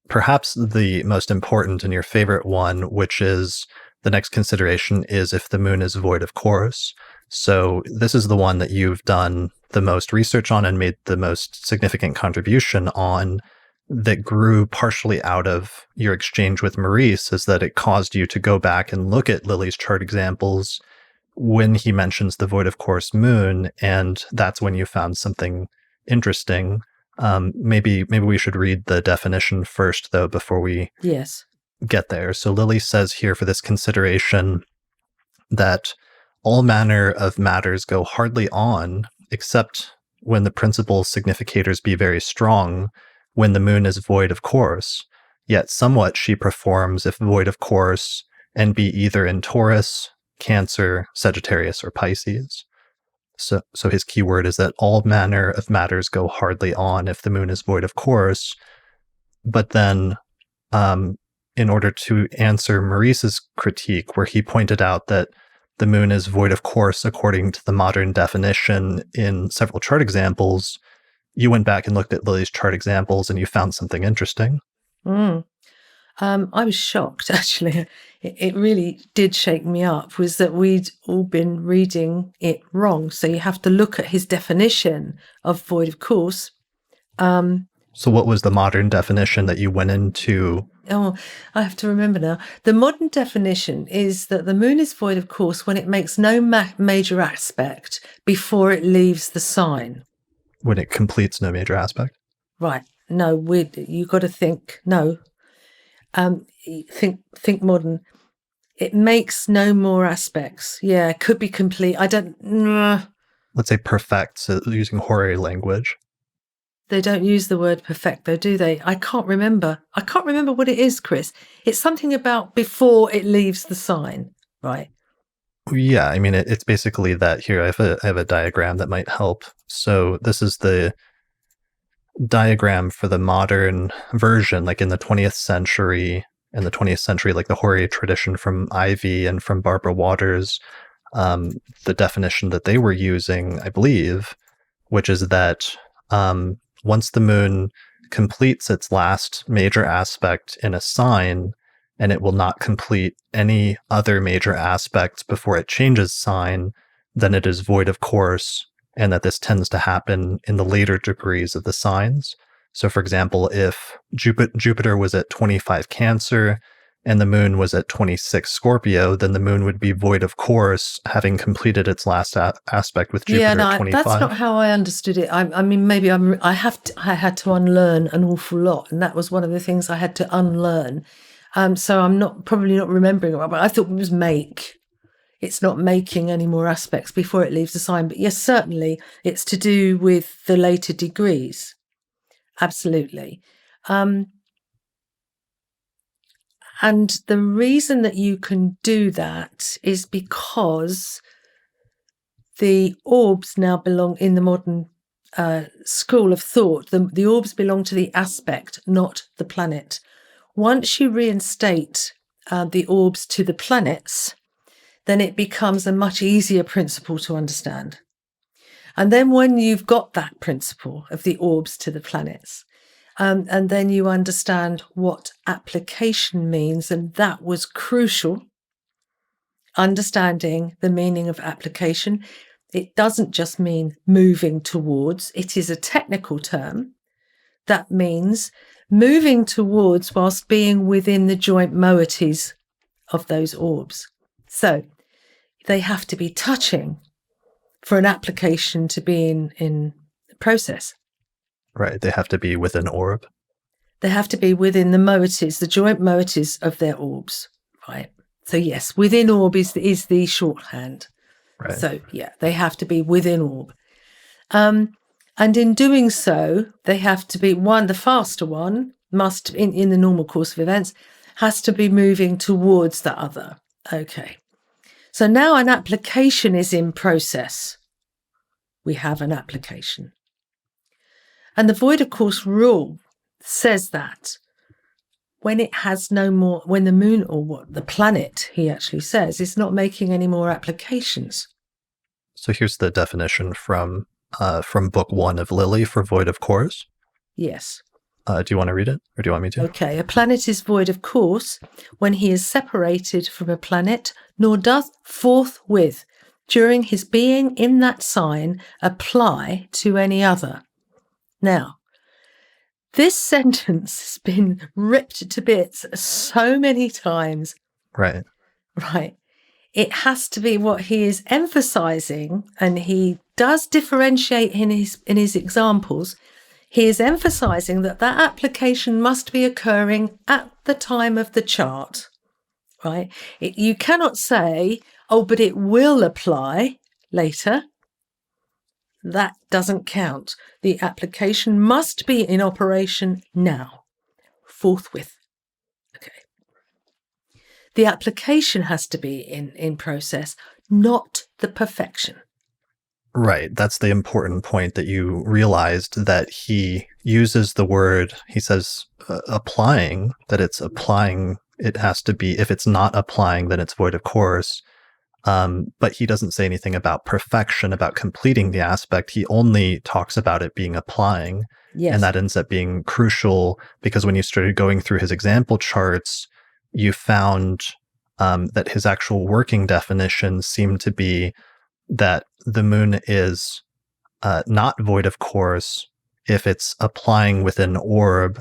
perhaps the most important and your favorite one, which is the next consideration is if the moon is void of chorus. So this is the one that you've done the most research on and made the most significant contribution on, that grew partially out of your exchange with Maurice, is that it caused you to go back and look at Lilly's chart examples when he mentions the void of chorus moon, and that's when you found something interesting. Maybe we should read the definition first, though, before we get there. So Lilly says here for this consideration that all manner of matters go hardly on, except when the principal significators be very strong, when the moon is void of course, yet somewhat she performs if void of course, and be either in Taurus, Cancer, Sagittarius, or Pisces. So his key word is that all manner of matters go hardly on if the moon is void of course. But then, in order to answer Maurice's critique, where he pointed out that the moon is void of course according to the modern definition in several chart examples, you went back and looked at Lilly's chart examples and you found something interesting. I was shocked, actually. It really did shake me up, was that we'd all been reading it wrong. So you have to look at his definition of void of course, So what was the modern definition that you went into? Oh, I have to remember now. The modern definition is that the moon is void of course when it makes no major aspect before it leaves the sign. When it completes no major aspect? Right. No, you got to think. No. Think modern. It makes no more aspects. Yeah, it could be complete. I don't. Let's say perfect, so using horary language. They don't use the word perfecto, do they? I can't remember. I can't remember what it is, Chris. It's something about before it leaves the sign, right? Yeah, I mean, it's basically that. Here, I have a diagram that might help. So this is the diagram for the modern version, like in the 20th century. In the 20th century, like the horary tradition from Ivy and from Barbara Waters, the definition that they were using, I believe, which is that once the moon completes its last major aspect in a sign, and it will not complete any other major aspects before it changes sign, then it is void of course, and that this tends to happen in the later degrees of the signs. So, for example, if Jupiter was at 25 Cancer and the moon was at 26 Scorpio, then the moon would be void of course, having completed its last aspect with Jupiter at 25. That's not how I understood it. I mean, maybe I had to unlearn an awful lot, and that was one of the things I had to unlearn. So I'm probably not remembering it, but I thought it was make. It's not making any more aspects before it leaves the sign. But yes, certainly it's to do with the later degrees. Absolutely. And the reason that you can do that is because the orbs now belong in the modern school of thought. The orbs belong to the aspect, not the planet. Once you reinstate the orbs to the planets, then it becomes a much easier principle to understand. And then when you've got that principle of the orbs to the planets, and then you understand what application means, and that was crucial, understanding the meaning of application. It doesn't just mean moving towards, it is a technical term that means moving towards whilst being within the joint moieties of those orbs. So they have to be touching for an application to be in process. Right. They have to be within orb. They have to be within the moieties, the joint moieties of their orbs. Right. So yes, within orb is the shorthand. Right. So yeah, they have to be within orb. And in doing so, they have to be the faster one must, in the normal course of events, has to be moving towards the other. Okay. So now an application is in process. We have an application. And the void of course rule says that when it has no more, when the moon or what the planet, he actually says, is not making any more applications. So here's the definition from book 1 of Lilly for void of course. Yes. Do you want to read it, or do you want me to? Okay. A planet is void of course when he is separated from a planet, nor doth forthwith, during his being in that sign, apply to any other. Now, this sentence has been ripped to bits so many times. Right. Right. It has to be what he is emphasizing, and he does differentiate in his examples. He is emphasizing that application must be occurring at the time of the chart, right? You cannot say, oh, but it will apply later. That doesn't count. The application must be in operation now, forthwith. Okay. The application has to be in process, not the perfection. Right. That's the important point, that you realized that he uses the word, he says applying, that it's applying. It has to be, if it's not applying, then it's void of course. But he doesn't say anything about perfection, about completing the aspect. He only talks about it being applying. Yes. And that ends up being crucial, because when you started going through his example charts, you found that his actual working definition seemed to be that the moon is not void of course if it's applying with an orb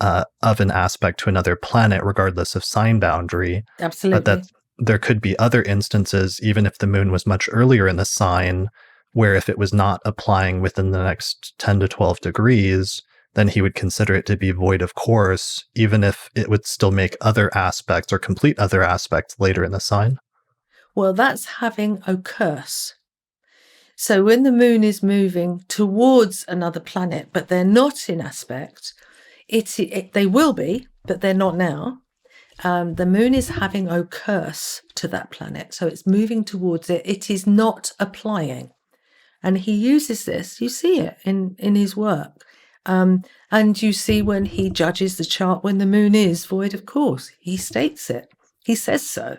of an aspect to another planet, regardless of sign boundary. But that Absolutely. there could be other instances, even if the moon was much earlier in the sign, where if it was not applying within the next 10 to 12 degrees, then he would consider it to be void of course, even if it would still make other aspects or complete other aspects later in the sign. Well, that's having a curse. So when the moon is moving towards another planet, but they're not in aspect, they will be, but they're not now. The moon is having a curse to that planet. So it's moving towards it. It is not applying. And he uses this, you see it in his work. And you see when he judges the chart when the moon is void of course. He states it. He says so.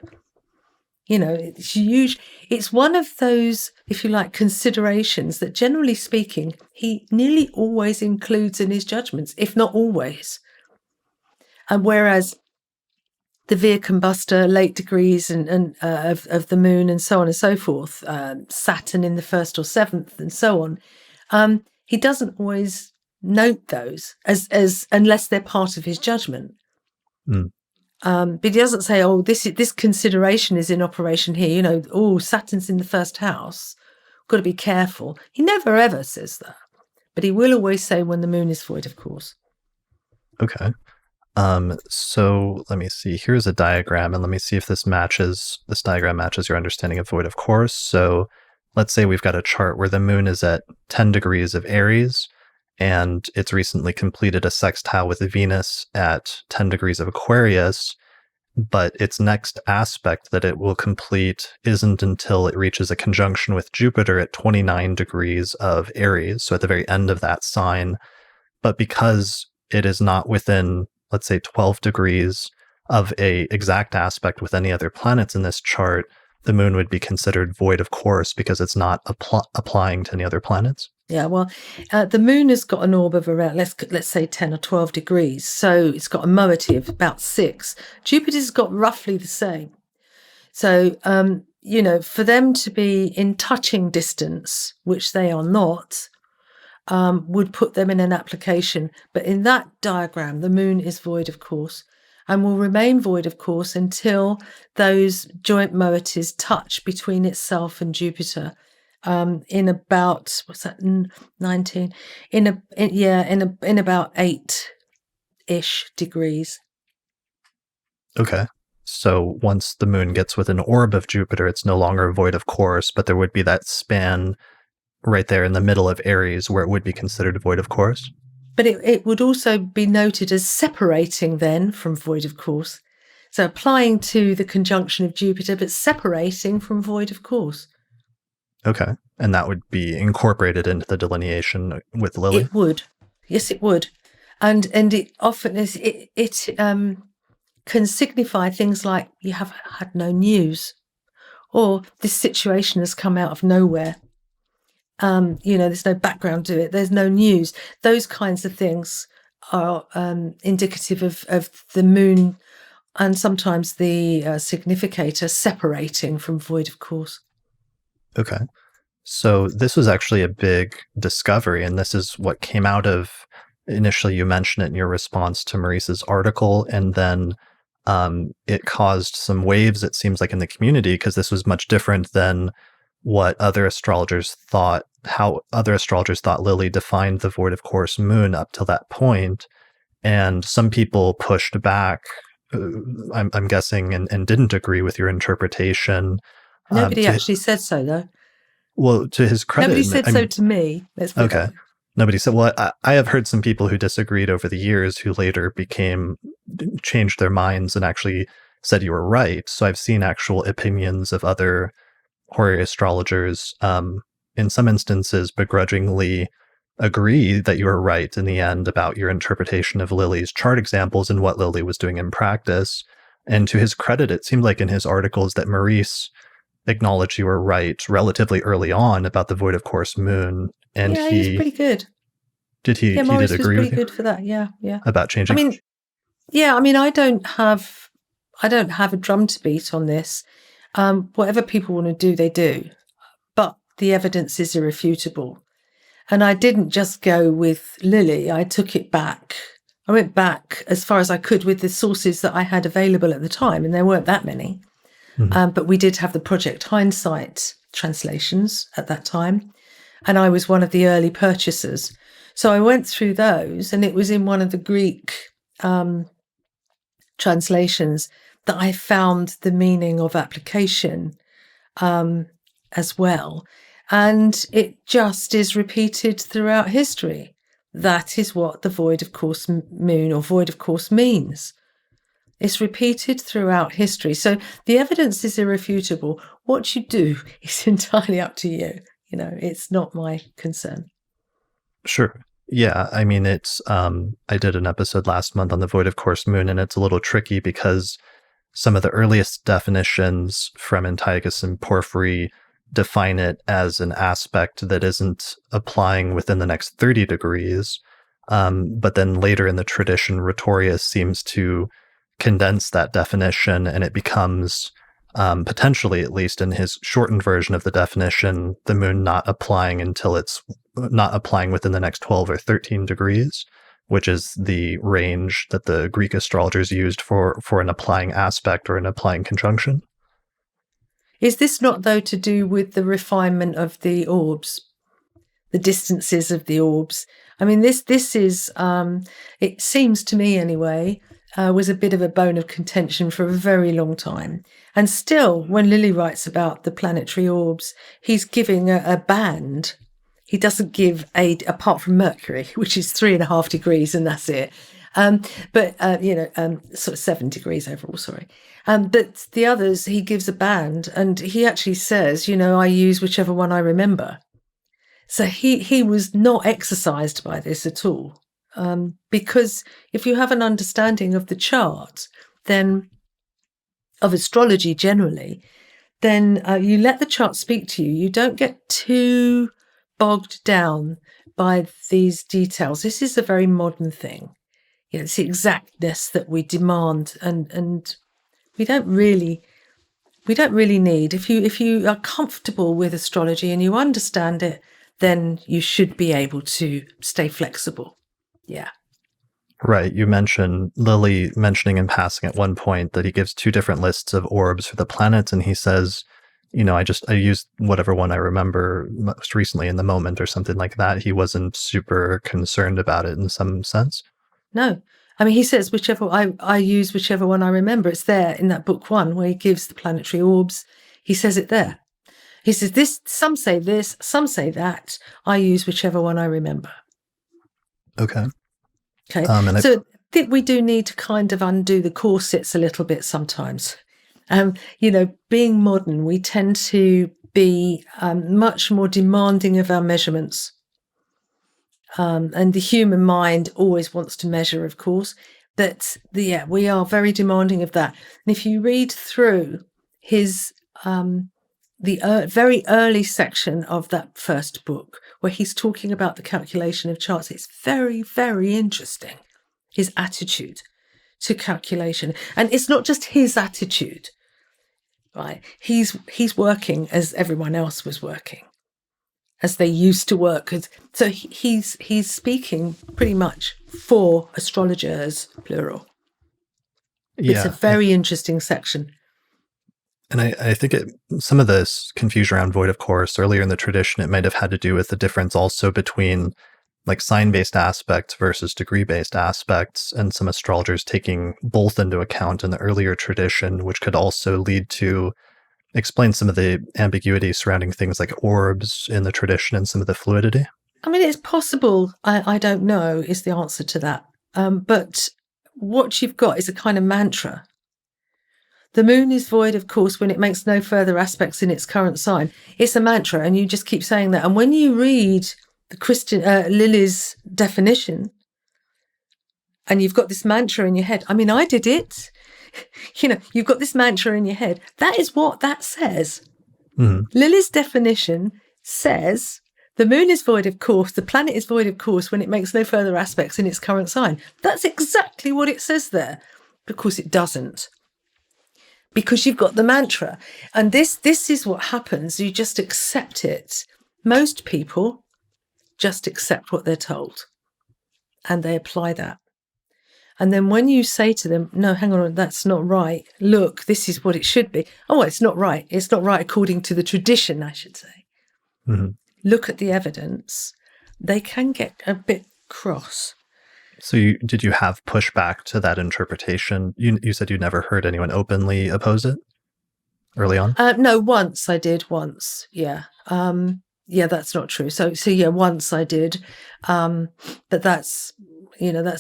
It's huge. It's one of those, if you like, considerations that generally speaking, he nearly always includes in his judgments, if not always. And whereas the via combusta, late degrees and of the moon and so on and so forth, Saturn in the 1st or 7th and so on, he doesn't always note those as unless they're part of his judgment. Mm. But he doesn't say, oh, this consideration is in operation here. Saturn's in the 1st house. Got to be careful. He never ever says that. But he will always say when the moon is void, of course. Okay. So let me see. Here's a diagram, and let me see if this diagram matches your understanding of void of course. So let's say we've got a chart where the moon is at 10 degrees of Aries, and it's recently completed a sextile with Venus at 10 degrees of Aquarius, but its next aspect that it will complete isn't until it reaches a conjunction with Jupiter at 29 degrees of Aries, so at the very end of that sign. But because it is not within, let's say, 12 degrees of a exact aspect with any other planets in this chart, the moon would be considered void of course because it's not applying to any other planets. Yeah, well, the moon has got an orb of around, let's say 10 or 12 degrees. So it's got a moiety of about 6. Jupiter's got roughly the same. So, for them to be in touching distance, which they are not, would put them in an application. But in that diagram, the moon is void of course and will remain void of course until those joint moieties touch between itself and Jupiter. In about 19? In about 8-ish degrees. Okay. So once the moon gets with an orb of Jupiter, it's no longer void of course, but there would be that span right there in the middle of Aries where it would be considered void of course. But it would also be noted as separating then from void of course. So applying to the conjunction of Jupiter, but separating from void of course. Okay. And that would be incorporated into the delineation with Lilly? It would. Yes, it would. And it often is, it can signify things like you have had no news, or this situation has come out of nowhere. There's no background to it. There's no news. Those kinds of things are indicative of the moon and sometimes the significator separating from void of course. Okay. So this was actually a big discovery, and this is what came out of, initially you mentioned it in your response to Maurice's article, and then it caused some waves, it seems like, in the community, because this was much different than what other astrologers thought, how other astrologers thought Lilly defined the void of course moon up till that point. And some people pushed back, I'm guessing, and didn't agree with your interpretation. Nobody actually said so, though. Well, to his credit... Nobody said so to me. Let's put okay. Nobody said... Well, I have heard some people who disagreed over the years who later changed their minds and actually said you were right. So I've seen actual opinions of other horary astrologers, in some instances begrudgingly agree that you were right in the end about your interpretation of Lilly's chart examples and what Lilly was doing in practice. And to his credit, it seemed like in his articles that Maurice acknowledged you were right relatively early on about the void of course moon. And yeah, he's pretty good. Did he? Yeah, Maurice he did agree was pretty with you good for that. Yeah. about changing. I don't have a drum to beat on this. Whatever people want to do, they do. But the evidence is irrefutable. And I didn't just go with Lilly. I took it back. I went back as far as I could with the sources that I had available at the time, and there weren't that many. But we did have the Project Hindsight translations at that time, and I was one of the early purchasers. So I went through those, and it was in one of the Greek translations that I found the meaning of application as well. And it just is repeated throughout history. That is what the void of course moon or void of course means. It's repeated throughout history. So the evidence is irrefutable. What you do is entirely up to you. You know, it's not my concern. Sure. Yeah. I mean, it's, I did an episode last month on the void of course moon, and it's a little tricky because some of the earliest definitions from Antiochus and Porphyry define it as an aspect that isn't applying within the next 30 degrees. But then later in the tradition, Rhetorius seems to condense that definition, and it becomes, potentially, at least in his shortened version of the definition, the moon not applying until it's not applying within the next 12 or 13 degrees, which is the range that the Greek astrologers used for an applying aspect or an applying conjunction. Is this not, though, to do with the refinement of the orbs, the distances of the orbs? I mean, this is, it seems to me anyway, was a bit of a bone of contention for a very long time. And still, when Lilly writes about the planetary orbs, he's giving a band. He doesn't give aid apart from Mercury, which is 3.5 degrees, and that's it. But sort of 7 degrees overall, sorry. But the others, he gives a band, and he actually says, I use whichever one I remember. So he was not exercised by this at all. Because if you have an understanding of the chart, then of astrology generally, then you let the chart speak to you. You don't get too bogged down by these details. This is a very modern thing. It's the exactness that we demand, and we don't really need. If you are comfortable with astrology and you understand it, then you should be able to stay flexible. Yeah. Right. You mentioned Lilly mentioning in passing at one point that he gives 2 different lists of orbs for the planets, and he says, I used whatever one I remember most recently in the moment or something like that. He wasn't super concerned about it in some sense. No. I mean, he says whichever I use whichever one I remember. It's there in that book 1 where he gives the planetary orbs. He says it there. He says this, some say this, some say that. I use whichever one I remember. Okay. So I think we do need to kind of undo the corsets a little bit sometimes. Being modern, we tend to be much more demanding of our measurements. And the human mind always wants to measure, of course. But we are very demanding of that. And if you read through his very early section of that first book, where he's talking about the calculation of charts, it's very, very interesting, his attitude to calculation. And it's not just his attitude, right? He's working as everyone else was working, as they used to work. So he's speaking pretty much for astrologers, plural. Yeah. It's a very interesting section. And I think some of this confusion around void of course earlier in the tradition, it might have had to do with the difference also between like sign-based aspects versus degree-based aspects, and some astrologers taking both into account in the earlier tradition, which could also lead to explain some of the ambiguity surrounding things like orbs in the tradition and some of the fluidity. I mean, it's possible. I don't know is the answer to that. But what you've got is a kind of mantra. The moon is void, of course, when it makes no further aspects in its current sign. It's a mantra, and you just keep saying that. And when you read the Christian Lilly's definition, and you've got this mantra in your head. I mean, I did it. You've got this mantra in your head. That is what that says. Mm-hmm. Lilly's definition says the moon is void, of course. The planet is void, of course, when it makes no further aspects in its current sign. That's exactly what it says there. Because it doesn't. Because you've got the mantra. And this is what happens. You just accept it. Most people just accept what they're told and they apply that. And then when you say to them, no, hang on, that's not right. Look, this is what it should be. Oh, it's not right. It's not right according to the tradition, I should say. Mm-hmm. Look at the evidence. They can get a bit cross. So did you have pushback to that interpretation? You said you never heard anyone openly oppose it early on? No, once I did, once. Yeah. Yeah, that's not true. So yeah, once I did. But that's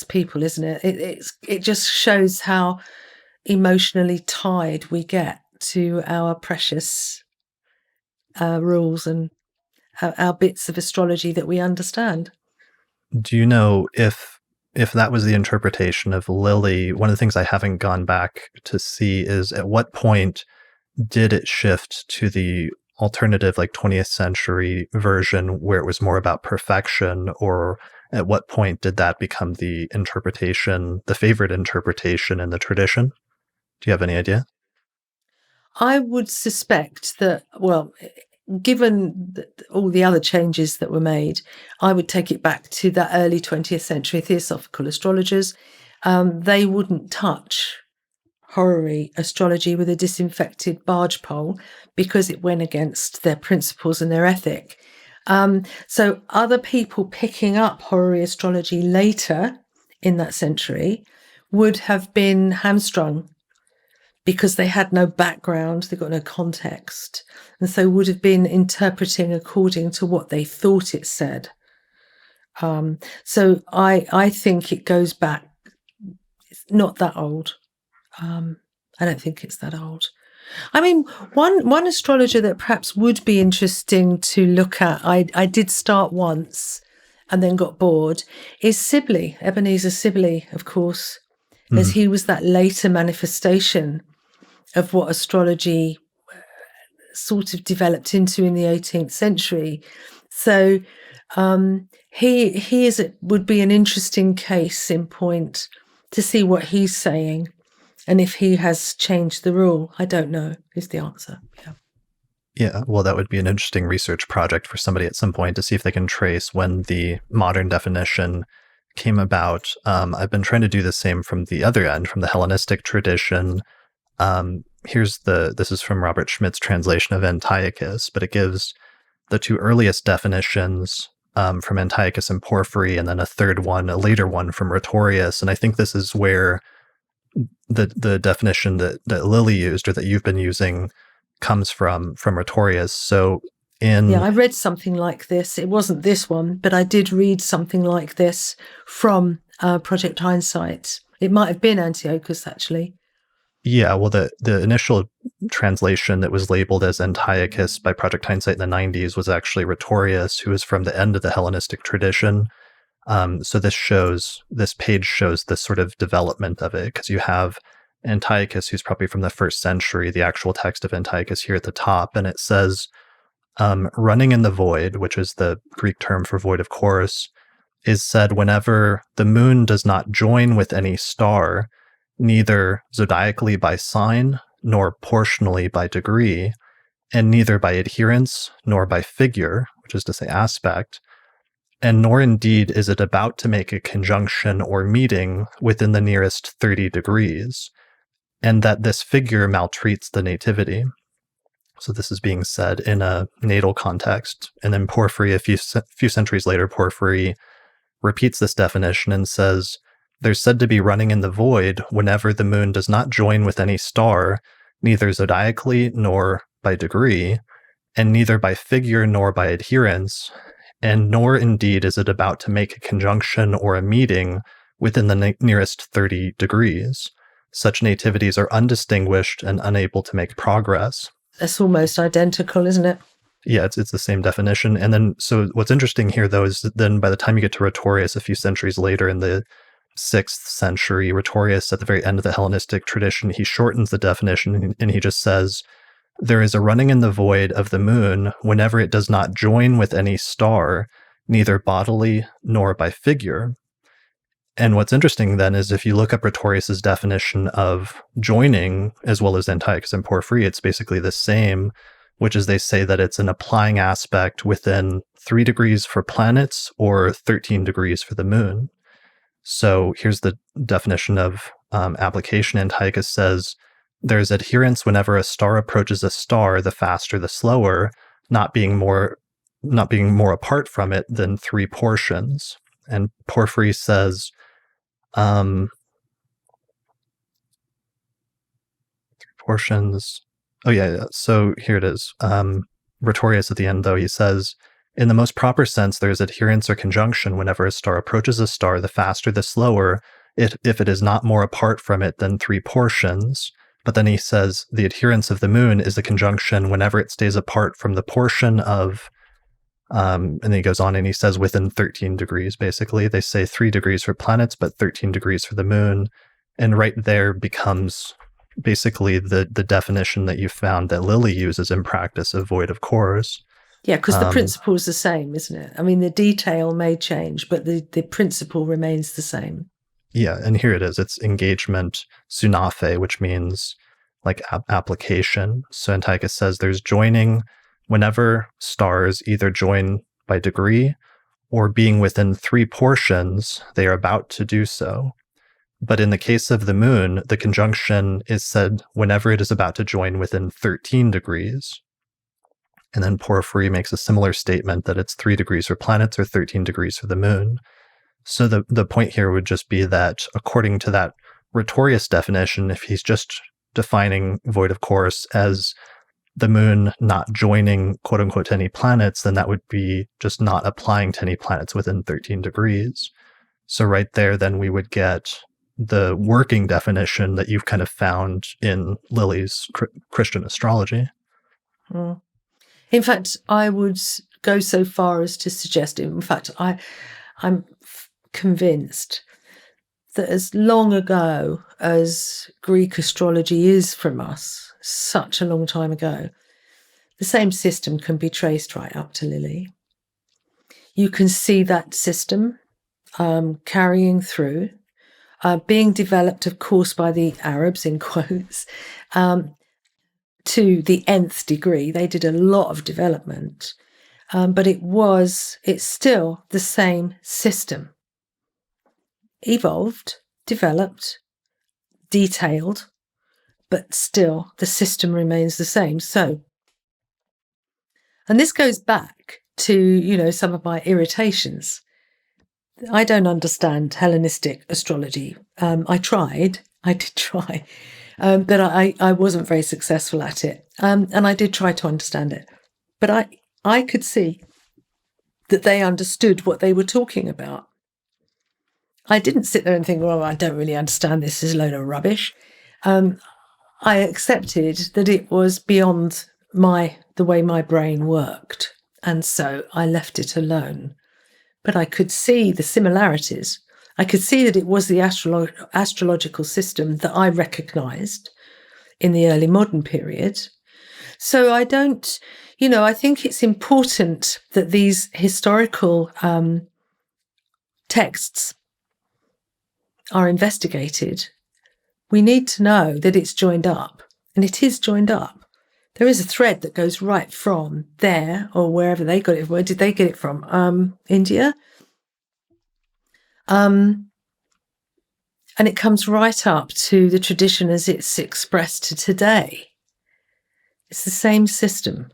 people, isn't it? It just shows how emotionally tied we get to our precious rules and our bits of astrology that we understand. Do you know if that was the interpretation of Lilly? One of the things I haven't gone back to see is at what point did it shift to the alternative, like 20th century version where it was more about perfection, or at what point did that become the interpretation, the favorite interpretation in the tradition? Do you have any idea? I would suspect that, well, given all the other changes that were made, I would take it back to the early 20th century theosophical astrologers. They wouldn't touch horary astrology with a disinfected barge pole because it went against their principles and their ethic. So other people picking up horary astrology later in that century would have been hamstrung because they had no background, they got no context, and so would have been interpreting according to what they thought it said. So I think it goes back, it's not that old. I don't think it's that old. I mean, one astrologer that perhaps would be interesting to look at, I did start once and then got bored, is Sibley, Ebenezer Sibley, of course, as he was that later manifestation of what astrology sort of developed into in the 18th century. So he would be an interesting case in point to see what he's saying and if he has changed the rule. I don't know, is the answer. Yeah, well, that would be an interesting research project for somebody at some point to see if they can trace when the modern definition came about. I've been trying to do the same from the other end, from the Hellenistic tradition. This is from Robert Schmidt's translation of Antiochus, but it gives the two earliest definitions from Antiochus and Porphyry, and then a third one, a later one from Rhetorius. And I think this is where the definition that Lilly used, or that you've been using, comes from Rhetorius. So I read something like this. It wasn't this one, but I did read something like this from Project Hindsight. It might have been Antiochus, actually. Yeah, well, the initial translation that was labeled as Antiochus by Project Hindsight in the 90s was actually Rhetorius, who was from the end of the Hellenistic tradition. So this page shows this sort of development of it, because you have Antiochus, who's probably from the 1st century, the actual text of Antiochus here at the top, and it says, running in the void, which is the Greek term for void, of course, is said whenever the moon does not join with any star, neither zodiacally by sign, nor portionally by degree, and neither by adherence, nor by figure, which is to say aspect, and nor indeed is it about to make a conjunction or meeting within the nearest 30 degrees, and that this figure maltreats the nativity. So this is being said in a natal context. And then Porphyry, a few centuries later, Porphyry repeats this definition and says, there's said to be running in the void whenever the moon does not join with any star, neither zodiacally nor by degree, and neither by figure nor by adherence, and nor indeed is it about to make a conjunction or a meeting within the nearest 30 degrees. Such nativities are undistinguished and unable to make progress. That's almost identical, isn't it? Yeah, it's the same definition. And then, so what's interesting here, though, is that then by the time you get to Rhetorius, a few centuries later in the 6th century, Rhetorius, at the very end of the Hellenistic tradition, he shortens the definition and he just says, there is a running in the void of the moon whenever it does not join with any star, neither bodily nor by figure. And what's interesting then is if you look up Rhetorius's definition of joining, as well as Antiochus and Porphyry, it's basically the same. which is they say that it's an applying aspect within 3 degrees for planets or 13 degrees for the moon. So here's the definition of application. Antiochus says, there's adherence whenever a star approaches a star, the faster the slower, not being more apart from it than 3 portions. And Porphyry says, 3 portions. Oh, yeah. So here it is. Rhetorius at the end, though, he says, in the most proper sense, there is adherence or conjunction whenever a star approaches a star, the faster the slower, if it is not more apart from it than 3 portions. But then he says the adherence of the moon is a conjunction whenever it stays apart from the portion of, and then he goes on and he says within 13 degrees, basically. They say 3 degrees for planets, but 13 degrees for the moon. And right there becomes basically the definition that you found that Lilly uses in practice of void of course. Yeah, because the principle is the same, isn't it? I mean, the detail may change, but the principle remains the same. Yeah, and here it is. It's engagement sunafe, which means like application. So Antiochus says there's joining whenever stars either join by degree or being within 3 portions, they are about to do so. But in the case of the moon, the conjunction is said whenever it is about to join within 13 degrees. And then Porphyry makes a similar statement that it's 3 degrees for planets or 13 degrees for the moon. So the point here would just be that according to that Rhetorius definition, if he's just defining void of course as the moon not joining quote unquote to any planets, then that would be just not applying to any planets within 13 degrees. So right there, then we would get the working definition that you've kind of found in Lilly's Christian astrology. Mm. In fact, I would go so far as to suggest, in fact, I'm convinced that as long ago as Greek astrology is from us, such a long time ago, the same system can be traced right up to Lilly. You can see that system carrying through, being developed, of course, by the Arabs, in quotes, to the nth degree. They did a lot of development, but it's still the same system. Evolved, developed, detailed, but still the system remains the same. So, and this goes back to, some of my irritations. I don't understand Hellenistic astrology. I did try, but I wasn't very successful at it. And I did try to understand it. But I could see that they understood what they were talking about. I didn't sit there and think, well, I don't really understand this. This is a load of rubbish. I accepted that it was beyond the way my brain worked. And so I left it alone. But I could see the similarities. I could see that it was the astrological system that I recognised in the early modern period. So I don't, I think it's important that these historical texts are investigated. We need to know that it's joined up, and it is joined up. There is a thread that goes right from there or wherever they got it. Where did they get it from? India. And it comes right up to the tradition as it's expressed to today. It's the same system.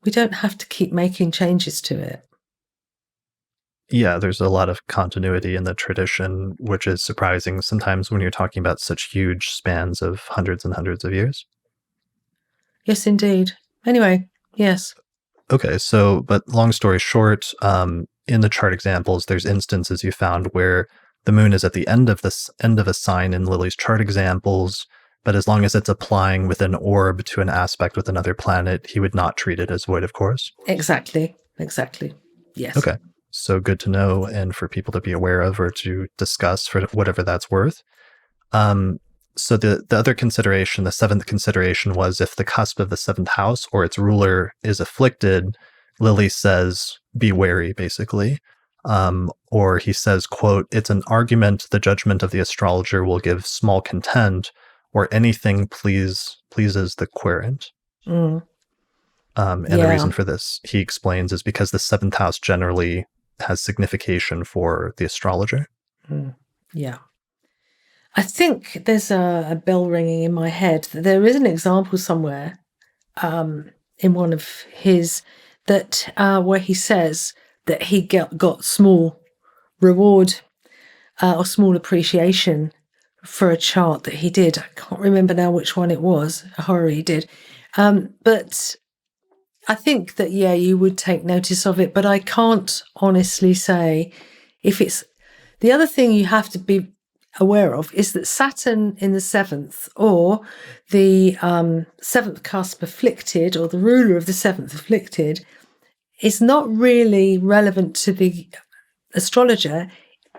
We don't have to keep making changes to it. Yeah, there's a lot of continuity in the tradition, which is surprising sometimes when you're talking about such huge spans of hundreds and hundreds of years. Yes, indeed. Anyway, yes. Okay, so, but long story short, in the chart examples, there's instances you found where the moon is at the end of a sign in Lilly's chart examples, but as long as it's applying with an orb to an aspect with another planet, he would not treat it as void of course. Exactly. Yes. Okay. So good to know and for people to be aware of or to discuss for whatever that's worth. So the other consideration, the 7th consideration, was if the cusp of the 7th house or its ruler is afflicted, Lilly says, be wary, basically. Or he says, quote, it's an argument the judgment of the astrologer will give small content or anything pleases the querent. Mm. And the reason for this, he explains, is because the seventh house generally has signification for the astrologer. Yeah. I think there's a bell ringing in my head. There is an example somewhere in one of his that where he says that he got small reward or small appreciation for a chart that he did. I can't remember now which one it was, a horary he did. But I think that, yeah, you would take notice of it, but I can't honestly say if it's... The other thing you have to be aware of is that Saturn in the seventh, or the seventh cusp afflicted, or the ruler of the seventh afflicted, is not really relevant to the astrologer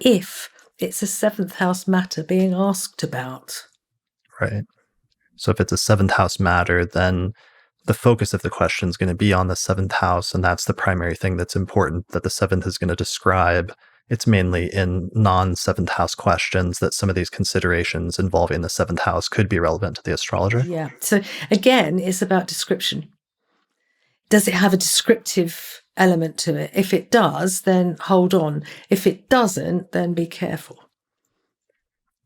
if it's a seventh house matter being asked about. Right. So if it's a seventh house matter, then the focus of the question is going to be on the seventh house, and that's the primary thing that's important that the seventh is going to describe. It's mainly in non-seventh house questions that some of these considerations involving the seventh house could be relevant to the astrologer. Yeah. So again, it's about description. Does it have a descriptive element to it? If it does, then hold on. If it doesn't, then be careful.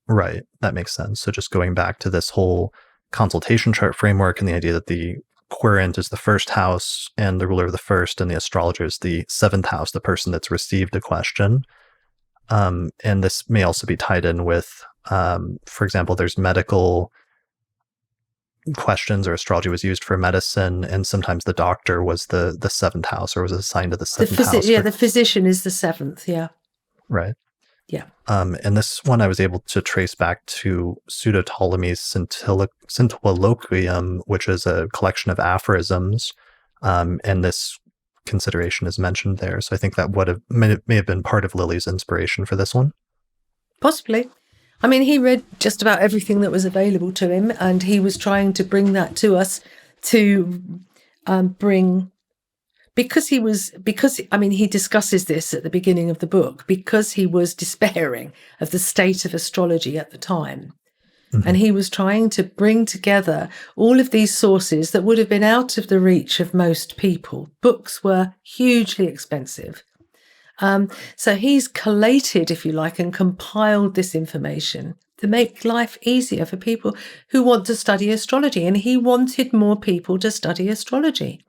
Right. That makes sense. So just going back to this whole consultation chart framework and the idea that the querent is the first house and the ruler of the first, and the astrologer is the seventh house, the person that's received a question. And this may also be tied in with, for example, there's medical questions, or astrology was used for medicine, and sometimes the doctor was the seventh house, or was assigned to the seventh house. Yeah, the physician is the seventh. Yeah. Right. Yeah. And this one I was able to trace back to Pseudo-Ptolemy's Scintiloquium, which is a collection of aphorisms, and this consideration is mentioned there. So I think that may have been part of Lilly's inspiration for this one. Possibly. I mean, he read just about everything that was available to him, and he was trying to bring that to us to bring... Because he discusses this at the beginning of the book, because he was despairing of the state of astrology at the time. Mm-hmm. And he was trying to bring together all of these sources that would have been out of the reach of most people. Books were hugely expensive. So he's collated, if you like, and compiled this information to make life easier for people who want to study astrology. And he wanted more people to study astrology.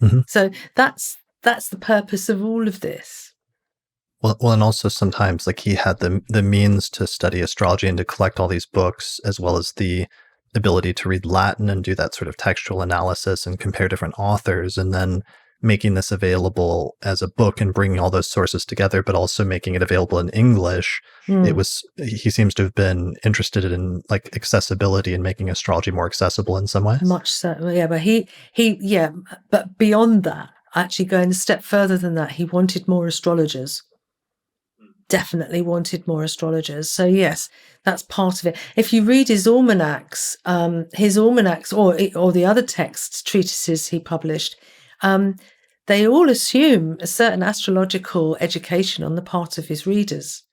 Mm-hmm. So that's the purpose of all of this. Well, and also sometimes, like, he had the means to study astrology and to collect all these books, as well as the ability to read Latin and do that sort of textual analysis and compare different authors, and then making this available as a book and bringing all those sources together, but also making it available in English. He seems to have been interested in, like, accessibility and making astrology more accessible in some ways. Much so, yeah. But but beyond that, actually going a step further than that, he wanted more astrologers. Definitely wanted more astrologers. So yes, that's part of it. If you read his almanacs, or the other texts, treatises he published, they all assume a certain astrological education on the part of his readers.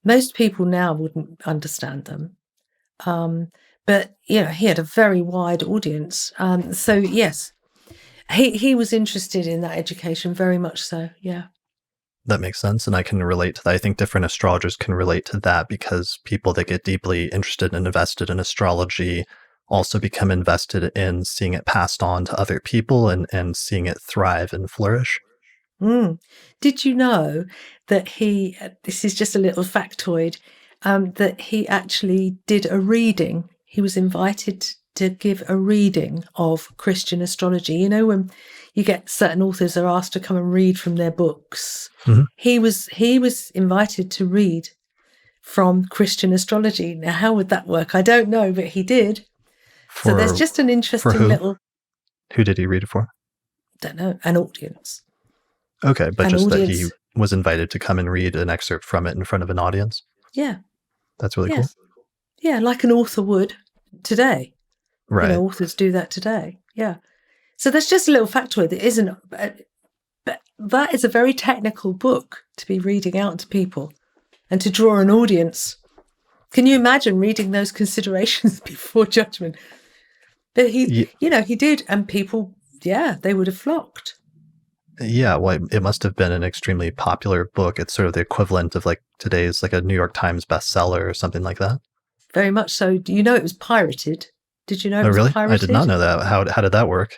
Most people now wouldn't understand them. But, he had a very wide audience. So, yes, he was interested in that education, very much so, yeah. That makes sense, and I can relate to that. I think different astrologers can relate to that, because people that get deeply interested and invested in astrology also become invested in seeing it passed on to other people and seeing it thrive and flourish. Did you know that this is just a little factoid, that he actually did a reading? He was invited to give a reading of Christian astrology. You know, when you get certain authors are asked to come and read from their books. Mm-hmm. He was invited to read from Christian astrology. Now, how would that work? I don't know, but he did. So there's just an interesting little... Who did he read it for? Don't know, an audience. Okay, but just that he was invited to come and read an excerpt from it in front of an audience? Yeah. That's really cool. Yeah, like an author would today. Right. Authors do that today. Yeah. So there's just a little factoid that isn't... But that is a very technical book to be reading out to people and to draw an audience. Can you imagine reading those considerations before Judgement? But he did, and people Yeah, they would have flocked. Yeah, well, it must have been an extremely popular book. It's sort of the equivalent of like today's like a New York Times bestseller or something like that. Very much so. Do you know it was pirated? Did you know it Oh, was really? I pirated? did not know that. How did that work?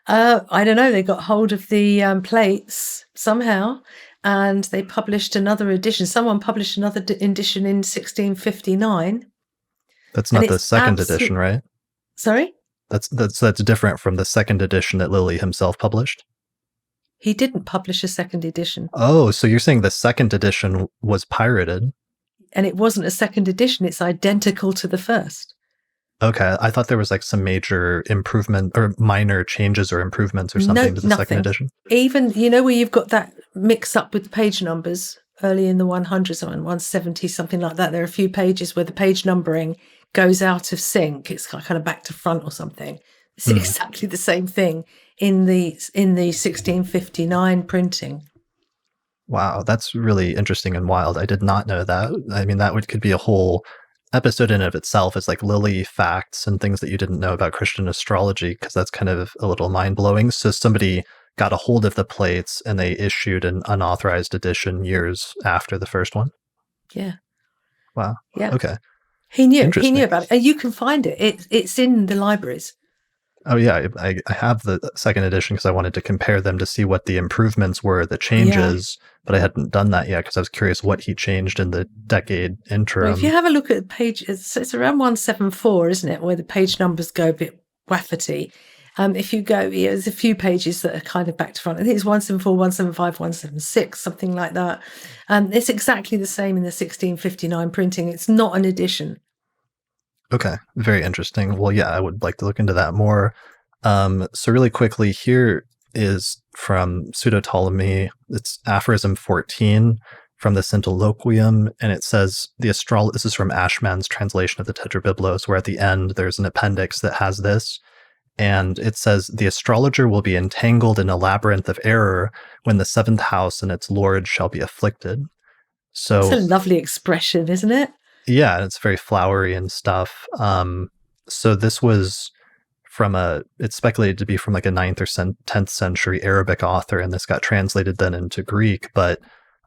I don't know. They got hold of the plates somehow, and they published another edition. Someone published another edition in 1659. That's not the second edition, right? Sorry? That's different from the second edition that Lilly himself published. He didn't publish a second edition. Oh, so you're saying the second edition was pirated? And it wasn't a second edition. It's identical to the first. Okay, I thought there was like some major improvement or minor changes or improvements or something to the second edition. Even, you know, where you've got that mix up with the page numbers early in the 100s, 170, something like that. There are a few pages where the page numbering goes out of sync. It's kind of back to front or something. It's exactly the same thing in the 1659 printing. Wow, that's really interesting and wild. I did not know that. I mean, could be a whole episode in of itself. Is like Lilly facts and things that you didn't know about Christian astrology, because that's kind of a little mind-blowing. So somebody got a hold of the plates and they issued an unauthorized edition years after the first one. Yeah. Wow. Yeah. Okay. He knew about it. And you can find it. It's in the libraries. Oh, yeah. I have the second edition because I wanted to compare them to see what the improvements were, the changes, but I hadn't done that yet because I was curious what he changed in the decade interim. Well, if you have a look at the page, it's around 174, isn't it, where the page numbers go a bit waffety. If you go, there's a few pages that are kind of back to front. I think it's 174, 175, 176, something like that. It's exactly the same in the 1659 printing. It's not an edition. Okay, very interesting. Well, yeah, I would like to look into that more. So really quickly, here is from Pseudo-Ptolemy. It's aphorism 14 from the Syntiloquium, and it says, this is from Ashman's translation of the Tetrabiblos, where at the end there's an appendix that has this, and it says, the astrologer will be entangled in a labyrinth of error when the seventh house and its lord shall be afflicted. So it's a lovely expression, isn't it? Yeah, it's very flowery and stuff. So this was it's speculated to be from like a 9th or 10th century Arabic author, and this got translated then into Greek. But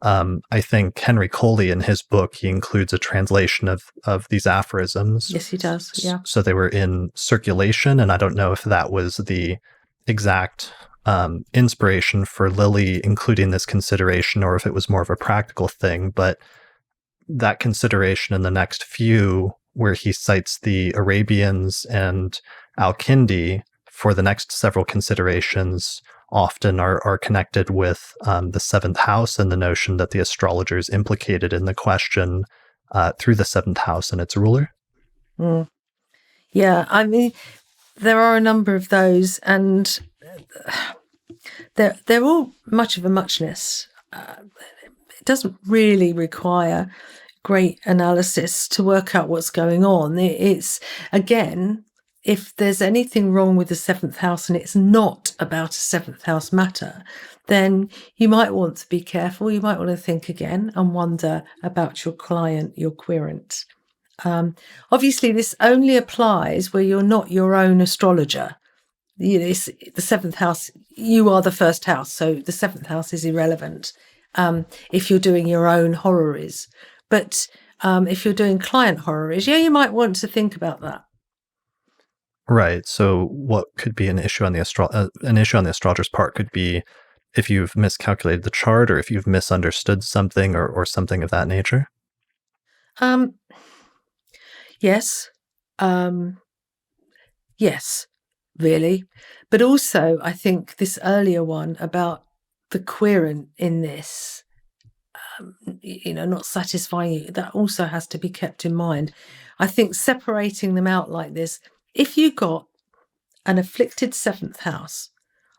I think Henry Coley, in his book, he includes a translation of these aphorisms. Yes, he does, yeah. So they were in circulation, and I don't know if that was the exact inspiration for Lilly including this consideration, or if it was more of a practical thing, but that consideration in the next few, where he cites the Arabians and Al-Kindi for the next several considerations, often are connected with the seventh house and the notion that the astrologer is implicated in the question through the seventh house and its ruler. Yeah, I mean, there are a number of those, and they're all much of a muchness. It doesn't really require great analysis to work out what's going on. It's, again, if there's anything wrong with the seventh house and it's not about a seventh house matter, then you might want to be careful. You might want to think again and wonder about your client, your querent. Obviously, this only applies where you're not your own astrologer. The seventh house, you are the first house, so the seventh house is irrelevant. If you're doing your own horaries. But if you're doing client horaries, you might want to think about that. Right. So what could be an issue on the astrologer's part could be if you've miscalculated the chart, or if you've misunderstood something, or something of that nature. Yes. Yes, really. But also, I think this earlier one about the querent in this, not satisfying you, that also has to be kept in mind. I think separating them out like this, if you got an afflicted seventh house,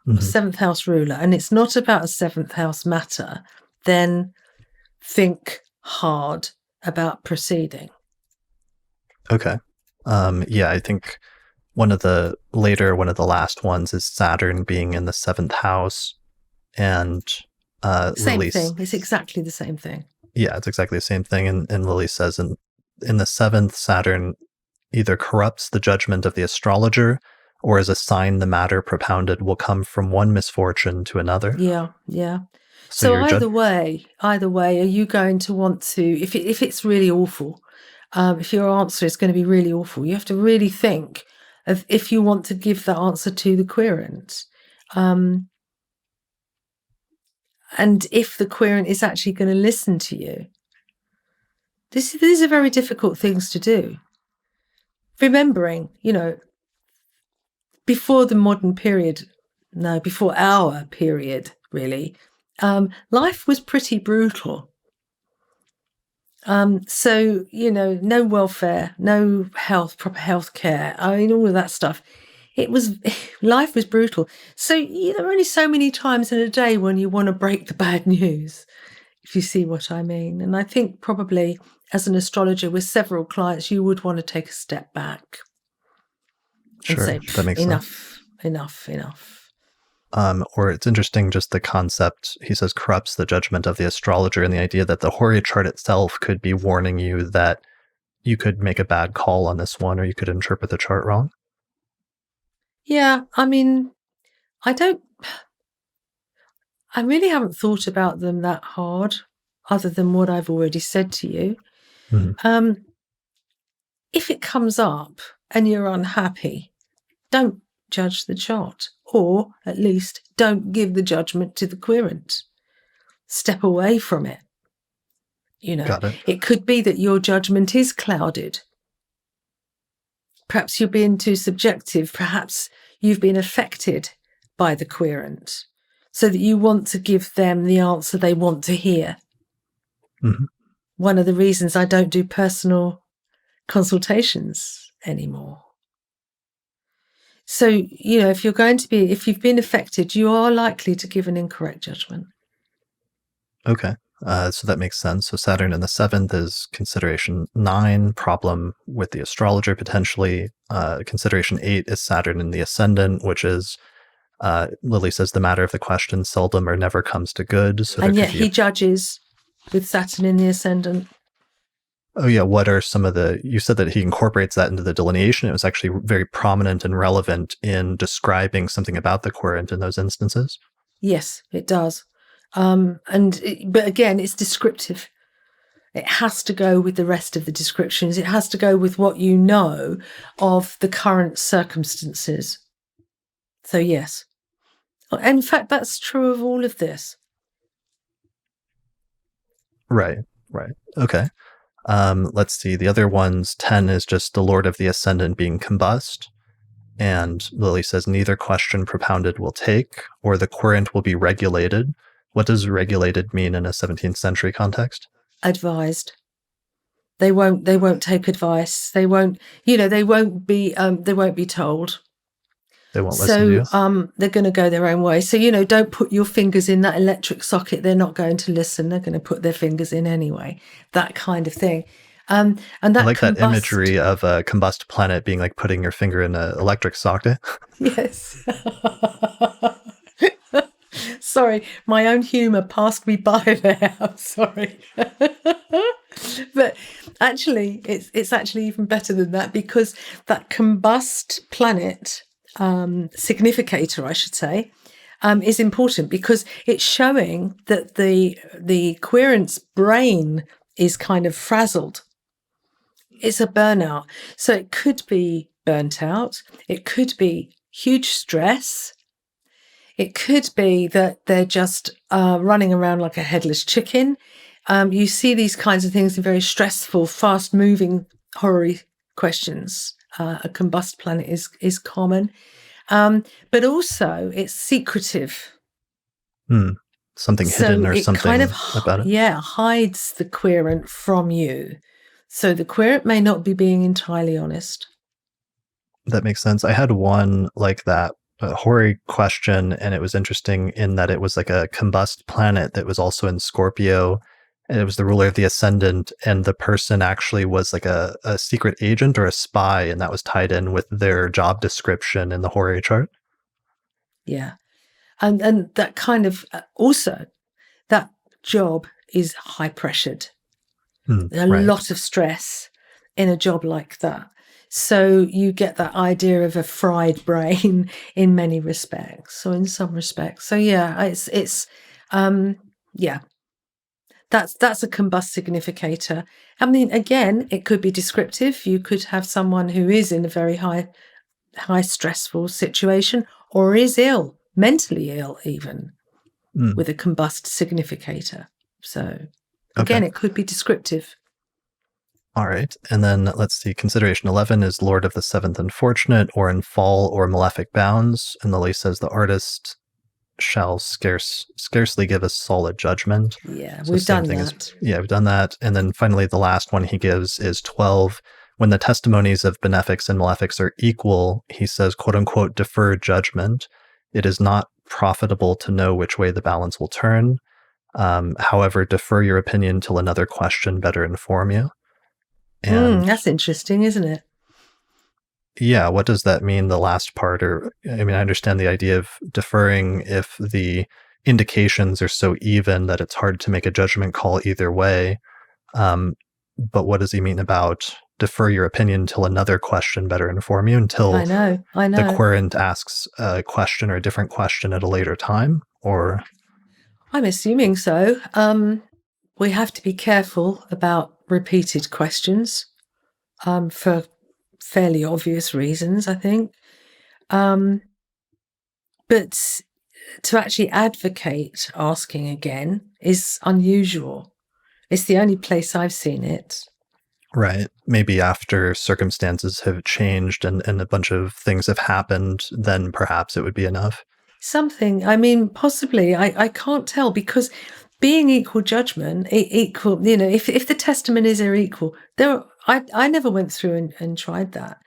or seventh house ruler, and it's not about a seventh house matter, then think hard about proceeding. Okay. Yeah, I think one of the last ones is Saturn being in the seventh house. And same thing. It's exactly the same thing. Yeah, it's exactly the same thing. And Lilly says in the seventh, Saturn either corrupts the judgment of the astrologer or as a sign the matter propounded will come from one misfortune to another. Yeah, yeah. So So you're either way, are you going to want to, if it's really awful, if your answer is going to be really awful, you have to really think of if you want to give that answer to the querent. And if the querent is actually going to listen to you. These are very difficult things to do. Remembering, before the modern period, before our period, really, life was pretty brutal. So, no welfare, no proper health care. I mean, all of that stuff. Life was brutal. So there are only so many times in a day when you want to break the bad news, if you see what I mean. And I think probably as an astrologer with several clients, you would want to take a step back and say, that makes enough. Or it's interesting, just the concept, he says, corrupts the judgment of the astrologer, and the idea that the horary chart itself could be warning you that you could make a bad call on this one, or you could interpret the chart wrong. Yeah, I mean, I really haven't thought about them that hard, other than what I've already said to you. Mm-hmm. If it comes up and you're unhappy, don't judge the chart, or at least don't give the judgment to the querent. Step away from it. Got it. It could be that your judgment is clouded. Perhaps you're being too subjective. Perhaps you've been affected by the querent, so that you want to give them the answer they want to hear. Mm-hmm. One of the reasons I don't do personal consultations anymore. So, if you've been affected, you are likely to give an incorrect judgment. Okay. So that makes sense. So Saturn in the 7th is consideration 9, problem with the astrologer potentially. Consideration 8 is Saturn in the Ascendant, which is, Lilly says, the matter of the question seldom or never comes to good. So and yet he judges with Saturn in the Ascendant. Oh yeah, what are some of you said that he incorporates that into the delineation. It was actually very prominent and relevant in describing something about the querent in those instances. Yes, it does. But again, it's descriptive. It has to go with the rest of the descriptions. It has to go with what you know of the current circumstances. So yes. In fact, that's true of all of this. Right. Okay. Let's see. The other ones, 10 is just the Lord of the Ascendant being combust. And Lilly says neither question propounded will take, or the querent will be regulated. What does regulated mean in a 17th century context? Advised. They won't take advice. They won't be told. They won't listen to you. They're going to go their own way. So, don't put your fingers in that electric socket. They're not going to listen. They're going to put their fingers in anyway. That kind of thing. And that I like that imagery of a combust planet being like putting your finger in an electric socket. Yes. Sorry, my own humour passed me by there. I'm sorry. But actually, it's actually even better than that, because that combust planet significator, I should say, is important, because it's showing that the querent's brain is kind of frazzled. It's a burnout. So it could be burnt out. It could be huge stress. It could be that they're just running around like a headless chicken. You see these kinds of things in very stressful, fast-moving horary questions. A combust planet is common. But also it's secretive. Something hidden or something kind of, about it. Yeah, hides the querent from you. So the querent may not be being entirely honest. That makes sense. I had one like that, a horary question, and it was interesting in that it was like a combust planet that was also in Scorpio, and it was the ruler of the Ascendant, and the person actually was like a secret agent or a spy, and that was tied in with their job description in the horary chart. Yeah. And that kind of, also, that job is high pressured. A lot of stress in a job like that. So you get that idea of a fried brain in many respects, or in some respects. So yeah, yeah, that's a combust significator. I mean, again, it could be descriptive. You could have someone who is in a very high stressful situation, or is ill, mentally ill even, with a combust significator. So again, it could be descriptive. All right. And then let's see. Consideration 11 is Lord of the Seventh Unfortunate, or in fall or malefic bounds. And Lilly says the artist shall scarcely give a solid judgment. Yeah, so we've done that. We've done that. And then finally, the last one he gives is 12. When the testimonies of benefics and malefics are equal, he says, quote unquote, defer judgment. It is not profitable to know which way the balance will turn. However, defer your opinion till another question better inform you. And that's interesting, isn't it? Yeah, what does that mean, the last part? Or, I mean, I understand the idea of deferring if the indications are so even that it's hard to make a judgment call either way. But what does he mean about defer your opinion till another question better inform you, until I know. the querent asks a question or a different question at a later time? Or I'm assuming so. We have to be careful about repeated questions for fairly obvious reasons, I think. But to actually advocate asking again is unusual. It's the only place I've seen it. Right. Maybe after circumstances have changed and a bunch of things have happened, then perhaps it would be enough. Something, I mean, possibly. I can't tell, because being equal judgment, equal, if the testimonies are equal, I never went through and tried that.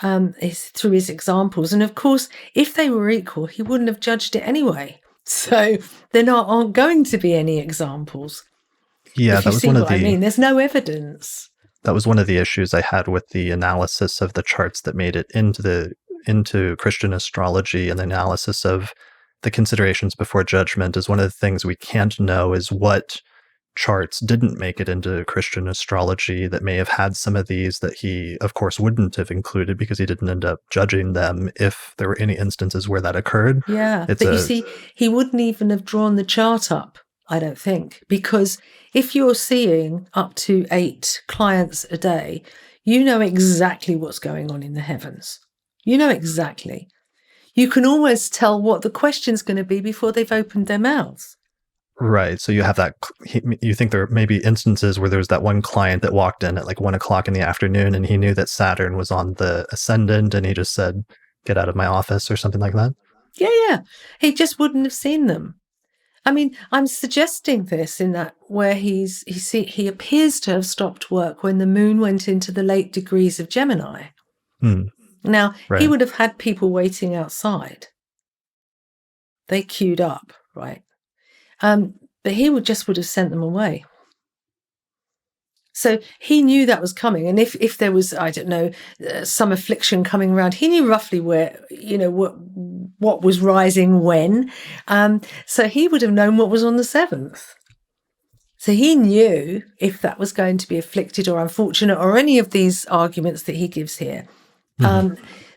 Through his examples. And of course, if they were equal, he wouldn't have judged it anyway. So there aren't going to be any examples. Yeah, that was one of the. I mean, there's no evidence. That was one of the issues I had with the analysis of the charts that made it into Christian astrology, and the analysis of the considerations before judgment. Is one of the things we can't know is what charts didn't make it into Christian astrology that may have had some of these that he, of course, wouldn't have included because he didn't end up judging them if there were any instances where that occurred. Yeah, but you see, he wouldn't even have drawn the chart up, I don't think, because if you're seeing up to 8 clients a day, you know exactly what's going on in the heavens. You know exactly. You can almost tell what the question's going to be before they've opened their mouths. Right. So you have that, you think there may be instances where there was that one client that walked in at like 1:00 in the afternoon and he knew that Saturn was on the Ascendant and he just said, get out of my office or something like that? Yeah. He just wouldn't have seen them. I mean, I'm suggesting this in that where he appears to have stopped work when the moon went into the late degrees of Gemini. Now, right. He would have had people waiting outside. They queued up, right? But he would have sent them away. So he knew that was coming. And if there was, I don't know, some affliction coming around, he knew roughly where, what was rising when. So he would have known what was on the 7th. So he knew if that was going to be afflicted or unfortunate or any of these arguments that he gives here.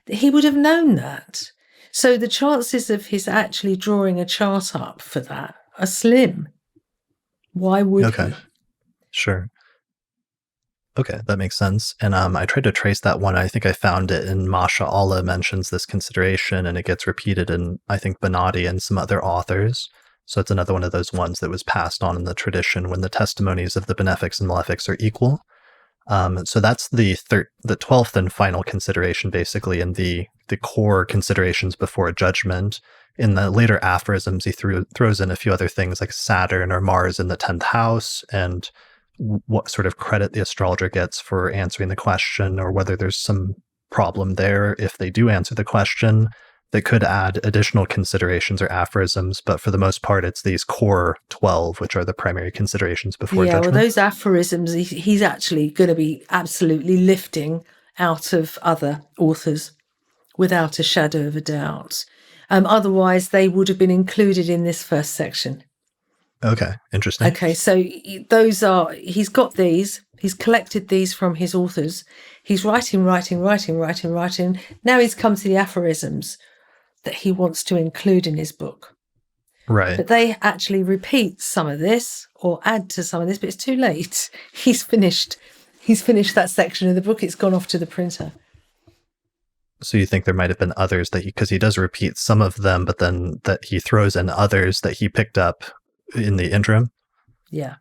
He would have known that. So the chances of his actually drawing a chart up for that are slim. Why would he? Sure. Okay, that makes sense. And I tried to trace that one. I think I found it, and Masha Allah mentions this consideration, and it gets repeated in, I think, Bonatti and some other authors. So it's another one of those ones that was passed on in the tradition when the testimonies of the benefics and malefics are equal. So that's the 12th and final consideration, basically, and the core considerations before a judgment. In the later aphorisms, he throws in a few other things like Saturn or Mars in the 10th house, and what sort of credit the astrologer gets for answering the question, or whether there's some problem there if they do answer the question that could add additional considerations or aphorisms. But for the most part, it's these core 12, which are the primary considerations before judgment. Yeah, well, those aphorisms, he's actually going to be absolutely lifting out of other authors without a shadow of a doubt. Otherwise, they would have been included in this first section. Okay, interesting. Okay, so he's got these, He's collected these from his authors. He's writing. Now he's come to the aphorisms that he wants to include in his book. Right. But they actually repeat some of this or add to some of this, but it's too late. He's finished that section of the book. It's gone off to the printer. So you think there might have been others that because he does repeat some of them, but then that he throws in others that he picked up in the interim? Yeah.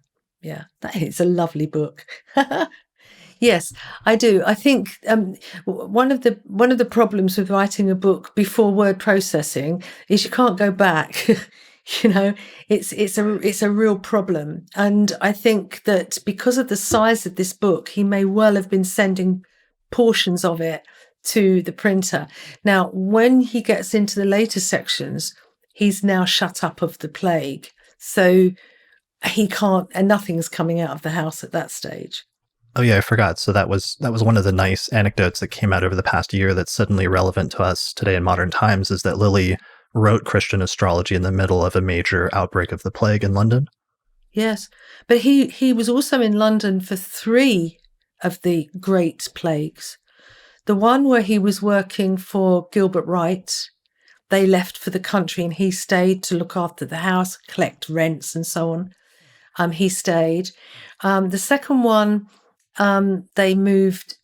That is a lovely book. Yes, I do. I think one of the problems with writing a book before word processing is you can't go back. It's a real problem. And I think that because of the size of this book, he may well have been sending portions of it to the printer. Now, when he gets into the later sections, he's now shut up of the plague. So he can't, and nothing's coming out of the house at that stage. Oh yeah, I forgot. So that was one of the nice anecdotes that came out over the past year that's suddenly relevant to us today in modern times, is that Lilly wrote Christian Astrology in the middle of a major outbreak of the plague in London. Yes, but he was also in London for 3 of the great plagues. The one where he was working for Gilbert Wright, they left for the country and he stayed to look after the house, collect rents and so on. He stayed. The second one, they moved.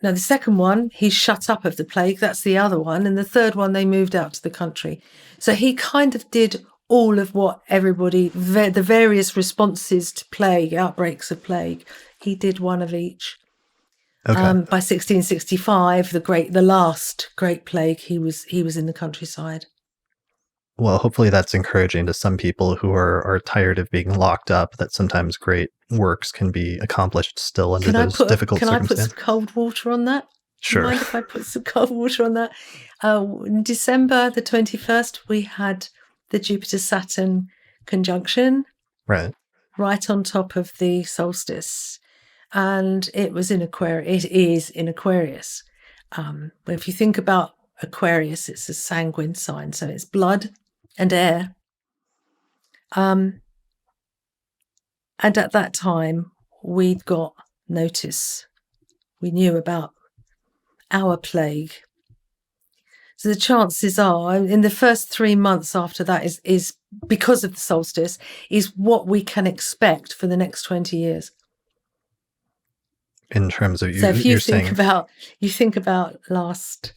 Now, the second one, he's shut up of the plague. That's the other one. And the third one, they moved out to the country. So he kind of did all of what everybody, the various responses to plague, outbreaks of plague. He did one of each. Okay. By 1665, the last great plague, he was in the countryside. Well, hopefully that's encouraging to some people who are tired of being locked up, that sometimes great works can be accomplished still under those difficult circumstances. Can I put some cold water on that? Sure. Do you mind if I put some cold water on that? In December the 21st, we had the Jupiter-Saturn conjunction. Right on top of the solstice. And it was in Aquarius. It is in Aquarius. If you think about Aquarius, it's a sanguine sign, so it's blood and air. And at that time, we'd got notice. We knew about our plague. So the chances are, in the first 3 months after that, is because of the solstice, is what we can expect for the next 20 years. In terms of so if you think about last.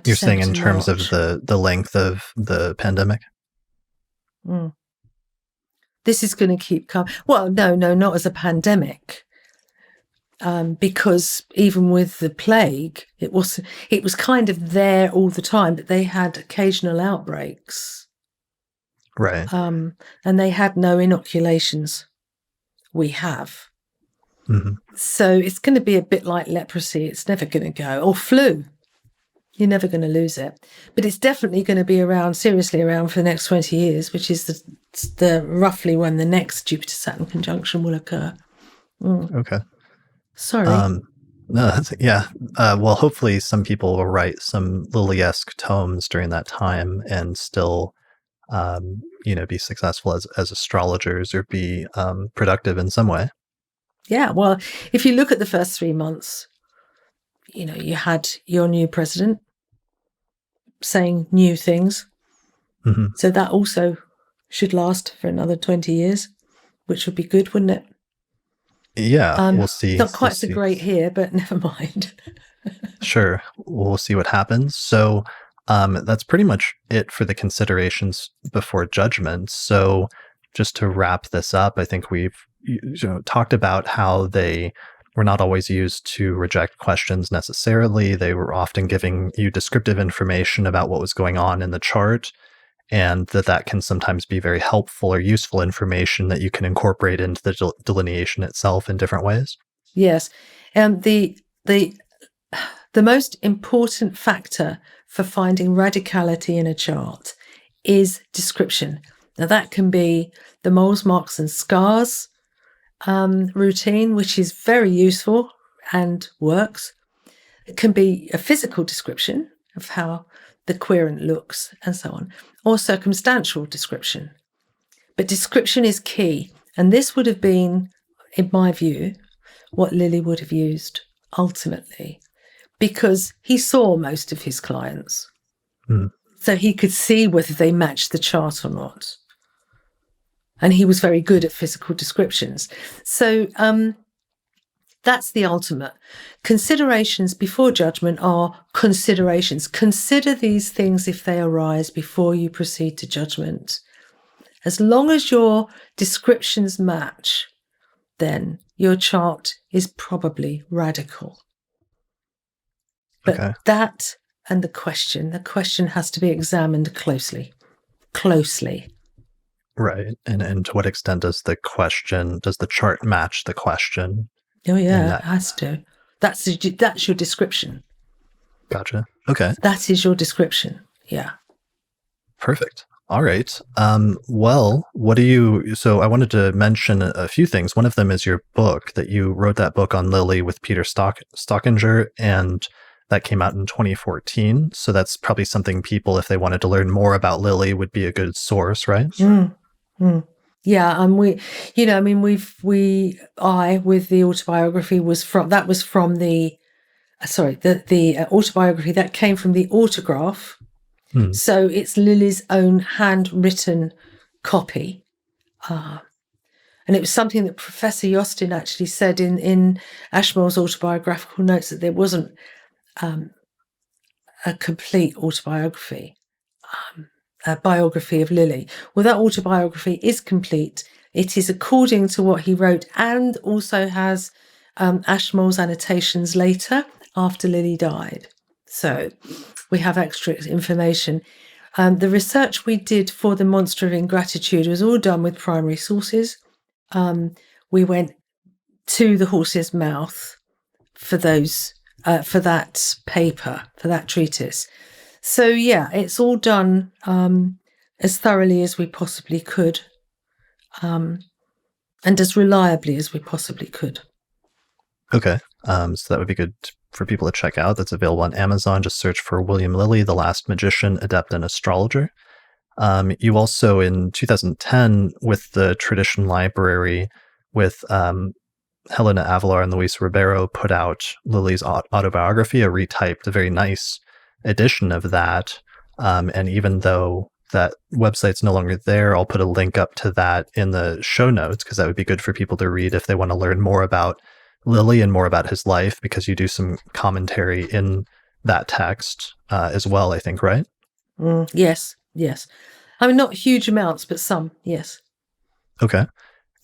You're saying in terms March. of the length of the pandemic? This is going to keep coming. Well, no, not as a pandemic. Because even with the plague, it was kind of there all the time, but they had occasional outbreaks. Right. And they had no inoculations. We have. Mm-hmm. So it's going to be a bit like leprosy. It's never going to go. Or flu. You're never going to lose it. But it's definitely going to be seriously around for the next 20 years, which is the roughly when the next Jupiter-Saturn conjunction will occur. Okay. Sorry. No, yeah. Well, hopefully some people will write some Lilly-esque tomes during that time and still, be successful as astrologers or be productive in some way. Yeah. Well, if you look at the first 3 months, you had your new president saying new things. Mm-hmm. So that also should last for another 20 years, which would be good, wouldn't it? Yeah, we'll see. Not quite so great here, but never mind. Sure. We'll see what happens. So that's pretty much it for the considerations before Judgment. So just to wrap this up, I think we've talked about how they were not always used to reject questions necessarily. They were often giving you descriptive information about what was going on in the chart, and that can sometimes be very helpful or useful information that you can incorporate into the delineation itself in different ways. Yes. And the most important factor for finding radicality in a chart is description. Now that can be the moles, marks and scars routine, which is very useful and works. It can be a physical description of how the querent looks and so on, or circumstantial description. But description is key. And this would have been, in my view, what Lilly would have used ultimately, because he saw most of his clients. So he could see whether they matched the chart or not. And he was very good at physical descriptions. So that's the ultimate. Considerations before judgment are considerations. Consider these things if they arise before you proceed to judgment. As long as your descriptions match, then your chart is probably radical. But that and the question has to be examined closely. Right. And to what extent does the chart match the question? Oh yeah, it has to. That's your description. Gotcha. Okay. That is your description. Yeah. Perfect. All right. So I wanted to mention a few things. One of them is your book, that you wrote that book on Lilly with Peter Stockinger, and that came out in 2014. So that's probably something people, if they wanted to learn more about Lilly, would be a good source, right? Yeah, and with the autobiography the autobiography that came from the autograph. So it's Lily's own handwritten copy. And it was something that Professor Yostin actually said in Ashmole's autobiographical notes, that there wasn't a complete autobiography, a biography of Lilly. Well, that autobiography is complete. It is according to what he wrote, and also has Ashmole's annotations later after Lilly died. So we have extra information. The research we did for The Monster of Ingratitude was all done with primary sources. We went to the horse's mouth for that paper, for that treatise. So yeah, it's all done as thoroughly as we possibly could, and as reliably as we possibly could. Okay. So that would be good for people to check out. That's available on Amazon. Just search for William Lilly, The Last Magician, Adept, and Astrologer. You also, in 2010, with the Tradition Library, with Helena Avalar and Luis Ribeiro, put out Lilly's autobiography, a retyped, a very nice edition of that. And even though that website's no longer there, I'll put a link up to that in the show notes, because that would be good for people to read if they want to learn more about Lilly and more about his life, because you do some commentary in that text as well, I think, right? Yes. I mean, not huge amounts, but some, yes. Okay.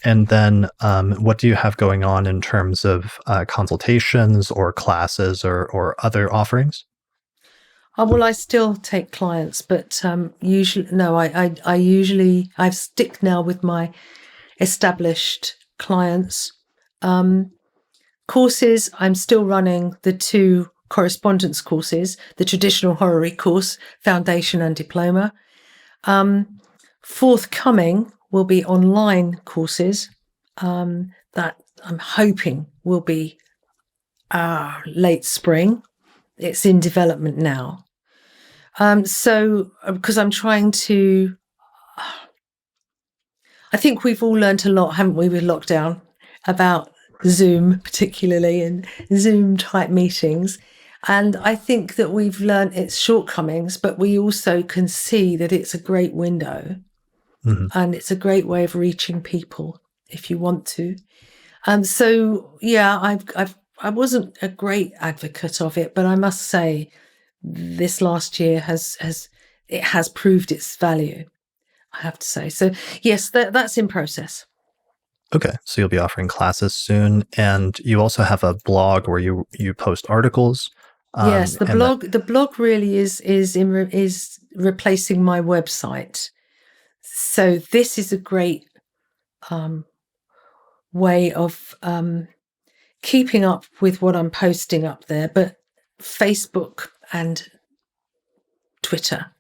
And then what do you have going on in terms of consultations or classes or other offerings? Well, I still take clients, but usually, no, I stick now with my established clients. Courses, I'm still running the 2 correspondence courses, the traditional horary course, foundation and diploma. Forthcoming will be online courses that I'm hoping will be late spring. It's in development now. So, because I'm trying to, I think we've all learned a lot, haven't we, with lockdown, about Zoom particularly, and Zoom type meetings. And I think that we've learned its shortcomings, but we also can see that it's a great window, and it's a great way of reaching people if you want to. So yeah, I wasn't a great advocate of it, but I must say this last year has proved its value, I have to say. So yes, that's in process. Okay, so you'll be offering classes soon, and you also have a blog where you post articles. Yes, the blog really is replacing my website. So this is a great way of keeping up with what I'm posting up there. But Facebook and Twitter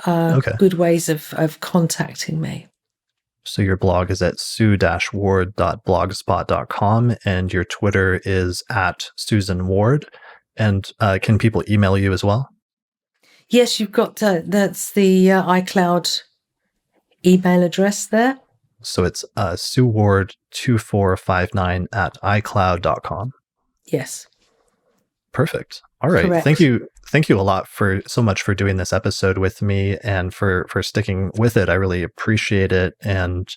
are good ways of contacting me. So your blog is at sue-ward.blogspot.com, and your Twitter is at Susan Ward. And can people email you as well? Yes, you've got that's the iCloud email address there? So it's sueward2459 at icloud.com. Yes. Perfect. All right. Correct. Thank you. Thank you a lot for so much for doing this episode with me and for sticking with it. I really appreciate it. And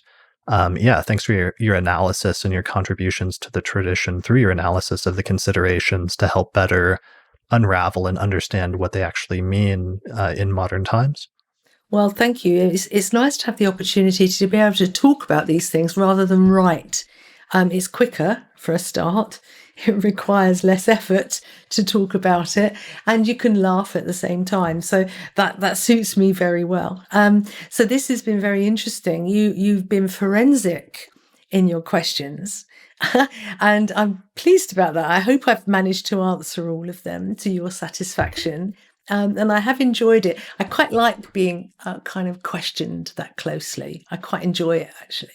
thanks for your analysis and your contributions to the tradition through your analysis of the considerations to help better unravel and understand what they actually mean in modern times. Well, thank you. It's nice to have the opportunity to be able to talk about these things rather than write. It's quicker for a start. It requires less effort to talk about it, and you can laugh at the same time. So that suits me very well. So this has been very interesting. You've been forensic in your questions, and I'm pleased about that. I hope I've managed to answer all of them to your satisfaction. And I have enjoyed it. I quite like being kind of questioned that closely. I quite enjoy it, actually.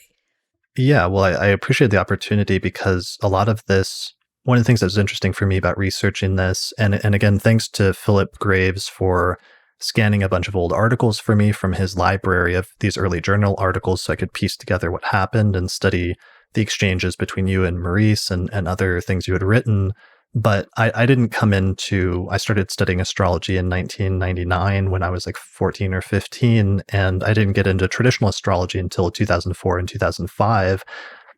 Yeah, well, I appreciate the opportunity because a lot of this, one of the things that was interesting for me about researching this, and again, thanks to Philip Graves for scanning a bunch of old articles for me from his library of these early journal articles so I could piece together what happened and study the exchanges between you and Maurice and other things you had written. But I didn't come into, I started studying astrology in 1999 when I was like 14 or 15, and I didn't get into traditional astrology until 2004 and 2005.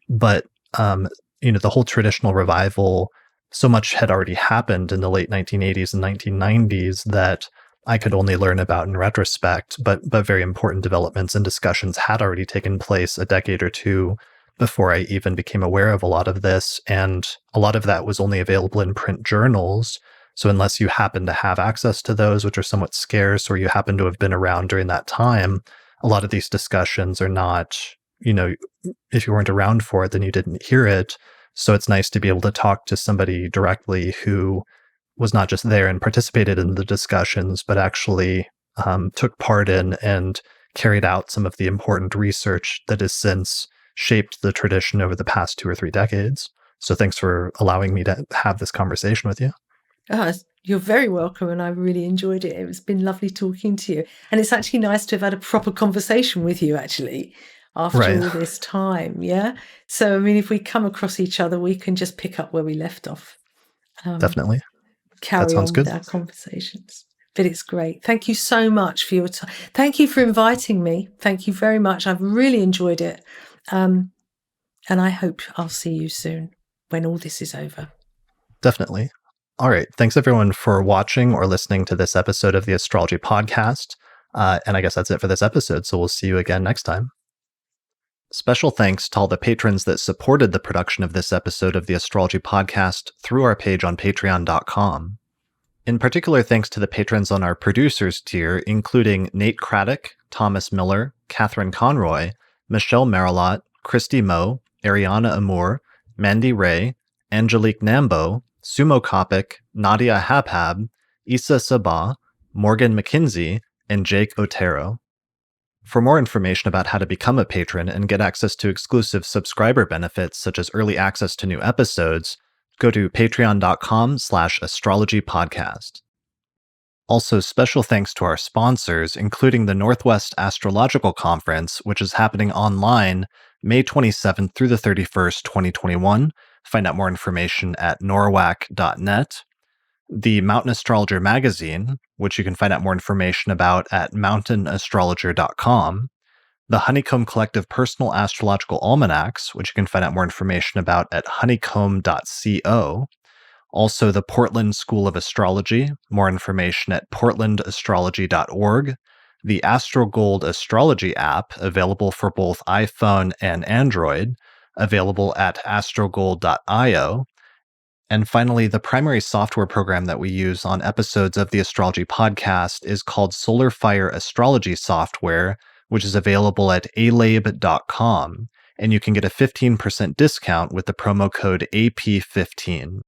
But, the whole traditional revival, so much had already happened in the late 1980s and 1990s that I could only learn about in retrospect, but very important developments and discussions had already taken place a decade or two before I even became aware of a lot of this. And a lot of that was only available in print journals. So unless you happen to have access to those, which are somewhat scarce, or you happen to have been around during that time, a lot of these discussions are not, if you weren't around for it, then you didn't hear it. So it's nice to be able to talk to somebody directly who was not just there and participated in the discussions, but actually took part in and carried out some of the important research that has since shaped the tradition over the past 2 or 3 decades. So thanks for allowing me to have this conversation with you. You're very welcome, and I really enjoyed it. It's been lovely talking to you. And it's actually nice to have had a proper conversation with you, actually, after all this time. Yeah. So, I mean, if we come across each other, we can just pick up where we left off. Definitely. Carry on with our conversations. But it's great. Thank you so much for your time. Thank you for inviting me. Thank you very much. I've really enjoyed it. And I hope I'll see you soon when all this is over. Definitely. All right. Thanks, everyone, for watching or listening to this episode of the Astrology Podcast. And I guess that's it for this episode. So we'll see you again next time. Special thanks to all the patrons that supported the production of this episode of the Astrology Podcast through our page on patreon.com. In particular, thanks to the patrons on our producers tier, including Nate Craddock, Thomas Miller, Catherine Conroy, Michelle Marilot, Christy Moe, Ariana Amour, Mandy Ray, Angelique Nambo, Sumo Kopic, Nadia Habhab, Issa Sabah, Morgan McKinsey, and Jake Otero. For more information about how to become a patron and get access to exclusive subscriber benefits such as early access to new episodes, go to patreon.com/astrologypodcast. Also, special thanks to our sponsors, including the Northwest Astrological Conference, which is happening online May 27th through the 31st, 2021. Find out more information at norwac.net. The Mountain Astrologer magazine, which you can find out more information about at mountainastrologer.com. The Honeycomb Collective Personal Astrological Almanacs, which you can find out more information about at honeycomb.co. Also, the Portland School of Astrology, more information at portlandastrology.org. The AstroGold Astrology app, available for both iPhone and Android, available at astrogold.io. And finally, the primary software program that we use on episodes of the Astrology Podcast is called Solar Fire Astrology Software, which is available at alabe.com. And you can get a 15% discount with the promo code AP15.